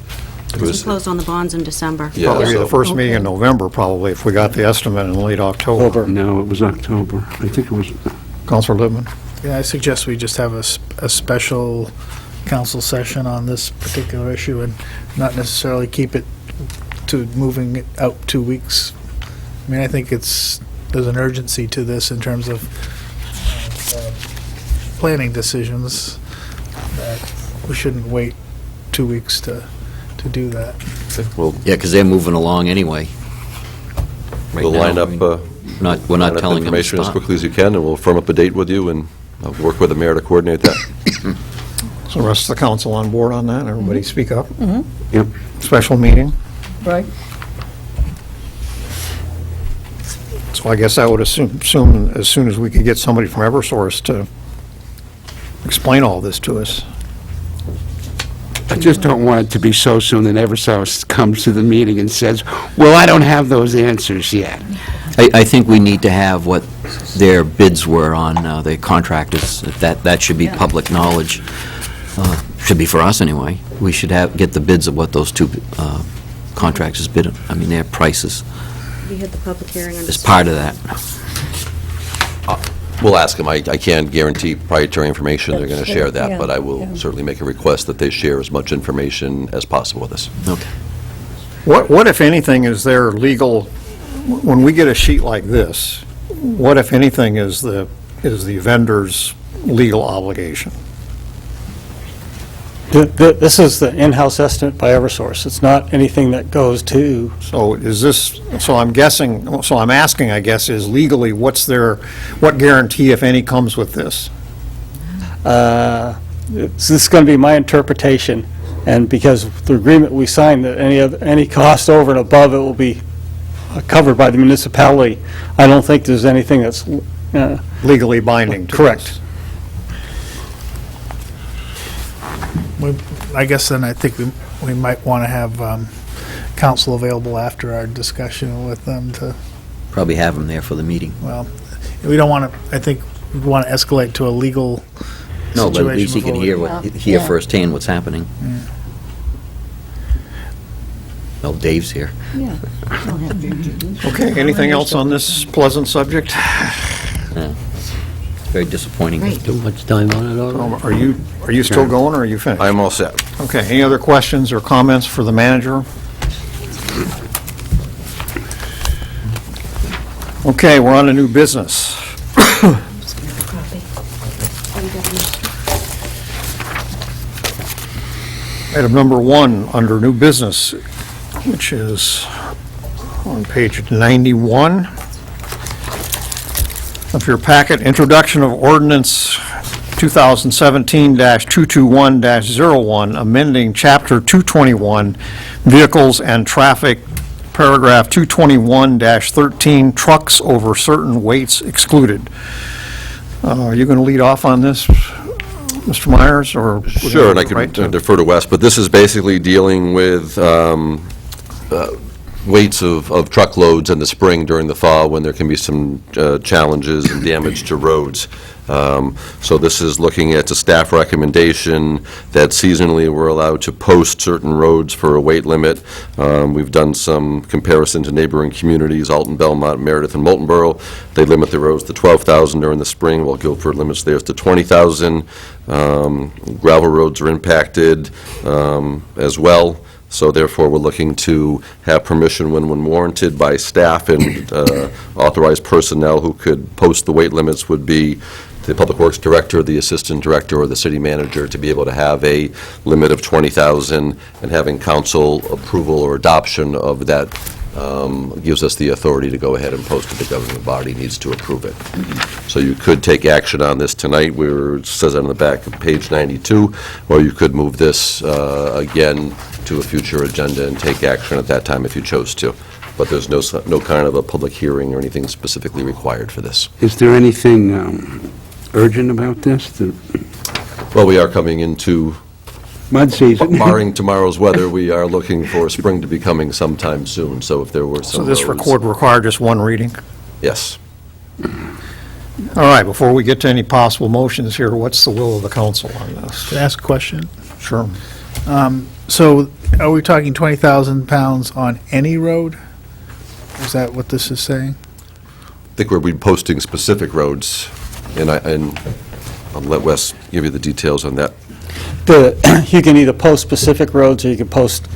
It We was, closed on the bonds in December. Yeah, Probably the so- first meeting in November, probably, if we got the estimate in late October. No, it was October. I think it was... Counselor Lippman? Yeah, I suggest we just have a special council session on this particular issue and not necessarily keep it to moving it out 2 weeks. I mean, I think there's an urgency to this in terms of planning decisions, that we shouldn't wait 2 weeks to do that. Well, Yeah, because they're moving along anyway. Right we'll now, line I up, mean, we're we're not telling them to information as stop. quickly as you can, and we'll firm up a date with you, and I'll work with the mayor to coordinate that. So the rest of the council on board on that? Everybody speak up? Yep. Special meeting? Right. So I guess I would assume as soon as we could get somebody from Eversource to explain all this to us. I just don't want it to be so soon that Eversource comes to the meeting and says, well, I don't have those answers yet. I think we need to have what their bids were on the contractors. That should be public knowledge. Should be for us, anyway. We should get the bids of what those 2 contractors bid, I mean, their prices We had the public hearing on as part of that. We'll ask them. I can't guarantee proprietary information they're going to That's share right, that, yeah, but I will yeah. certainly make a request that they share as much information as possible with us. Okay. What, if anything, is their legal, when we get a sheet like this, what, if anything, is the vendor's legal obligation? This is the in-house estimate by Eversource. It's not anything that goes to... So is this, so I'm guessing, so I'm asking, I guess, is legally, what guarantee, if any, comes with this? This is going to be my interpretation, and because the agreement we signed, that any cost over and above it will be covered by the municipality, I don't think there's anything that's... legally binding to Correct. I guess then I think we might want to have council available after our discussion with them to, Probably have them there for the meeting. well, we don't want to, I think we want to escalate to a legal situation. No, but at least he can before we- hear firsthand what's happening. Well, Dave's here. Yeah. Okay, anything else on this pleasant subject? Yeah. Very disappointing. Too much time on it already. Are you still going, or are you finished? I'm all set. Okay, any other questions or comments for the manager? Okay, we're on to new business. Item number 1 under new business, which is on page 91 of your packet, introduction of ordinance 2017-221-01, amending Chapter 221, Vehicles and Traffic, Paragraph 221-13, Trucks over certain weights excluded. Are you going to lead off on this, Mr. Myers, or? Sure, and I can defer to Wes, but this is basically dealing with weights of truckloads in the spring during the fall when there can be some challenges and damage to roads. So this is looking at a staff recommendation that seasonally we're allowed to post certain roads for a weight limit. We've done some comparison to neighboring communities, Alton, Belmont, Meredith, and Moultonborough. They limit their roads to 12,000 during the spring, while Guilford limits theirs to 20,000. Gravel roads are impacted as well. So therefore, we're looking to have permission when warranted by staff, and authorized personnel who could post the weight limits would be the Public Works Director, the Assistant Director, or the City Manager, to be able to have a limit of 20,000, and having council approval or adoption of that gives us the authority to go ahead and post it. The governing body needs to approve it. So you could take action on this tonight, where it says on the back of page 92, or you could move this again to a future agenda and take action at that time if you chose to. But there's no kind of a public hearing or anything specifically required for this. Is there anything urgent about this? Well, we are coming into mud season. Barring tomorrow's weather, we are looking for spring to be coming sometime soon, so if there were some So this roads- would require just one reading? Yes. All right, before we get to any possible motions here, what's the will of the council on this? Can I ask a question? Sure. So are we talking 20,000 pounds on any road? Is that what this is saying? I think we'll be posting specific roads, and I'll let Wes give you the details on that. You can either post specific roads, or you can post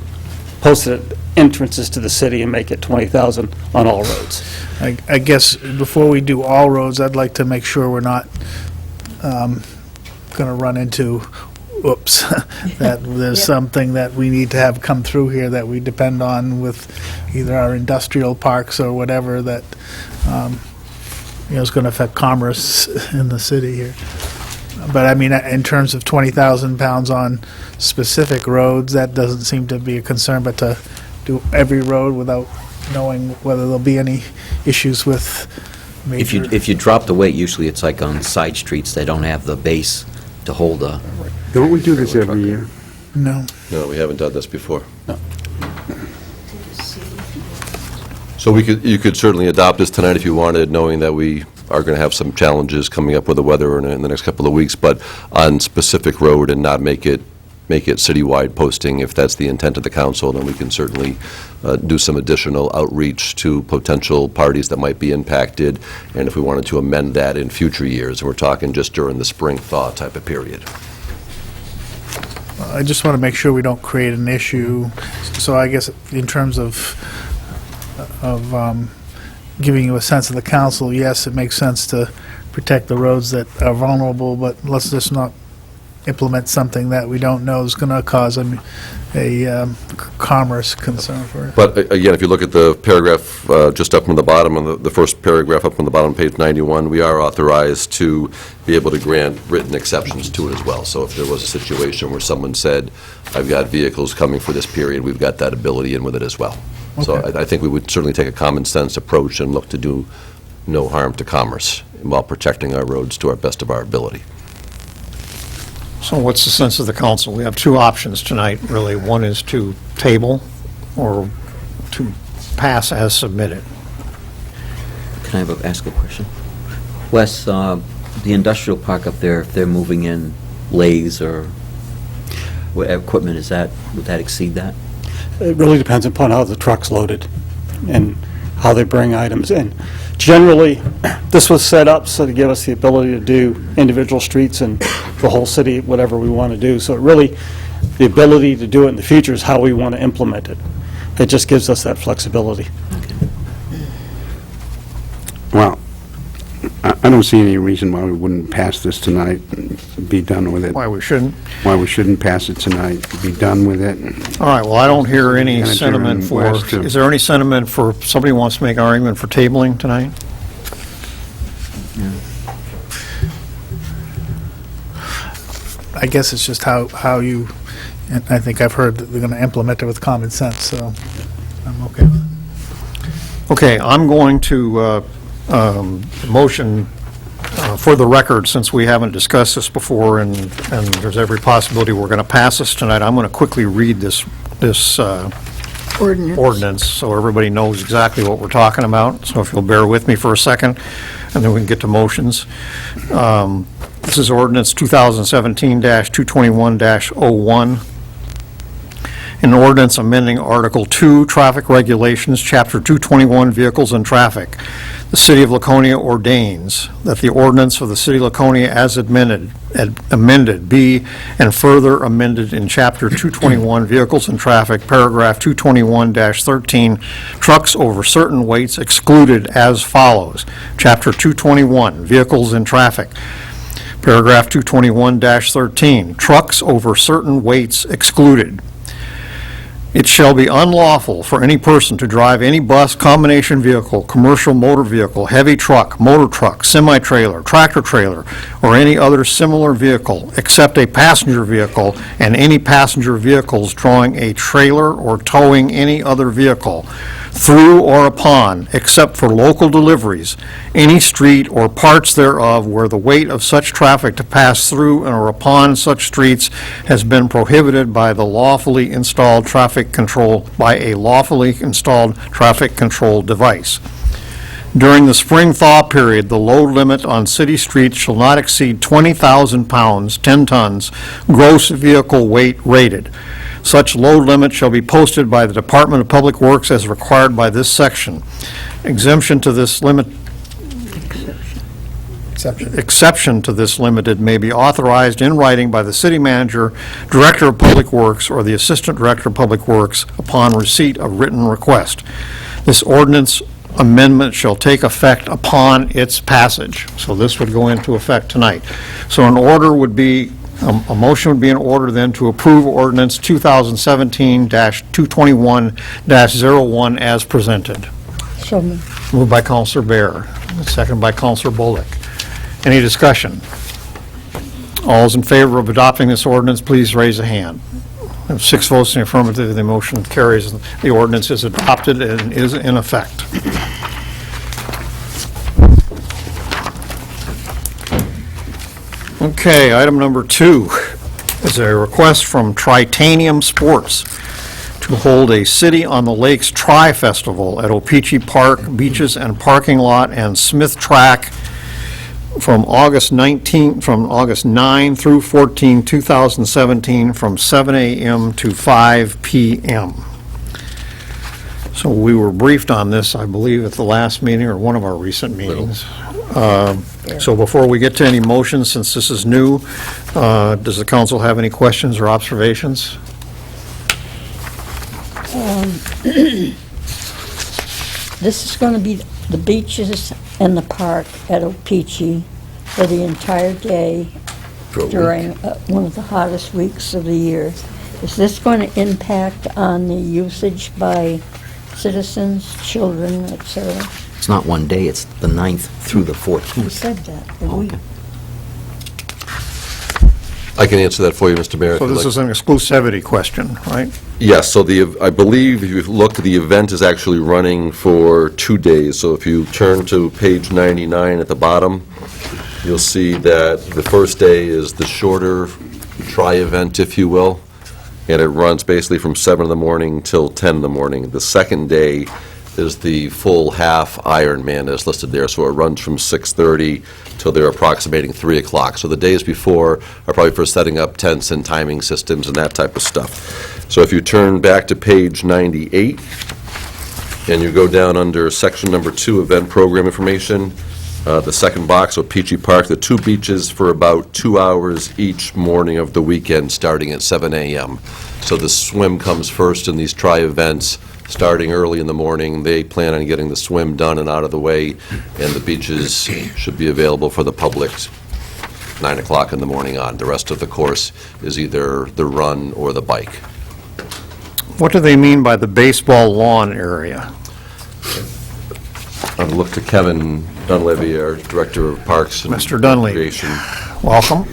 it at entrances to the city and make it 20,000 on all roads. I guess before we do all roads, I'd like to make sure we're not going to run into, oops, that there's something that we need to have come through here that we depend on with either our industrial parks or whatever that, is going to affect commerce in the city here. But I mean, in terms of 20,000 pounds on specific roads, that doesn't seem to be a concern, but to do every road without knowing whether there'll be any issues with major... If you drop the weight, usually it's like on side streets, they don't have the base to hold a... Don't we do this every year? No. No, we haven't done this before. No. So you could certainly adopt this tonight if you wanted, knowing that we are going to have some challenges coming up with the weather in the next couple of weeks, but on specific road and not make it citywide posting. If that's the intent of the council, then we can certainly do some additional outreach to potential parties that might be impacted, and if we wanted to amend that in future years, and we're talking just during the spring thaw type of period. I just want to make sure we don't create an issue. So I guess in terms of giving you a sense of the council, yes, it makes sense to protect the roads that are vulnerable, but let's just not implement something that we don't know is going to cause a commerce concern for it. But again, if you look at the paragraph just up on the bottom, on the first paragraph up on the bottom, page 91, we are authorized to be able to grant written exceptions to it as well. So if there was a situation where someone said, I've got vehicles coming for this period, we've got that ability in with it as well. So I think we would certainly take a common sense approach and look to do no harm to commerce while protecting our roads to our best of our ability. So what's the sense of the council? We have two options tonight, really. One is to table or to pass as submitted. Can I ask a question? Wes, the industrial park up there, if they're moving in lathes or what equipment is that, would that exceed that? It really depends upon how the truck's loaded and how they bring items in. Generally, this was set up so to give us the ability to do individual streets and the whole city, whatever we want to do. So it really, the ability to do it in the future is how we want to implement it. It just gives us that flexibility. Well, I don't see any reason why we wouldn't pass this tonight and be done with it. Why we shouldn't? Why we shouldn't pass it tonight, be done with it. All right, well, I don't hear any Manager sentiment and for, West, too. is there any sentiment for, somebody wants to make an argument for tabling tonight? I guess it's just how you, and I think I've heard that they're going to implement it with common sense, so I'm okay with it. Okay, I'm going to motion for the record, since we haven't discussed this before and there's every possibility we're going to pass this tonight, I'm going to quickly read this ordinance so everybody knows exactly what we're talking about. So if you'll bear with me for a second, and then we can get to motions. This is ordinance 2017-221-01. An ordinance amending Article 2, Traffic Regulations, Chapter 221, Vehicles and Traffic. The City of Laconia ordains that the ordinance of the City of Laconia as amended be and further amended in Chapter 221, Vehicles and Traffic, Paragraph 221-13, trucks over certain weights excluded as follows. Chapter 221, Vehicles and Traffic. Paragraph 221-13, trucks over certain weights excluded. It shall be unlawful for any person to drive any bus, combination vehicle, commercial motor vehicle, heavy truck, motor truck, semi-trailer, tractor-trailer, or any other similar vehicle, except a passenger vehicle and any passenger vehicles drawing a trailer or towing any other vehicle, through or upon, except for local deliveries, any street or parts thereof where the weight of such traffic to pass through or upon such streets has been prohibited by the lawfully installed traffic control, by a lawfully installed traffic control device. During the spring thaw period, the load limit on city streets shall not exceed 20,000 pounds, 10 tons, gross vehicle weight rated. Such load limit shall be posted by the Department of Public Works as required by this section. Exception to this limited may be authorized in writing by the city manager, director of public works, or the assistant director of public works upon receipt of written request. This ordinance amendment shall take effect upon its passage. So this would go into effect tonight. So an order would be, a motion would be in order then to approve ordinance 2017-221-01 as presented. So moved. Moved by Counselor Bear, second by Counselor Bullock. Any discussion? All those in favor of adopting this ordinance, please raise a hand. If 6 votes in the affirmative, the motion carries. The ordinance is adopted and is in effect. Okay, item number 2 is a request from Tritanium Sports to hold a City on the Lakes Tri-Festival at Opeechee Park, Beaches and Parking Lot and Smith Track from August 9 through 14, 2017, from 7 a.m. to 5 p.m. So we were briefed on this, I believe, at the last meeting or one of our recent meetings. So before we get to any motions, since this is new, does the council have any questions or observations? This is going to be the beaches and the park at O-Pee-Chee for the entire day during one of the hottest weeks of the year. Is this going to impact on the usage by citizens, children, et cetera? It's not one day, it's the 9th through the 14th. Who said that? The week? I can answer that for you, Mr. Mayor. if So you'd this like. is an exclusivity question, right? Yes, so I believe if you look, the event is actually running for 2 days. So if you turn to page 99 at the bottom, you'll see that the first day is the shorter tri-event, if you will, and it runs basically from 7 in the morning till 10 in the morning. The second day is the full half Ironman that's listed there, so it runs from 6:30 till they're approximating 3 o'clock. So the days before are probably for setting up tents and timing systems and that type of stuff. So if you turn back to page 98, and you go down under section number 2, event program information, the second box, O-Pee-Chee Park, the 2 beaches for about 2 hours each morning of the weekend, starting at 7 a.m. So the swim comes first in these tri-events, starting early in the morning. They plan on getting the swim done and out of the way, and the beaches should be available for the public 9 o'clock in the morning on. The rest of the course is either the run or the bike. What do they mean by the baseball lawn area? I'll look to Kevin Dunleavy, our Director of Parks and Mr. Dunleavy. Recreation. Welcome.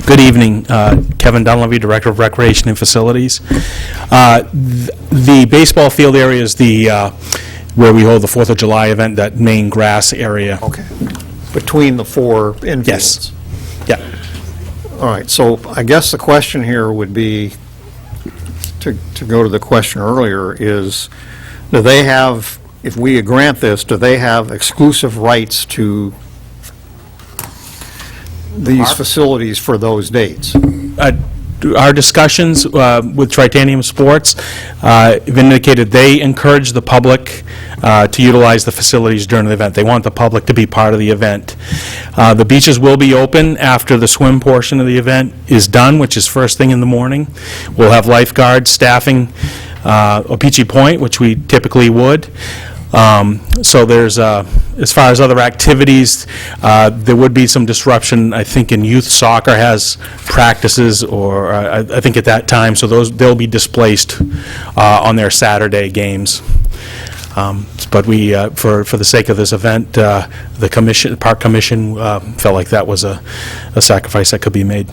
Good evening, Kevin Dunleavy, Director of Recreation and Facilities. The baseball field area is where we hold the 4th of July event, that main grass area. Okay. Between the 4 infields? Yes. Yeah. All right, so I guess the question here would be, to go to the question earlier, is, do they have, if we grant this, do they have exclusive rights to these facilities for those dates? Our discussions with Tritanium Sports have indicated they encourage the public to utilize the facilities during the event. They want the public to be part of the event. The beaches will be open after the swim portion of the event is done, which is first thing in the morning. We'll have lifeguards staffing O-Pee-Chee Point, which we typically would. So there's, as far as other activities, there would be some disruption, I think, in youth soccer has practices, or I think at that time, so they'll be displaced on their Saturday games. But we, for the sake of this event, the Park Commission felt like that was a sacrifice that could be made.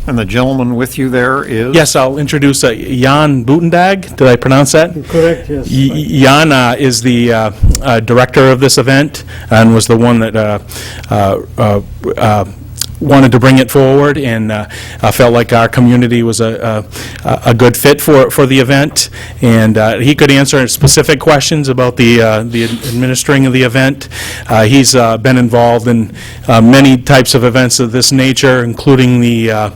And the gentleman with you there is? Yes, I'll introduce Jan Butendag. Did I pronounce that? Correct, yes. Jan is the director of this event and was the one that wanted to bring it forward, and felt like our community was a good fit for the event, and he could answer specific questions about the administering of the event. He's been involved in many types of events of this nature, including the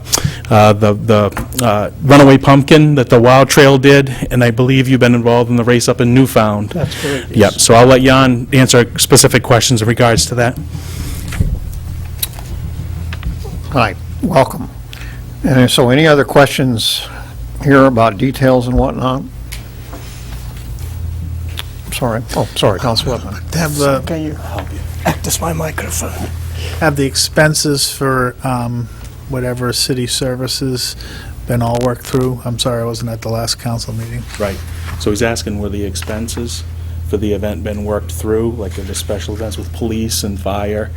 Runaway Pumpkin that the Wild Trail did, and I believe you've been involved in the race up in Newfound. That's correct. Yep, so I'll let Jan answer specific questions in regards to that. Hi, welcome. And so any other questions here about details and whatnot? Sorry. Oh, sorry, Council Whitman. Can you access my microphone? Have the expenses for whatever city services been all worked through? I'm sorry, I wasn't at the last council meeting. Right. So he's asking were the expenses for the event been worked through, like the special events with police and fire?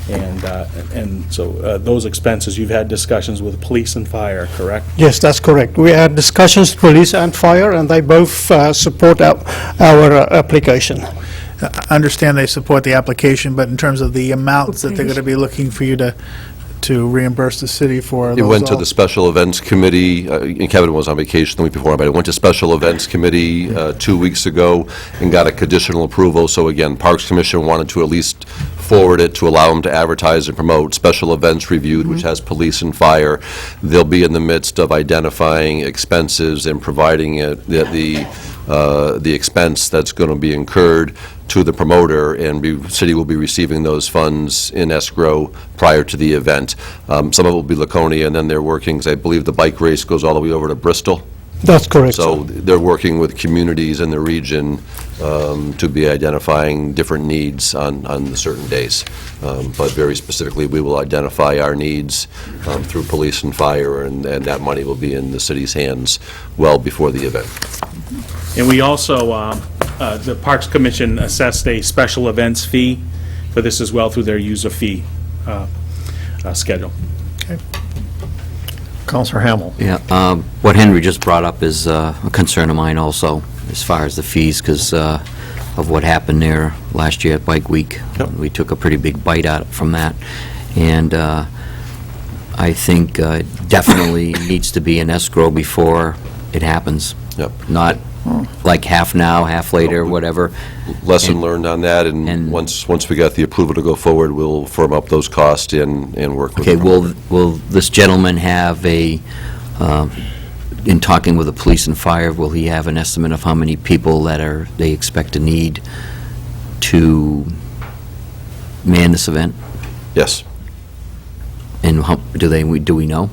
And so those expenses, you've had discussions with police and fire, correct? Yes, that's correct. We had discussions with police and fire, and they both support our application. I understand they support the application, but in terms of the amounts that they're going to be looking for you to reimburse the city for, It those went to all- the Special Events Committee, and Kevin was on vacation the week before, but it went to Special Events Committee 2 weeks ago and got a conditional approval. So again, Parks Commission wanted to at least forward it to allow them to advertise and promote. Special Events Reviewed, which has police and fire, they'll be in the midst of identifying expenses and providing the expense that's going to be incurred to the promoter, and the city will be receiving those funds in escrow prior to the event. Some of it will be Laconia, and then they're working, 'cause I believe the bike race goes all the way over to Bristol. That's correct. So they're working with communities in the region to be identifying different needs on the certain days. But very specifically, we will identify our needs through police and fire, and that money will be in the city's hands well before the event. And we also, the Parks Commission assessed a special events fee for this as well through their user fee schedule. Counselor Hamel. Yeah, what Henry just brought up is a concern of mine also, as far as the fees, because of what happened there last year at Bike Week. We took a pretty big bite out from that, and I think definitely needs to be an escrow before it happens. Not like half now, half later, whatever. Lesson learned on that, and once we got the approval to go forward, we'll firm up those costs and work with Okay, them. will this gentleman have a, in talking with the police and fire, will he have an estimate of how many people that they expect to need to man this event? Yes. And how, do we know?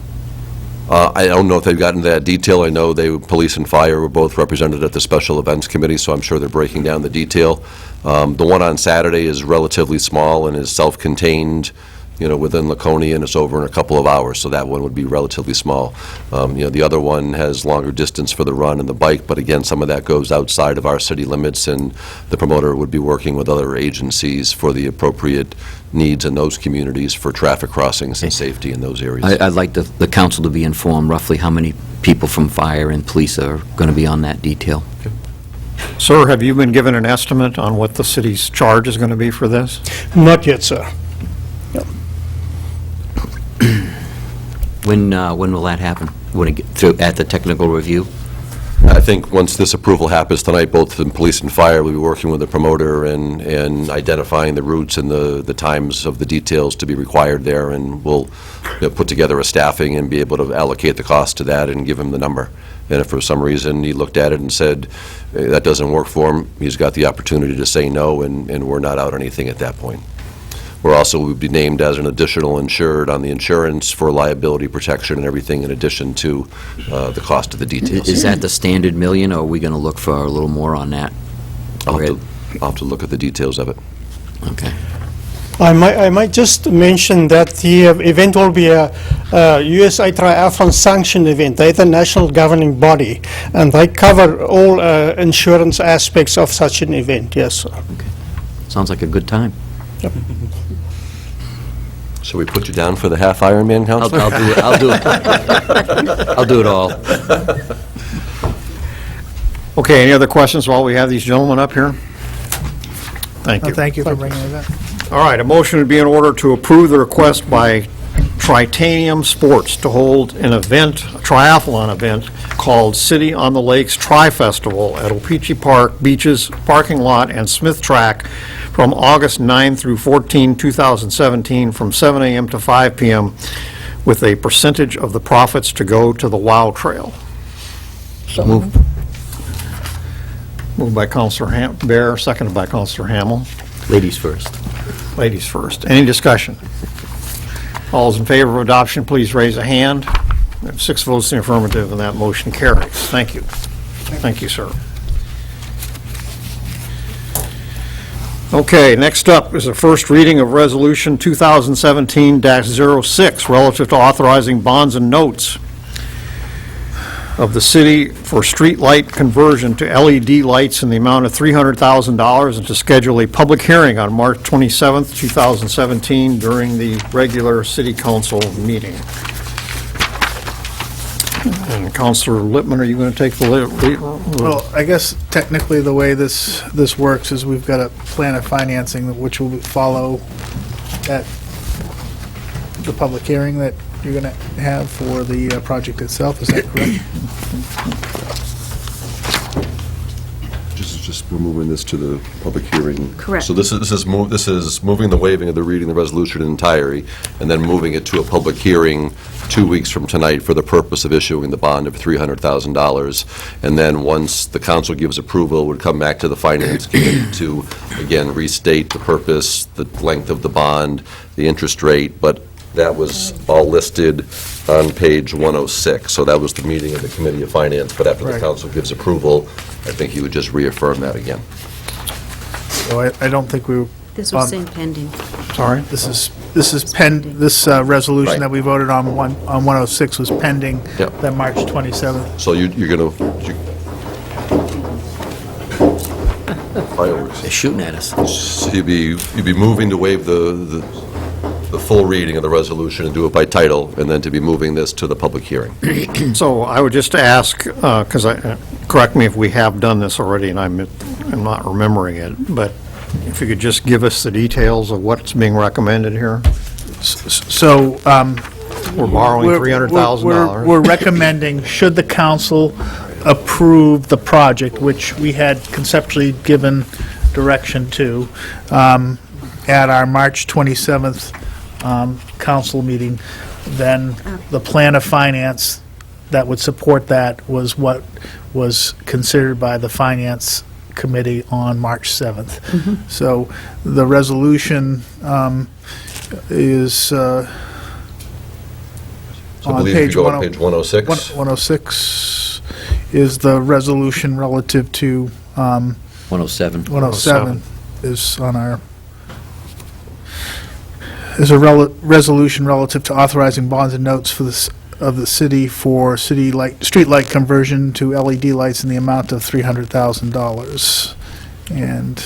I don't know if they've gotten to that detail. I know police and fire were both represented at the Special Events Committee, so I'm sure they're breaking down the detail. The one on Saturday is relatively small and is self-contained, within Laconia, and it's over in a couple of hours, so that one would be relatively small. The other one has longer distance for the run and the bike, but again, some of that goes outside of our city limits, and the promoter would be working with other agencies for the appropriate needs in those communities for traffic crossings and safety in those areas. I'd like the council to be informed roughly how many people from fire and police are going to be on that detail. Sir, have you been given an estimate on what the city's charge is going to be for this? Not yet, sir. When will that happen? When it get through at the technical review? I think once this approval happens tonight, both the police and fire will be working with the promoter and identifying the routes and the times of the details to be required there, and we'll put together a staffing and be able to allocate the cost to that and give him the number. And if for some reason he looked at it and said that doesn't work for him, he's got the opportunity to say no, and we're not out anything at that point. We're also, would be named as an additional insured on the insurance for liability protection and everything in addition to the cost of the details. Is that the standard million, or are we going to look for a little more on that? I'll have to look at the details of it. Okay. I might just mention that the event will be a USA Triathlon sanctioned event. They're the national governing body, and they cover all insurance aspects of such an event, yes, sir. Okay. Sounds like a good time. Yep. Shall we put you down for the half Ironman, Counselor? I'll do it. I'll do it. I'll do it all. Okay, any other questions while we have these gentlemen up here? Thank you. Thank you for bringing that. All right, a motion would be in order to approve the request by Tritanium Sports to hold an event, a triathlon event, called City on the Lakes Tri-Festival at O-Pee-Chee Park, Beaches, Parking Lot, and Smith Track from August 9 through 14, 2017, from 7 a.m. to 5 p.m., with a percentage of the profits to go to the WOW Trail. So Move. Moved by Counselor Bear, seconded by Counselor Hamel. Ladies first. Ladies first. Any discussion? All those in favor of adoption, please raise a hand. We have 6 votes in the affirmative, and that motion carries. Thank you. Thank you, sir. Okay, next up is a first reading of Resolution 2017-06, relative to authorizing bonds and notes of the city for street light conversion to LED lights in the amount of $300,000, and to schedule a public hearing on March 27th, 2017, during the regular city council meeting. And Councilor Lippman, are you going to take the lead? Well, I guess technically the way this works is we've got a plan of financing which will follow at the public hearing that you're going to have for the project itself. Is that correct? Just we're moving this to the public hearing. Correct. So this is moving the waiving of the reading the resolution in entirety, and then moving it to a public hearing 2 weeks from tonight for the purpose of issuing the bond of $300,000. And then once the council gives approval, would come back to the finance committee to, again, restate the purpose, the length of the bond, the interest rate, but That was all listed on page 106. So that was the meeting of the Committee of Finance, but after the Right. council gives approval, I think you would just reaffirm that again. So I don't think we... This was saying pending. Sorry? This resolution that we voted on 106 was pending Yep. that March 27th. So you're going to... Fireworks. They're shooting at us. So you'd be moving to waive the full reading of the resolution and do it by title, and then to be moving this to the public hearing. So I would just ask, because correct me if we have done this already and I'm not remembering it, but if you could just give us the details of what's being recommended here? So... We're borrowing $300,000. We're recommending, should the council approve the project, which we had conceptually given direction to, at our March 27th council meeting, then the plan of finance that would support that was what was considered by the Finance Committee on March 7th. So the resolution is So I on believe page you go on page 106. 106 is the resolution relative to 107. 107 is on our, is a resolution relative to authorizing bonds and notes for of the city for city light, street light conversion to LED lights in the amount of $300,000. And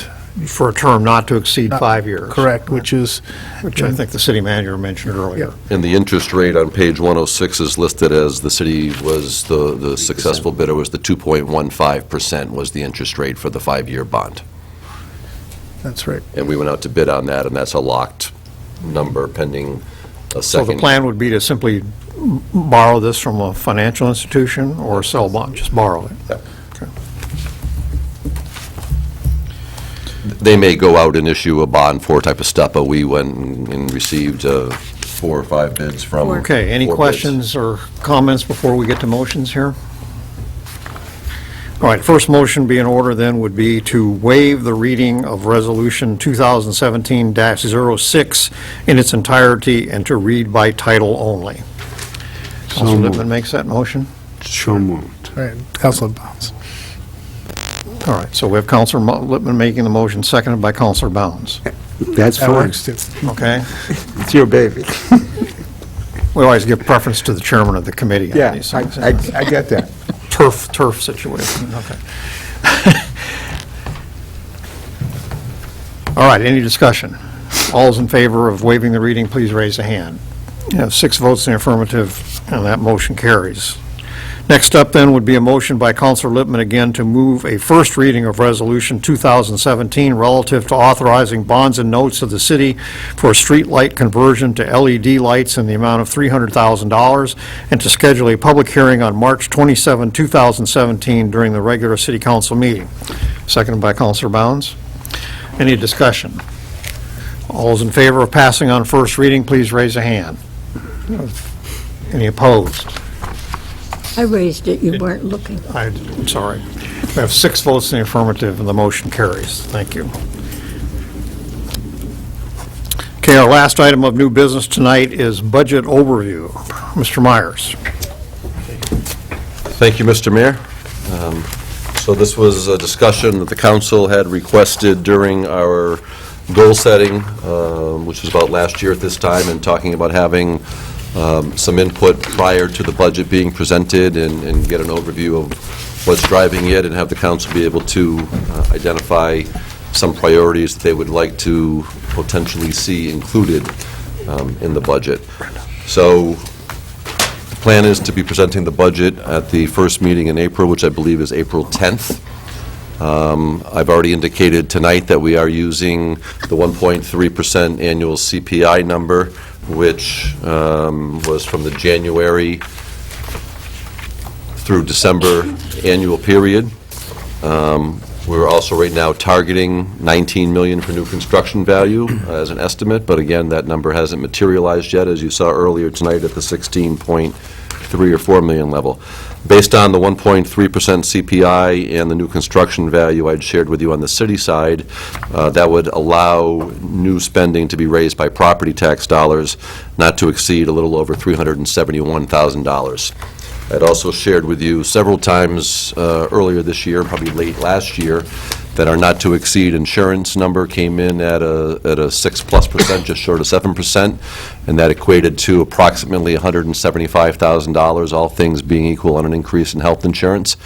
For a term not to exceed 5 years. correct, which is, Which I think the city manager mentioned earlier. And the interest rate on page 106 is listed as the city was, the successful bidder was the 2.15% was the interest rate for the 5-year bond. that's right. And we went out to bid on that, and that's a locked number pending a So second. the plan would be to simply borrow this from a financial institution or sell bond, just borrow it? Yeah. They may go out and issue a bond for type of stuff, but we went and received 4 or 5 bids from... Okay, any 4 bids. questions or comments before we get to motions here? All right, first motion be in order then would be to waive the reading of Resolution 2017-06 in its entirety and to read by title only. Councilor moved. Lippman makes that motion? So moved. Right, Councilor Bounds. All right, so we have Councilor Lippman making the motion, seconded by Councilor Bounds. That's That fine. works, too. Okay? It's your baby. We always give preference to the chairman of the committee on Yeah, these things. I get that. Turf situation, okay. All right, any discussion? All those in favor of waiving the reading, please raise a hand. You have 6 votes in the affirmative, and that motion carries. Next up, then, would be a motion by Councilor Lippman again to move a first reading of Resolution 2017 relative to authorizing bonds and notes of the city for street light conversion to LED lights in the amount of $300,000, and to schedule a public hearing on March 27, 2017, during the regular city council meeting. Seconded by Councilor Bounds. Any discussion? All those in favor of passing on first reading, please raise a hand. Any opposed? I raised it, you weren't looking. I'm sorry. We have 6 votes in the affirmative, and the motion carries. Thank you. Okay, our last item of new business tonight is budget overview. Mr. Myers. Thank you, Mr. Mayor. So this was a discussion that the council had requested during our goal setting, which was about last year at this time, and talking about having some input prior to the budget being presented and get an overview of what's driving it and have the council be able to identify some priorities that they would like to potentially see included in the budget. So the plan is to be presenting the budget at the first meeting in April, which I believe is April 10th. I've already indicated tonight that we are using the 1.3% annual CPI number, which was from the January through December annual period. We're also right now targeting $19 million for new construction value as an estimate, but again, that number hasn't materialized yet, as you saw earlier tonight at the $16.3 3 or 4 million level. Based on the 1.3% CPI and the new construction value I'd shared with you on the city side, that would allow new spending to be raised by property tax dollars not to exceed a little over $371,000. I'd also shared with you several times earlier this year, probably late last year, that our not-to-exceed insurance number came in at a 6+%, just short of 7%, and that equated to approximately $175,000, all things being equal, on an increase in health insurance,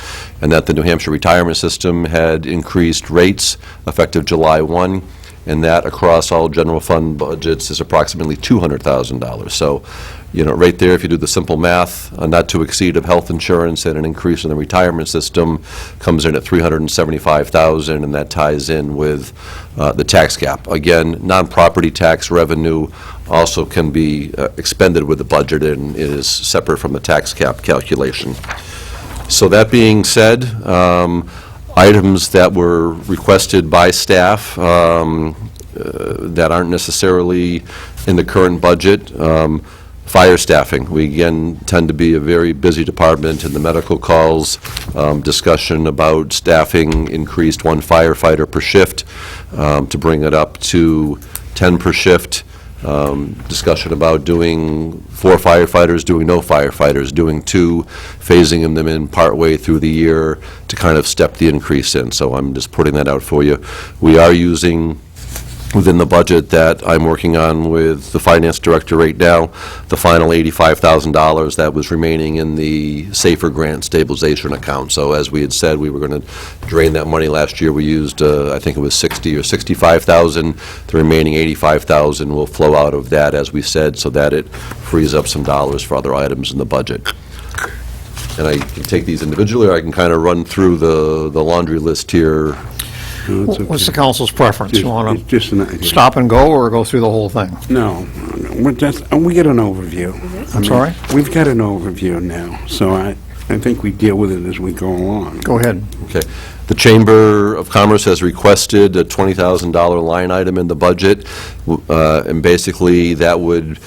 and that the New Hampshire retirement system had increased rates effective July 1, and that across all general fund budgets is approximately $200,000. So, you know, right there, if you do the simple math, a not to exceed of health insurance and an increase in the retirement system comes in at $375,000, and that ties in with the tax cap. Again, non-property tax revenue also can be expended with the budget and is separate from the tax cap calculation. So that being said, items that were requested by staff that aren't necessarily in the current budget. Fire staffing. We again tend to be a very busy department, and the medical calls, discussion about staffing increased 1 firefighter per shift to bring it up to 10 per shift. Discussion about doing 4 firefighters, doing no firefighters, doing 2, phasing them in partway through the year to kind of step the increase in. So I'm just putting that out for you. We are using, within the budget that I'm working on with the finance director right now, the final $85,000 that was remaining in the SAFER grant stabilization account. So as we had said, we were going to drain that money last year. We used, I think it was $60,000 or $65,000. The remaining $85,000 will flow out of that, as we said, so that it frees up some dollars for other items in the budget. And I can take these individually, or I can kind of run through the laundry list here. What's the council's preference? You want Just an to idea. stop and go, or go through the whole thing? No, we get an overview. I'm sorry? We've got an overview now, so I think we deal with it as we go along. Go ahead. Okay. The Chamber of Commerce has requested a $20,000 line item in the budget, and basically that would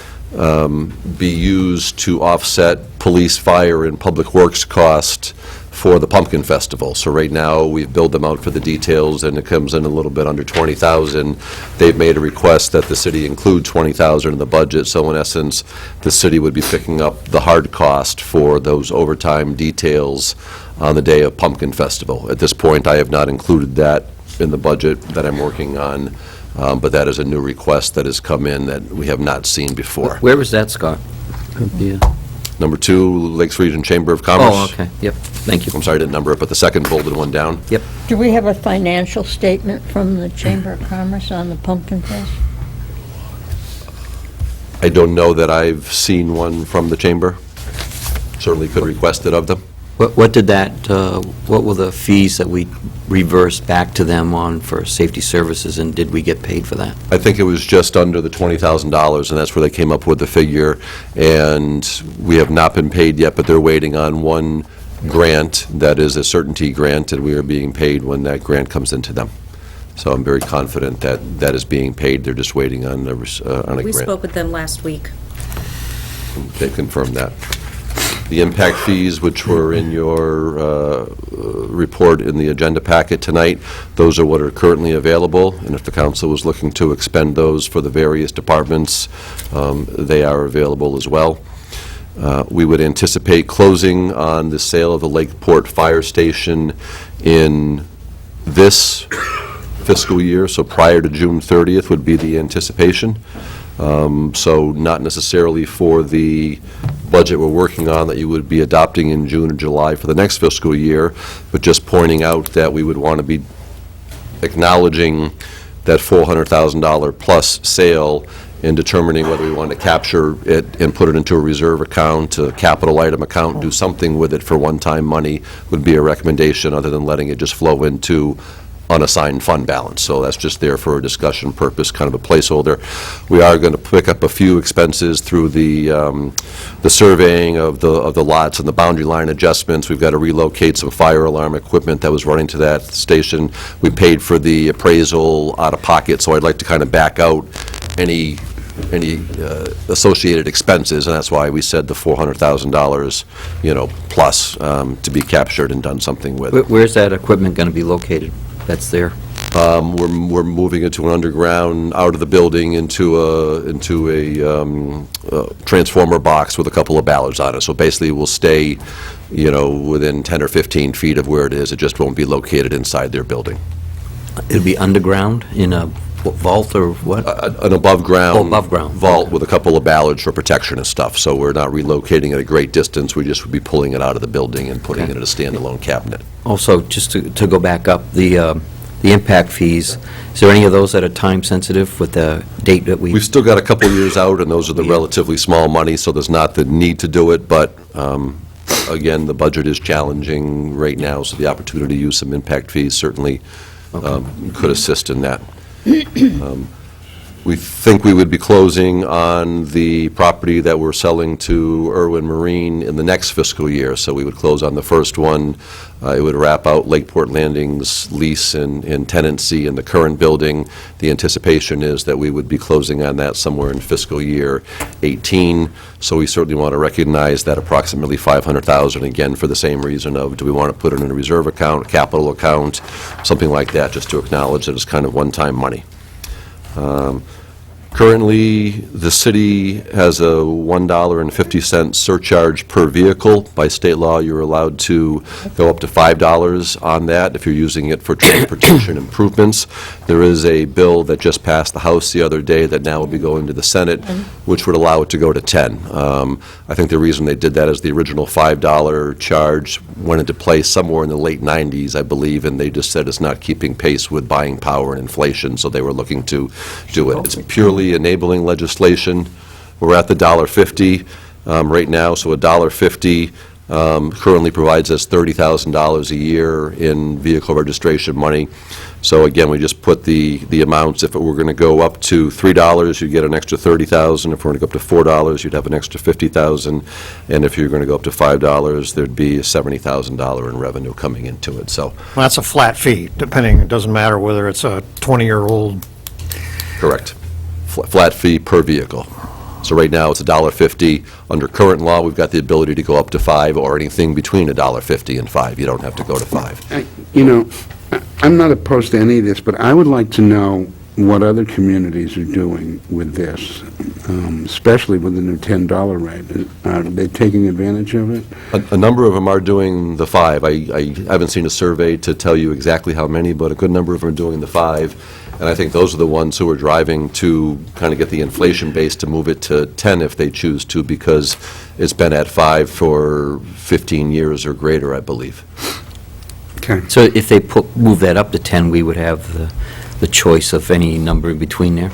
be used to offset police, fire, and public works cost for the Pumpkin Festival. So right now, we've billed them out for the details, and it comes in a little bit under $20,000. They've made a request that the city include $20,000 in the budget, so in essence, the city would be picking up the hard cost for those overtime details on the day of Pumpkin Festival. At this point, I have not included that in the budget that I'm working on, but that is a new request that has come in that we have not seen before. Where was that, Scott? Yeah. Number 2, Lakes Region Chamber of Commerce. Oh, okay, yep, thank you. I'm sorry, I didn't number it, but the second bolded one down. Yep. Do we have a financial statement from the Chamber of Commerce on the Pumpkin Fest? I don't know that I've seen one from the Chamber. Certainly could request it of them. What did that, what were the fees that we reversed back to them on for safety services, and did we get paid for that? I think it was just under the $20,000, and that's where they came up with the figure. And we have not been paid yet, but they're waiting on one grant that is a certainty grant, and we are being paid when that grant comes into them. So I'm very confident that that is being paid. They're just waiting on a grant. We spoke with them last week. They confirmed that. The impact fees, which were in your report in the agenda packet tonight, those are what are currently available, and if the council was looking to expend those for the various departments, they are available as well. We would anticipate closing on the sale of the Lakeport Fire Station in this fiscal year, so prior to June 30th would be the anticipation. So not necessarily for the budget we're working on that you would be adopting in June or July for the next fiscal year, but just pointing out that we would want to be acknowledging that $400,000 plus sale and determining whether we want to capture it and put it into a reserve account, a capital item account, do something with it for one-time money would be a recommendation, other than letting it just flow into unassigned fund balance. So that's just there for a discussion purpose, kind of a placeholder. We are going to pick up a few expenses through the surveying of the lots and the boundary line adjustments. We've got to relocate some fire alarm equipment that was running to that station. We paid for the appraisal out of pocket, so I'd like to kind of back out any associated expenses, and that's why we said the $400,000, plus, to be captured and done something with. Where's that equipment going to be located that's there? We're moving it to an underground, out of the building, into a transformer box with a couple of ballards on it. So basically, we'll stay, within 10 or 15 feet of where it is. It just won't be located inside their building. It'll be underground in a vault or what? An above-ground above-ground. vault with a couple of ballards for protection and stuff. So we're not relocating at a great distance. We just would be pulling it out of the building and putting it in a standalone cabinet. Also, just to go back up, the impact fees, is there any of those that are time-sensitive with the date that We've still got a couple years out, and those are the relatively small money, so there's not the need to do it, but again, the budget is challenging right now, so the opportunity to use some impact fees certainly could assist in that. We think we would be closing on the property that we're selling to Irwin Marine in the next fiscal year, so we would close on the first one. It would wrap out Lakeport Landing's lease and tenancy in the current building. The anticipation is that we would be closing on that somewhere in fiscal year 18, so we certainly want to recognize that approximately $500,000, again, for the same reason of, do we want to put it in a reserve account, a capital account, something like that, just to acknowledge that it's kind of one-time money. Currently, the city has a $1.50 surcharge per vehicle. By state law, you're allowed to go up to $5 on that if you're using it for transportation improvements. There is a bill that just passed the House the other day that now will be going to the Senate, which would allow it to go to 10. I think the reason they did that is the original $5 charge went into place somewhere in the late 90s, I believe, and they just said it's not keeping pace with buying power and inflation, so they were looking to do it. It's purely enabling legislation. We're at the $1.50 right now, so $1.50 currently provides us $30,000 a year in vehicle registration money. So again, we just put the amounts. If it were going to go up to $3, you'd get an extra $30,000. If we're going to go up to $4, you'd have an extra $50,000. And if you're going to go up to $5, there'd be $70,000 in revenue coming into it. So That's a flat fee, depending, it doesn't matter whether it's a 20-year-old. correct. Flat fee per vehicle. So right now, it's $1.50. Under current law, we've got the ability to go up to $5 or anything between $1.50 and $5. You don't have to go to $5. I'm not opposed to any of this, but I would like to know what other communities are doing with this, especially with the new $10 rate. Are they taking advantage of it? A number of them are doing the $5. I haven't seen a survey to tell you exactly how many, but a good number of them are doing the $5. And I think those are the ones who are driving to kind of get the inflation base to move it to 10 if they choose to, because it's been at 5 for 15 years or greater, I believe. Okay. So if they move that up to 10, we would have the choice of any number in between there?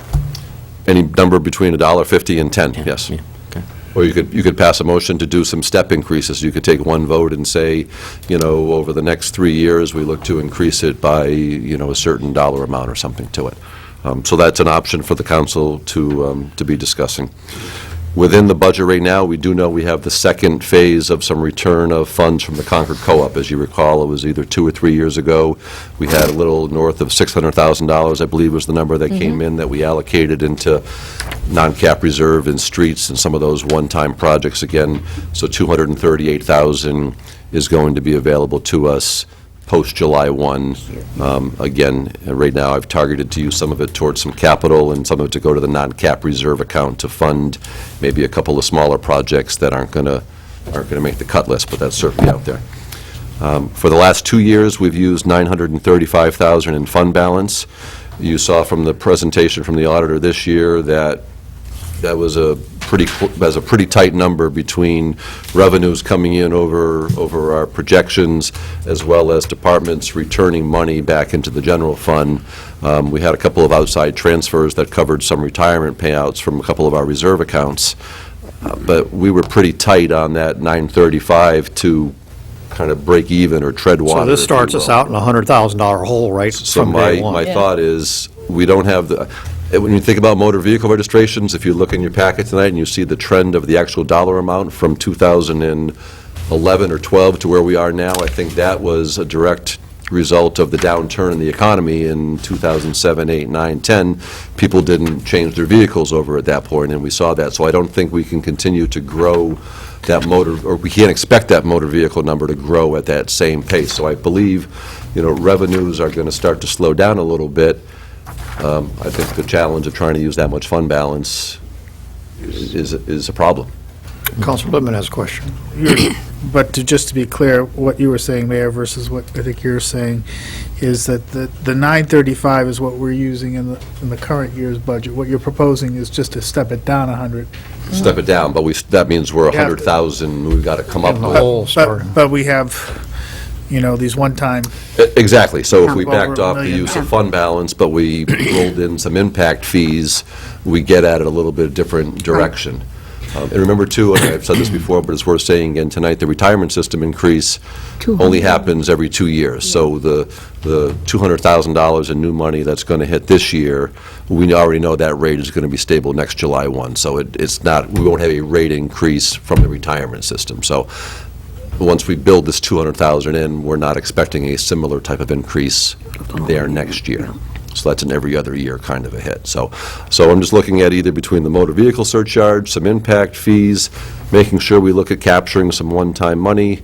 Any number between $1.50 and 10, yes. Yeah, okay. Or you could pass a motion to do some step increases. You could take one vote and say, over the next 3 years, we look to increase it by, a certain dollar amount or something to it. So that's an option for the council to be discussing. Within the budget right now, we do know we have the second phase of some return of funds from the Concord Co-op. As you recall, it was either 2 or 3 years ago. We had a little north of $600,000, I believe was the number that came in, that we allocated into non-cap reserve and streets and some of those one-time projects again. So $238,000 is going to be available to us post-July 1. Again, right now, I've targeted to use some of it towards some capital and some of it to go to the non-cap reserve account to fund maybe a couple of smaller projects that aren't going to make the cut list, but that's certainly out there. For the last 2 years, we've used $935,000 in fund balance. You saw from the presentation from the auditor this year that was a pretty tight number between revenues coming in over our projections, as well as departments returning money back into the general fund. We had a couple of outside transfers that covered some retirement payouts from a couple of our reserve accounts, but we were pretty tight on that 935 to kind of break even or tread water. So this starts us out in a $100,000 hole, right, So from day one. my thought is, we don't have the... When you think about motor vehicle registrations, if you look in your packet tonight and you see the trend of the actual dollar amount from 2011 or 12 to where we are now, I think that was a direct result of the downturn in the economy in 2007, 8, 9, 10, people didn't change their vehicles over at that point, and we saw that. So I don't think we can continue to grow that motor, or we can't expect that motor vehicle number to grow at that same pace. So I believe, revenues are going to start to slow down a little bit. I think the challenge of trying to use that much fund balance is a problem. Councilor Lippman has a question. But just to be clear, what you were saying, Mayor, versus what I think you're saying, is that the 935 is what we're using in the current year's budget. What you're proposing is just to step it down 100. Step it down, but that means we're 100,000, we've got to come up with. But we have, these one-time. Exactly, so if we Well, backed we're a off the million use down. of fund balance, but we rolled in some impact fees, we get at it a little bit different direction. And remember, too, and I've said this before, but it's worth saying again tonight, the retirement system increase only happens every 2 years. So the $200,000 in new money that's going to hit this year, we already know that rate is going to be stable next July 1. So it's not, we won't have a rate increase from the retirement system. So once we build this 200,000 in, we're not expecting a similar type of increase there next year. So that's an every other year kind of a hit. So I'm just looking at either between the motor vehicle surcharge, some impact fees, making sure we look at capturing some one-time money,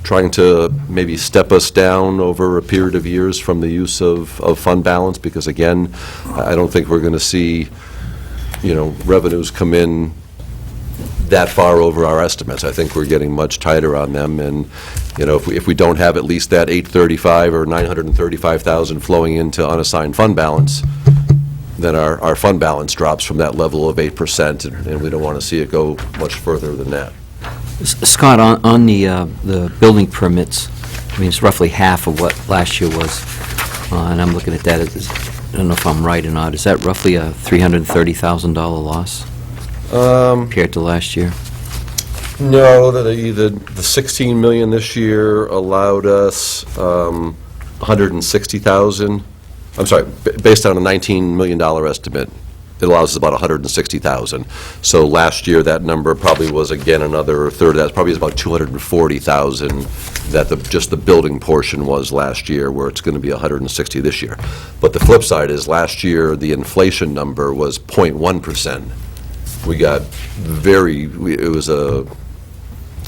trying to maybe step us down over a period of years from the use of fund balance, because again, I don't think we're going to see, revenues come in that far over our estimates. I think we're getting much tighter on them, and if we don't have at least that 835 or 935,000 flowing into unassigned fund balance, then our fund balance drops from that level of 8%, and we don't want to see it go much further than that. Scott, on the building permits, I mean, it's roughly half of what last year was, and I'm looking at that, I don't know if I'm right or not, is that roughly a $330,000 loss compared to last year? No, the 16 million this year allowed us 160,000. I'm sorry, based on a $19 million estimate, it allows us about 160,000. So last year, that number probably was, again, another third. That probably is about 240,000 that just the building portion was last year, where it's going to be 160 this year. But the flip side is last year, the inflation number was 0.1%. We got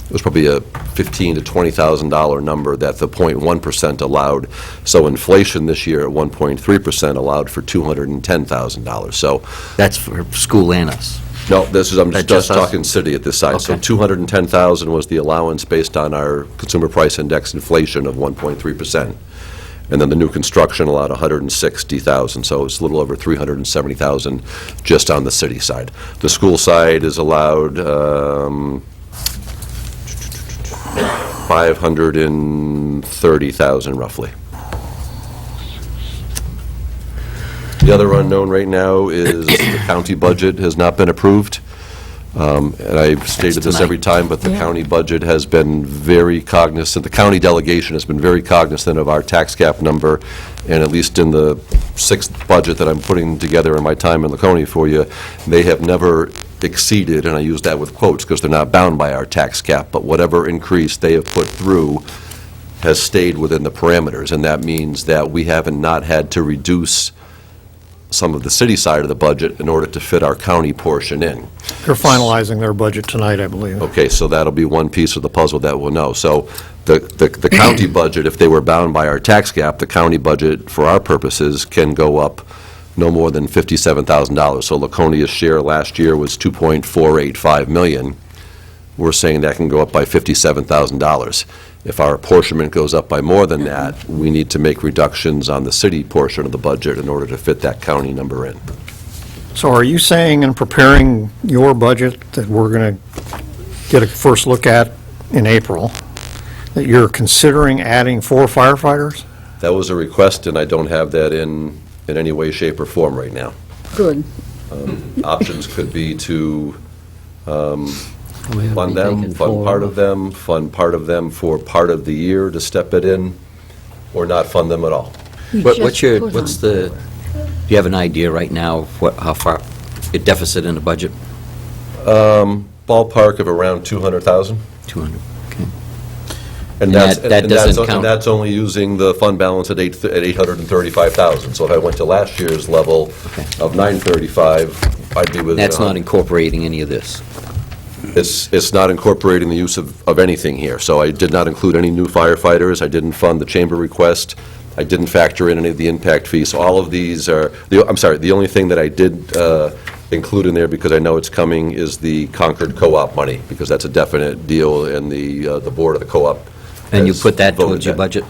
it was probably a $15,000 to $20,000 number that the 0.1% allowed. So inflation this year at 1.3% allowed for $210,000. So that's for school and us. No, I'm just us? talking city at this side. Okay. So $210,000 was the allowance based on our consumer price index inflation of 1.3%. And then the new construction allowed $160,000, so it's a little over $370,000 just on the city side. The school side is allowed $530,000 roughly. The other unknown right now is the county budget has not been approved. And I've stated this every time, but the county budget has been very cognizant, the county delegation has been very cognizant of our tax cap number, and at least in the 6th budget that I'm putting together in my time in Laconia for you, they have never exceeded, and I use that with quotes because they're not bound by our tax cap, but whatever increase they have put through has stayed within the parameters, and that means that we haven't not had to reduce some of the city side of the budget in order to fit our county portion in. They're finalizing their budget tonight, I believe. Okay, so that'll be one piece of the puzzle that we'll know. So the county budget, if they were bound by our tax cap, the county budget, for our purposes, can go up no more than $57,000. So Laconia's share last year was $2.485 million. We're saying that can go up by $57,000. If our apportionment goes up by more than that, we need to make reductions on the city portion of the budget in order to fit that county number in. So are you saying in preparing your budget that we're going to get a first look at in April, that you're considering adding 4 firefighters? That was a request, and I don't have that in any way, shape, or form right now. Good. Options could be to fund them, fund part of them for part of the year to step it in, or not fund them at all. Do you have an idea right now of how far, a deficit in the budget? Ballpark of around 200,000. 200, okay. And that's- that and that's- doesn't count. And that's only using the fund balance at 835,000. So if I went to last year's level of 935, I'd be within... That's not incorporating any of this. It's not incorporating the use of anything here. So I did not include any new firefighters. I didn't fund the chamber request. I didn't factor in any of the impact fees. So all of these are, I'm sorry, the only thing that I did include in there, because I know it's coming, is the Concord co-op money, because that's a definite deal, and the board of the co-op. And you has put that voted towards your that. budget?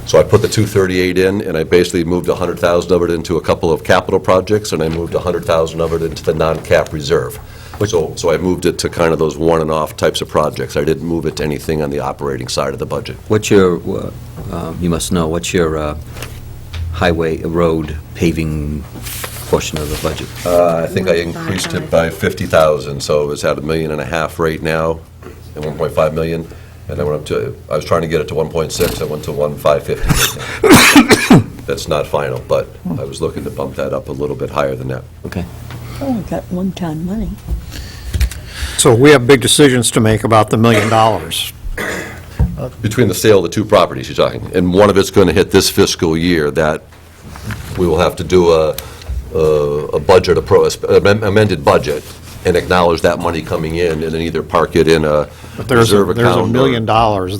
So I put the 238 in, and I basically moved 100,000 of it into a couple of capital projects, and I moved 100,000 of it into the non-cap reserve. So I moved it to kind of those one-and-off types of projects. I didn't move it to anything on the operating side of the budget. What's your, you must know, what's your highway, road paving portion of the budget? I think I increased it by 50,000, so it's at $1.5 million right now, and 1.5 million, and I went up to, I was trying to get it to 1.6, I went to 1.550. That's not final, but I was looking to bump that up a little bit higher than that. Okay. Oh, I got one-time money. So we have big decisions to make about the $1 million. Between the sale of the two properties you're talking, and one of it's going to hit this fiscal year, that we will have to do a budget, amended budget, and acknowledge that money coming in, and then either park it in a But there's reserve account. $1 million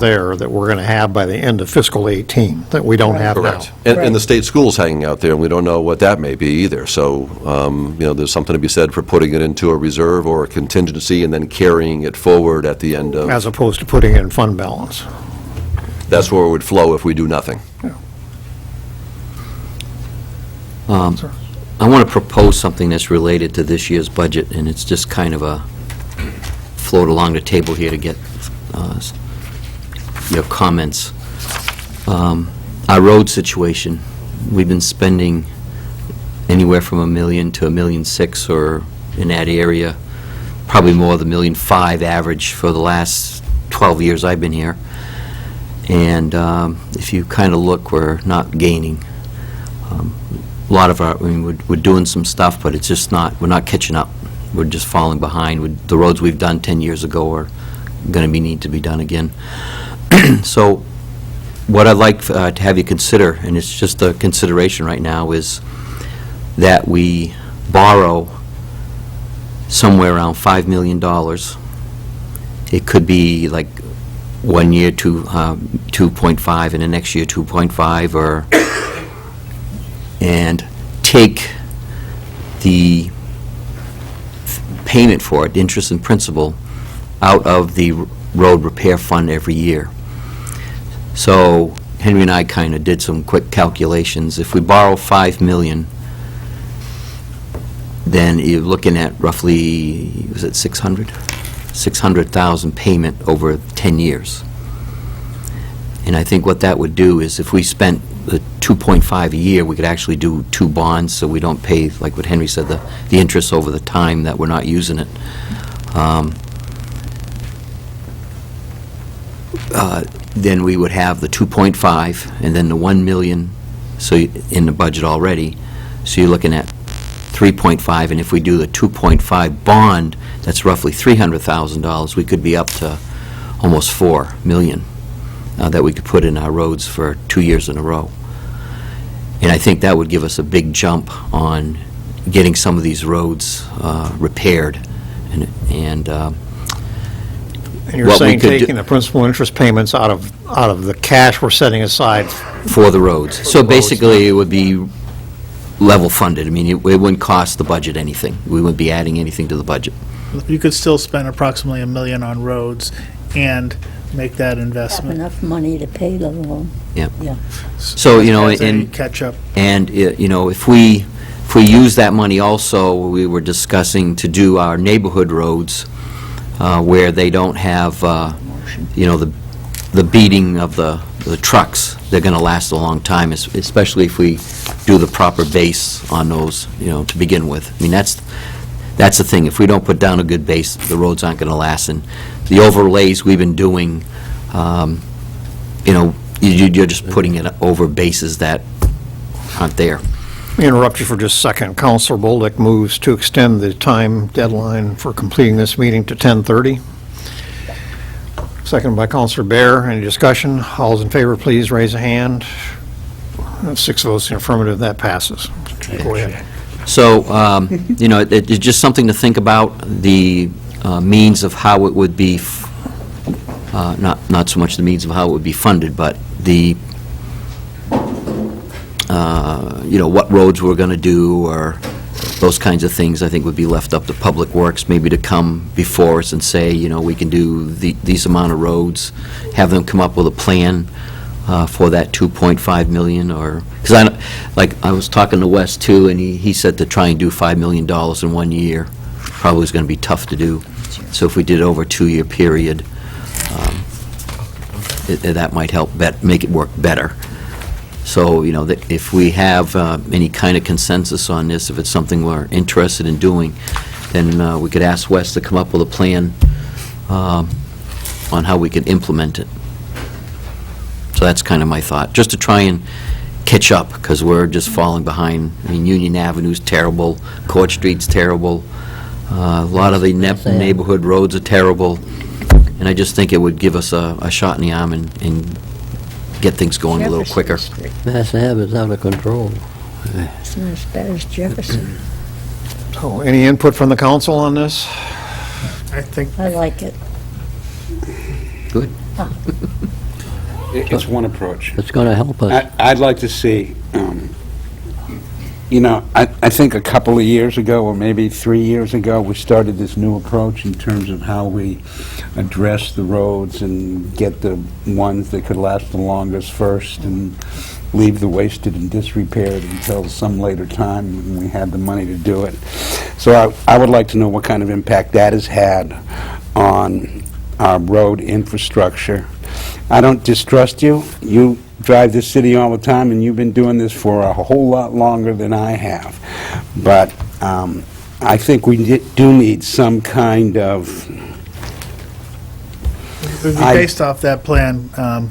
there that we're going to have by the end of fiscal 18 that we don't have now. Correct. And the state school's hanging out there, and we don't know what that may be either. So, there's something to be said for putting it into a reserve or a contingency and then carrying it forward at the end of... As opposed to putting it in fund balance. That's where it would flow if we do nothing. I want to propose something that's related to this year's budget, and it's just kind of a float along the table here to get your comments. Our road situation, we've been spending anywhere from $1 million to $1.6 million, or in that area, probably more than $1.5 million average for the last 12 years I've been here. And if you kind of look, we're not gaining. A lot of our, I mean, we're doing some stuff, but it's just not, we're not catching up. We're just falling behind. The roads we've done 10 years ago are going to need to be done again. So what I'd like to have you consider, and it's just a consideration right now, is that we borrow somewhere around $5 million. It could be like 1 year to 2.5, and the next year 2.5, or and take the payment for it, interest and principal, out of the road repair fund every year. So Henry and I kind of did some quick calculations. If we borrow $5 million, then you're looking at roughly, was it 600,000 payment over 10 years. And I think what that would do is, if we spent the 2.5 a year, we could actually do 2 bonds, so we don't pay, like what Henry said, the interest over the time that we're not using it. Then we would have the 2.5, and then the 1 million, so in the budget already. So you're looking at 3.5, and if we do the 2.5 bond, that's roughly $300,000. We could be up to almost 4 million that we could put in our roads for 2 years in a row. And I think that would give us a big jump on getting some of these roads repaired. And you're saying taking the principal and interest payments out of the cash we're setting aside for the roads. So basically, it would be level funded. I mean, it wouldn't cost the budget anything. We wouldn't be adding anything to the budget. You could still spend approximately $1 million on roads and make that Have investment. enough money to pay the loan. Yeah. Yeah. So, As a and catch-up. And, if we use that money also, we were discussing to do our neighborhood roads where they don't have, the beating of the trucks. They're going to last a long time, especially if we do the proper base on those, to begin with. I mean, that's the thing. If we don't put down a good base, the roads aren't going to last. And the overlays we've been doing, you're just putting it over bases that aren't there. Let me interrupt you for just a second. Counselor Bolduc moves to extend the time deadline for completing this meeting to 10:30. Seconded by Counselor Bear. Any discussion? All those in favor, please raise a hand. 6 votes in the affirmative, that passes. Go ahead. So, it's just something to think about, the means of how it would be, not so much the means of how it would be funded, but the, what roads we're going to do, or those kinds of things, I think would be left up to Public Works, maybe to come before us and say, we can do these amount of roads, have them come up with a plan for that 2.5 million, or, because I was talking to Wes too, and he said to try and do $5 million in 1 year, probably is going to be tough to do. So if we did it over a 2-year period, that might help make it work better. So, if we have any kind of consensus on this, if it's something we're interested in doing, then we could ask Wes to come up with a plan on how we can implement it. So that's kind of my thought, just to try and catch up, because we're just falling behind. I mean, Union Avenue's terrible, Court Street's terrible, a lot of the neighborhood roads are terrible, and I just think it would give us a shot in the arm and get things going a little quicker. Mass Ave is out of control. It's not as bad as Jefferson. So, any input from the council on this? I like it. Good. It's one approach. It's going to help us. I'd like to see, I think a couple of years ago, or maybe 3 years ago, we started this new approach in terms of how we address the roads and get the ones that could last the longest first, and leave the wasted and disrepaired until some later time when we had the money to do it. So I would like to know what kind of impact that has had on our road infrastructure. I don't distrust you. You drive this city all the time, and you've been doing this for a whole lot longer than I have. But I think we do need some kind of... It would be based off that plan. I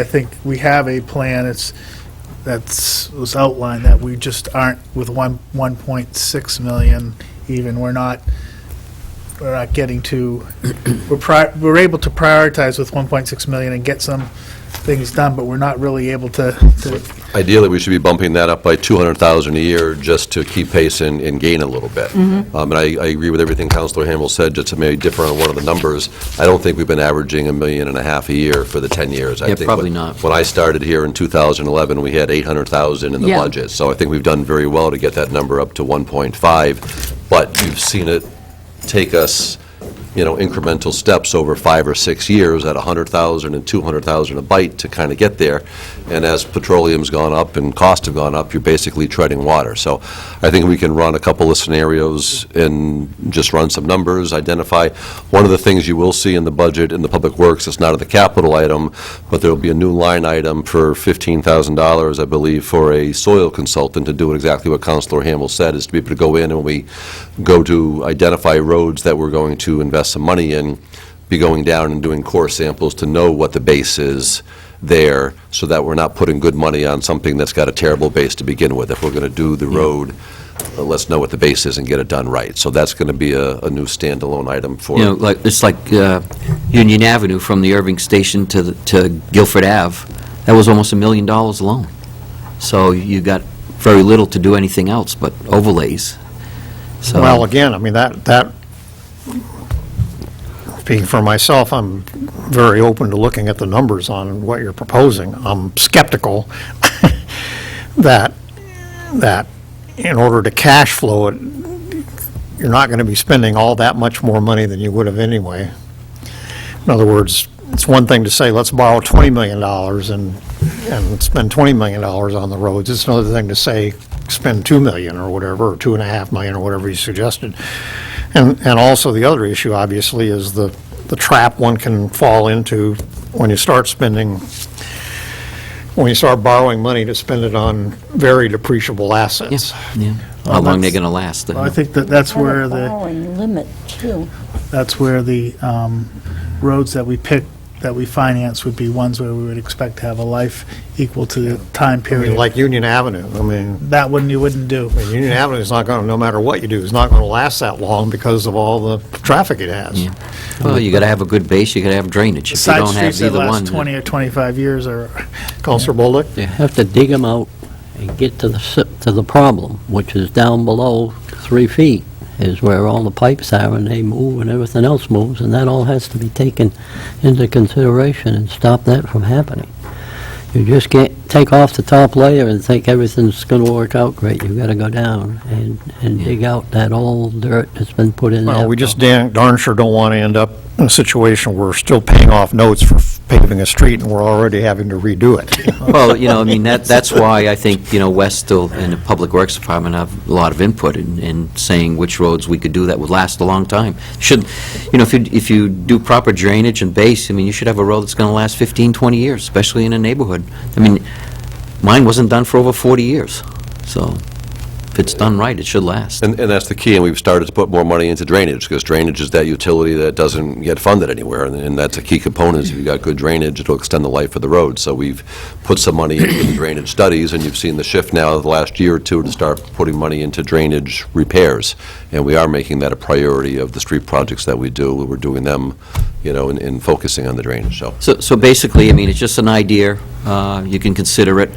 think we have a plan was outlined, that we just aren't with 1.6 million even. We're not getting to, we're able to prioritize with 1.6 million and get some things done, but we're not really able to Ideally, we should be bumping that up by 200,000 a year just to keep pace and gain a little bit. And I agree with everything Councilor Hamel said, just to maybe differ on one of the numbers. I don't think we've been averaging $1.5 million a year for the 10 years. I think probably not. When I started here in 2011, we had 800,000 in the budget. So I think we've done very well to get that number up to 1.5. But you've seen it take us, incremental steps over 5 or 6 years at 100,000 and 200,000 a bite to kind of get there. And as petroleum's gone up and costs have gone up, you're basically treading water. So I think we can run a couple of scenarios and just run some numbers, identify. One of the things you will see in the budget in the Public Works, it's not a capital item, but there'll be a new line item for $15,000, I believe, for a soil consultant to do exactly what Councilor Hamel said, is to be able to go in, and when we go to identify roads that we're going to invest some money in, be going down and doing core samples to know what the base is there, so that we're not putting good money on something that's got a terrible base to begin with. If we're going to do the road, let's know what the base is and get it done right. So that's going to be a new standalone item for... It's like Union Avenue from the Irving Station to Guilford Ave. That was almost $1 million alone. So you got very little to do anything else but overlays. So, Well, again, I mean, that speaking for myself, I'm very open to looking at the numbers on what you're proposing. I'm skeptical that in order to cash flow it, you're not going to be spending all that much more money than you would have anyway. In other words, it's one thing to say, let's borrow $20 million and spend $20 million on the roads. It's another thing to say, spend $2 million or whatever, or $2.5 million or whatever you suggested. And also the other issue, obviously, is the trap one can fall into when you start borrowing money to spend it on very depreciable assets. How long they're going to last. Well, I think that's where Borrowing limit, too. that's where the roads that we pick that we finance would be ones where we would expect to have a life equal to the time I period. mean, like Union Avenue, I mean, That one you wouldn't do. Union Avenue is not going to, no matter what you do, is not going to last that long because of all the traffic it has. Well, you got to have a good base, you got to have drainage. If you Side don't have streets that either last one, 20 or 25 years are, Counselor Bolduc? You have to dig them out and get to the problem, which is down below 3 feet, is where all the pipes are, and they move, and everything else moves, and that all has to be taken into consideration and stop that from happening. You just can't take off the top layer and think everything's going to work out great. You've got to go down and dig out that old dirt that's been put in there. Well, we just darn sure don't want to end up in a situation where we're still paying off notes for paving a street and we're already having to redo it. well, I mean, that's why I think, West still, and the Public Works Department have a lot of input in saying which roads we could do that would last a long time. If you do proper drainage and base, I mean, you should have a road that's going to last 15, 20 years, especially in a neighborhood. I mean, mine wasn't done for over 40 years, so if it's done right, it should last. And that's the key, and we've started to put more money into drainage, because drainage is that utility that doesn't get funded anywhere, and that's a key component. If you've got good drainage, it'll extend the life of the road. So we've put some money into the drainage studies, and you've seen the shift now the last year or two to start putting money into drainage repairs. And we are making that a priority of the street projects that we do. We're doing them, in focusing on the drainage, so. So basically, I mean, it's just an idea. You can consider it.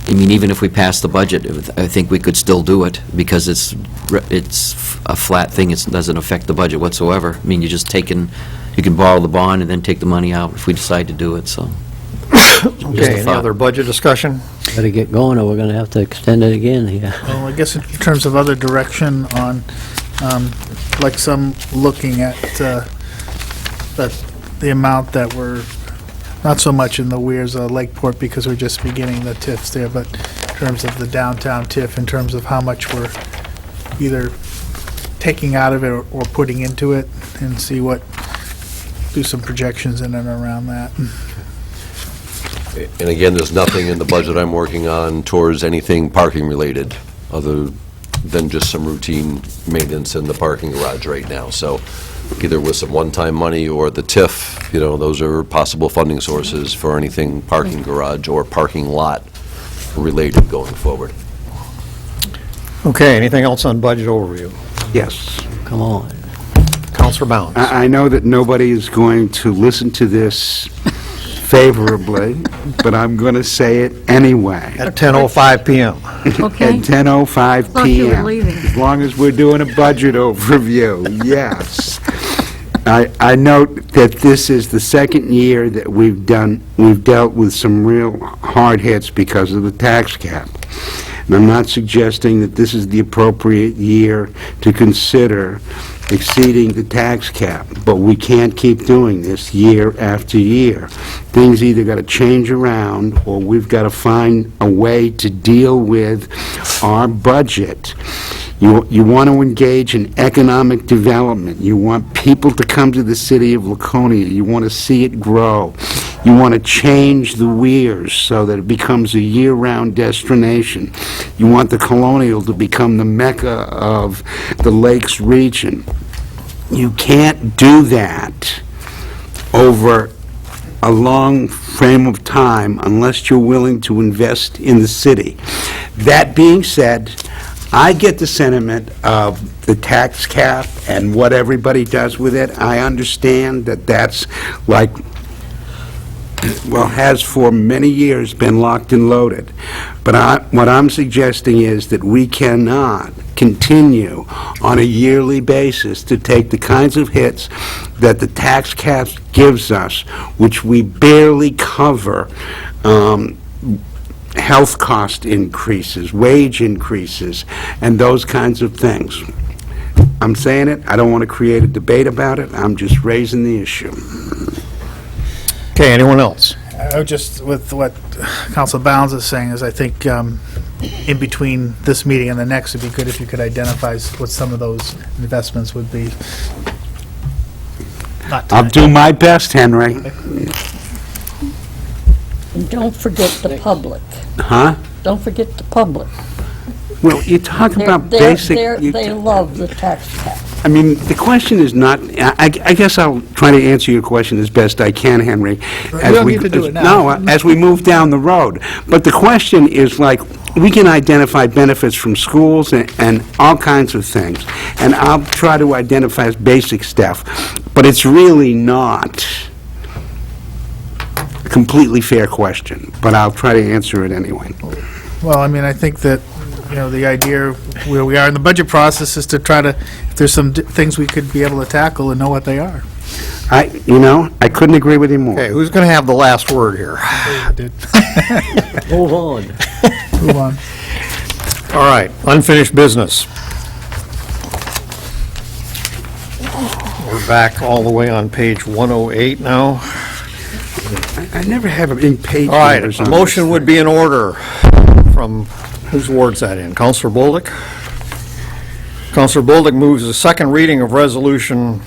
I mean, even if we pass the budget, I think we could still do it, because it's a flat thing. It doesn't affect the budget whatsoever. I mean, you can borrow the bond and then take the money out if we decide to do it, so. Okay, any other budget discussion? Better get going, or we're going to have to extend it again here. well, I guess in terms of other direction on, like some looking at the amount that we're, not so much in the Weirs Lakeport, because we're just beginning the TIFs there, but in terms of the downtown TIF, in terms of how much we're either taking out of it or putting into it, and do some projections in and around that. And again, there's nothing in the budget I'm working on towards anything parking related, other than just some routine maintenance in the parking garage right now. So either with some one-time money or the TIF, those are possible funding sources for anything parking garage or parking lot related going forward. Okay, anything else on budget overview? Yes. Come on. Counselor Bounds. I know that nobody is going to listen to this favorably, but I'm going to say it anyway. At 10:05 PM. At 10:05 Thought you were PM. leaving. As long as we're doing a budget overview, yes. I note that this is the second year that we've dealt with some real hard hits because of the tax cap. And I'm not suggesting that this is the appropriate year to consider exceeding the tax cap, but we can't keep doing this year after year. Things either got to change around, or we've got to find a way to deal with our budget. You want to engage in economic development. You want people to come to the city of Laconia. You want to see it grow. You want to change the Weirs so that it becomes a year-round destination. You want the Colonial to become the mecca of the Lakes region. You can't do that over a long frame of time unless you're willing to invest in the city. That being said, I get the sentiment of the tax cap and what everybody does with it. I understand that that's has for many years been locked and loaded. But what I'm suggesting is that we cannot continue on a yearly basis to take the kinds of hits that the tax cap gives us, which we barely cover, health cost increases, wage increases, and those kinds of things. I'm saying it, I don't want to create a debate about it, I'm just raising the issue. Okay, anyone else? Just with what Council Bounds is saying is, I think in between this meeting and the next, it'd be good if you could identify what some of those investments would be. I'll do my best, Henry. And don't forget the public. Huh? Don't forget the public. Well, you talk about They're- basic... They love the tax cap. I mean, the question is not, I guess I'll try to answer your question as best I can, Henry. You don't need to do it now. No, as we move down the road. But the question is like, we can identify benefits from schools and all kinds of things, and I'll try to identify basic stuff, but it's really not a completely fair question, but I'll try to answer it anyway. Well, I mean, I think that, the idea where we are in the budget process is to try to, if there's some things we could be able to tackle and know what they are. I couldn't agree with you more. Okay, who's going to have the last word here? Move on. Move on. All right, unfinished business. We're back all the way on page 108 now. I never have a big page. All right, a motion would be in order from, whose ward's that in? Counselor Bolduc? Counselor Bolduc moves the second reading of Resolution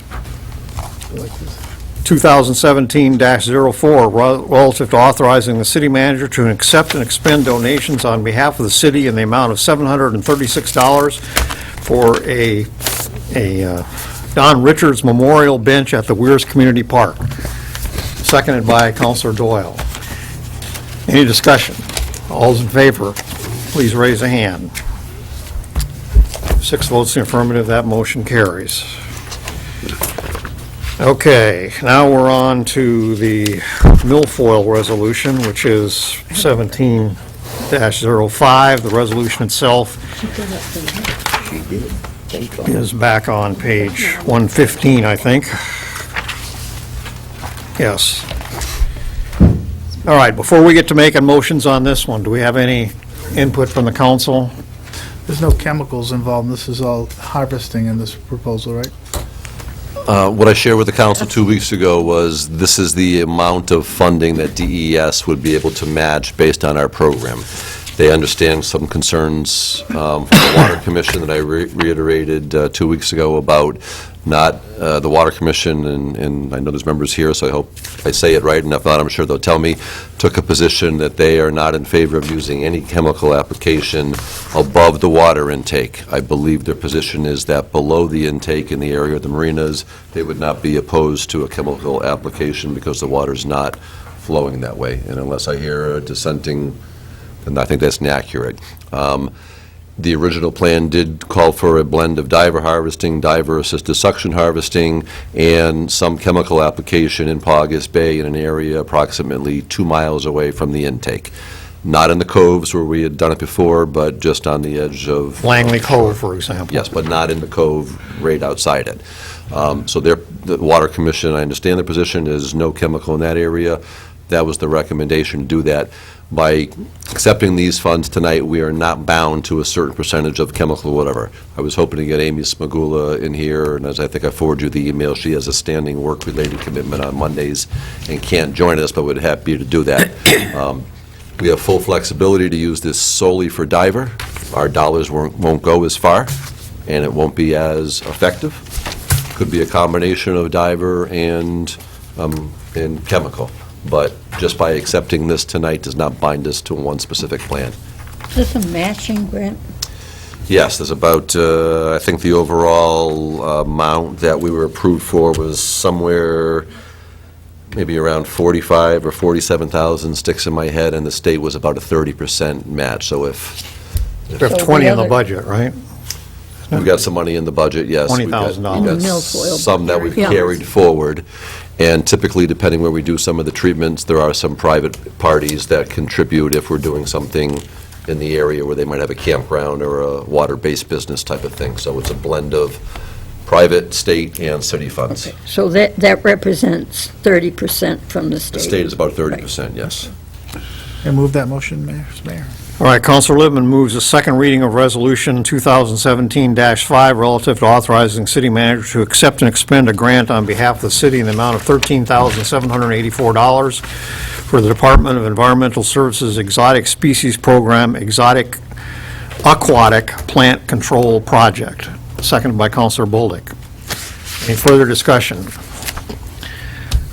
2017-04 relative to authorizing the city manager to accept and expend donations on behalf of the city in the amount of $736 for a Don Richards Memorial Bench at the Weirs Community Park. Seconded by Counselor Doyle. Any discussion? All's in favor, please raise a hand. 6 votes in the affirmative, that motion carries. Okay, now we're on to the milfoil resolution, which is 17-05. The resolution itself is back on page 115, I think. Yes. All right, before we get to making motions on this one, do we have any input from the council? There's no chemicals involved. This is all harvesting in this proposal, right? What I shared with the council 2 weeks ago was this is the amount of funding that DES would be able to match based on our program. They understand some concerns from the Water Commission that I reiterated 2 weeks ago about not the Water Commission, and I know there's members here, so I hope I say it right, and if not, I'm sure they'll tell me, took a position that they are not in favor of using any chemical application above the water intake. I believe their position is that below the intake in the area of the marinas, they would not be opposed to a chemical application because the water's not flowing that way. And unless I hear a dissenting, then I think that's inaccurate. The original plan did call for a blend of diver harvesting, diver-assisted suction harvesting, and some chemical application in Paugus Bay in an area approximately 2 miles away from the intake. Not in the coves where we had done it before, but just on the edge of... Langley Cove, for example. Yes, but not in the cove right outside it. So the Water Commission, I understand their position, is no chemical in that area. That was the recommendation to do that. By accepting these funds tonight, we are not bound to a certain percentage of chemical whatever. I was hoping to get Amy Smagula in here, and as I think I forwarded you the email, she has a standing work-related commitment on Mondays and can't join us, but would be happy to do that. We have full flexibility to use this solely for diver. Our dollars won't go as far, and it won't be as effective. Could be a combination of diver and chemical. But just by accepting this tonight does not bind us to one specific plan. Is this a matching grant? Yes, there's about, I think the overall amount that we were approved for was somewhere maybe around 45 or 47,000 sticks in my head, and the state was about a 30% match. So if... We have 20 in the budget, right? We've got some money in the budget, yes. $20,000. We've got some that we've carried forward. And typically, depending where we do some of the treatments, there are some private parties that contribute if we're doing something in the area where they might have a campground or a water-based business type of thing. So it's a blend of private, state, and city funds. Okay. So that represents 30% from the state? The state is about 30%, yes. And move that motion, Mayor. All right, Counselor Lippman moves the second reading of Resolution 2017-5 relative to authorizing city manager to accept and expend a grant on behalf of the city in the amount of $13,784 for the Department of Environmental Services Exotic Species Program Exotic Aquatic Plant Control Project. Seconded by Counselor Bolduc. Any further discussion?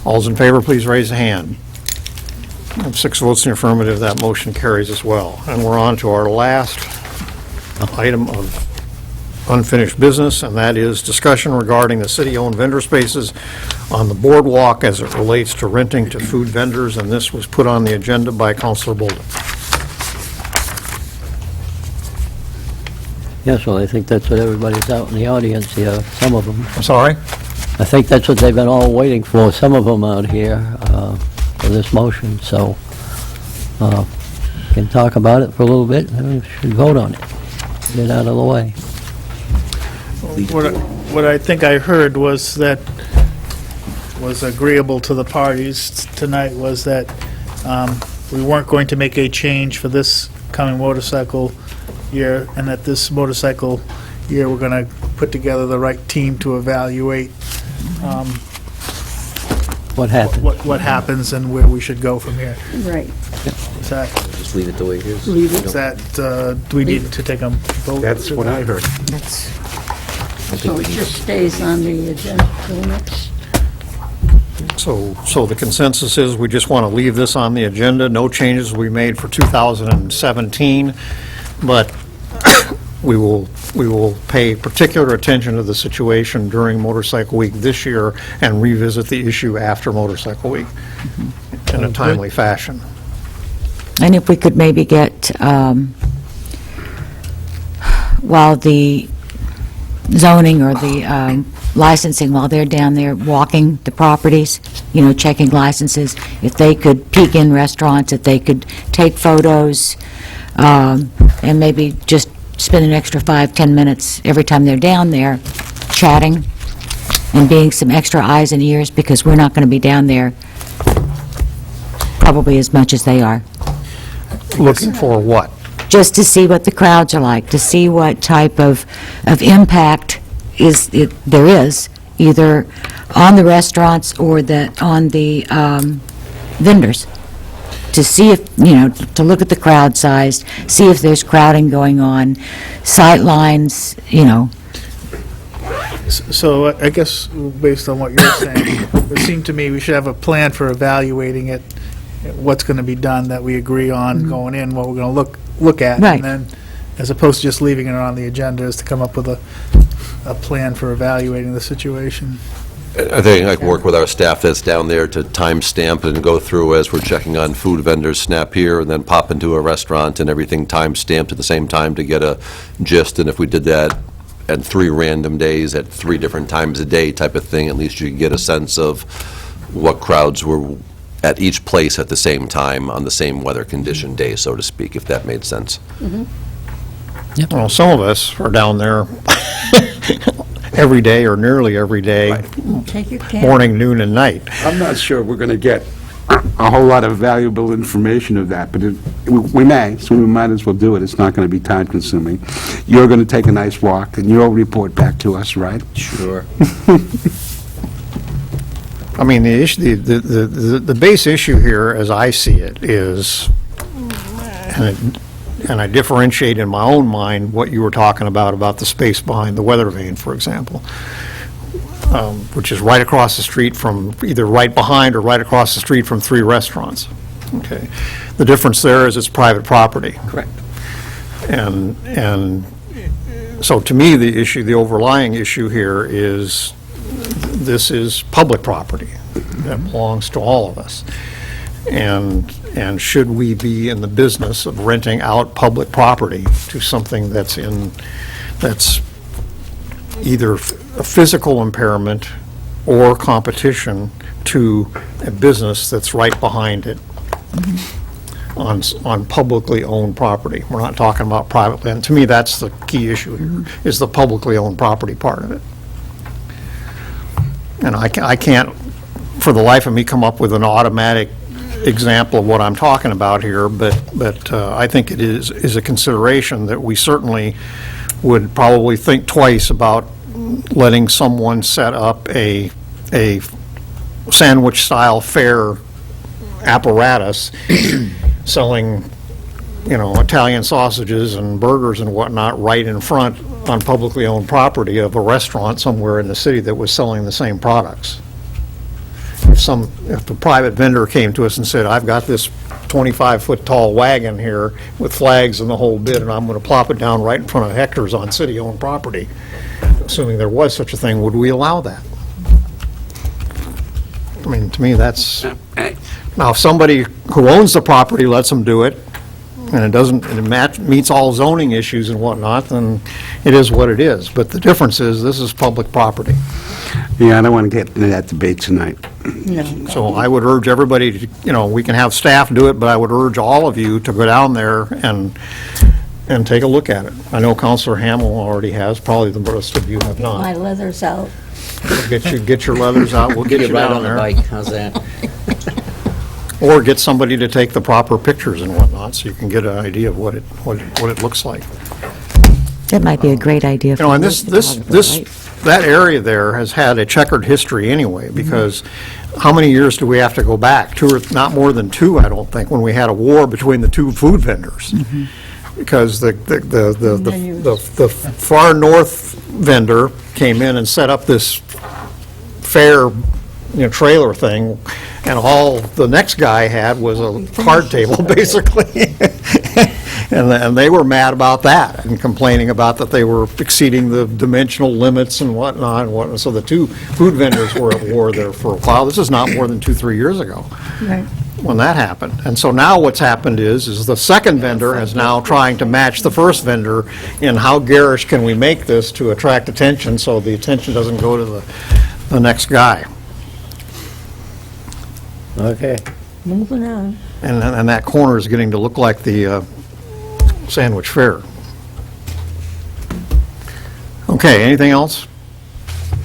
All's in favor, please raise a hand. 6 votes in the affirmative, that motion carries as well. And we're on to our last item of unfinished business, and that is discussion regarding the city-owned vendor spaces on the boardwalk as it relates to renting to food vendors, and this was put on the agenda by Councilor Bolden. Yes, well, I think that's what everybody's out in the audience here, some of them. I'm sorry? I think that's what they've been all waiting for, some of them out here, for this motion, so can talk about it for a little bit, and we should vote on it. Get it out of the way. What I think I heard was that was agreeable to the parties tonight was that we weren't going to make a change for this coming motorcycle year, and that this motorcycle year, we're going to put together the right team to evaluate What happened? what happens and where we should go from here. Right. Is that, Just leave it the way it is. Leave it. is that, do we need to take a vote? That's what I heard. So it just stays on the agenda till next. So the consensus is we just want to leave this on the agenda. No changes will be made for 2017, but we will pay particular attention to the situation during Motorcycle Week this year and revisit the issue after Motorcycle Week in a timely fashion. And if we could maybe get, while the zoning or the licensing, while they're down there walking the properties, you know, checking licenses, if they could peek in restaurants, if they could take photos, and maybe just spend an extra 5-10 minutes every time they're down there chatting and being some extra eyes and ears, because we're not going to be down there probably as much as they are. Looking for what? Just to see what the crowds are like, to see what type of impact there is, either on the restaurants or on the vendors. To see if, you know, to look at the crowd size, see if there's crowding going on, sight lines, you know. So I guess, based on what you're saying, it seemed to me we should have a plan for evaluating it, what's going to be done that we agree on going in, what we're going to look at. Right. And then, as opposed to just leaving it on the agenda, is to come up with a plan for evaluating the situation. I think I can work with our staff that's down there to timestamp and go through as we're checking on food vendors, snap here, and then pop into a restaurant and everything timestamped at the same time to get a gist. And if we did that at 3 random days at 3 different times a day type of thing, at least you could get a sense of what crowds were at each place at the same time on the same weather condition day, so to speak, if that made sense. Well, some of us are down there every day or nearly every day, Take your time. morning, noon, and night. I'm not sure we're going to get a whole lot of valuable information of that, but we may, so we might as well do it. It's not going to be time-consuming. You're going to take a nice walk, and you'll report back to us, right? Sure. I mean, the issue, the base issue here, as I see it, is, and I differentiate in my own mind what you were talking about the space behind the weather vane, for example, which is right across the street from, either right behind or right across the street from 3 restaurants. Okay. The difference there is it's private property. Correct. And so to me, the overlying issue here is this is public property that belongs to all of us. And should we be in the business of renting out public property to something that's either a physical impairment or competition to a business that's right behind it on publicly owned property? We're not talking about private land. To me, that's the key issue here, is the publicly owned property part of it. And I can't, for the life of me, come up with an automatic example of what I'm talking about here, but I think it is a consideration that we certainly would probably think twice about letting someone set up a sandwich-style fare apparatus selling, you know, Italian sausages and burgers and whatnot right in front on publicly owned property of a restaurant somewhere in the city that was selling the same products. if the private vendor came to us and said, I've got this 25-foot tall wagon here with flags and the whole bit, and I'm going to plop it down right in front of Hector's on city-owned property, assuming there was such a thing, would we allow that? I mean, to me, that's, now, if somebody who owns the property lets them do it, and it doesn't, and it meets all zoning issues and whatnot, then it is what it is. But the difference is, this is public property. Yeah, I don't want to get into that debate tonight. So I would urge everybody, we can have staff do it, but I would urge all of you to go down there and take a look at it. I know Counselor Hamel already has, probably the rest of you have My not. leather's out. Get your leathers out, we'll get you Right down on the there. bike, how's that? Or get somebody to take the proper pictures and whatnot, so you can get an idea of what it looks like. That might be a great idea. And that area there has had a checkered history anyway, because how many years do we have to go back? Not more than 2, I don't think, when we had a war between the 2 food vendors. Because the far north vendor came in and set up this fair, trailer thing, and all the next guy had was a card table, basically. And they were mad about that and complaining about that they were exceeding the dimensional limits and whatnot. So the 2 food vendors were at war there for a while. This is not more than 2-3 years ago Right. when that happened. And so now what's happened is the second vendor is now trying to match the first vendor in how garish can we make this to attract attention so the attention doesn't go to the next guy. Okay. Moving on. And that corner is getting to look like the Sandwich Fair. Okay, anything else?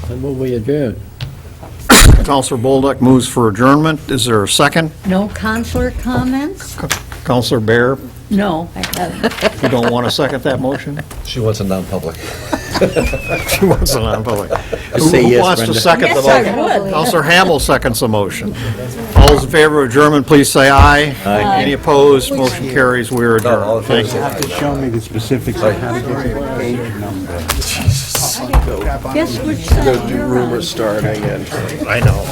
I move we adjourn. Counselor Bolduc moves for adjournment. Is there a second? No consular comments? Counselor Bear, No, I haven't. you don't want to second that motion? She wants a non-public. She wants a non-public. say Who yes, wants to Brenda. second the Yes, I motion? would. Counselor Hamel seconds the motion. All those in favor of adjournment, please say aye. Aye. Any opposed? Motion carries. We are adjourned. Thank you. You have to show me the specifics of how to get the page number. Guess which side you're on. I know.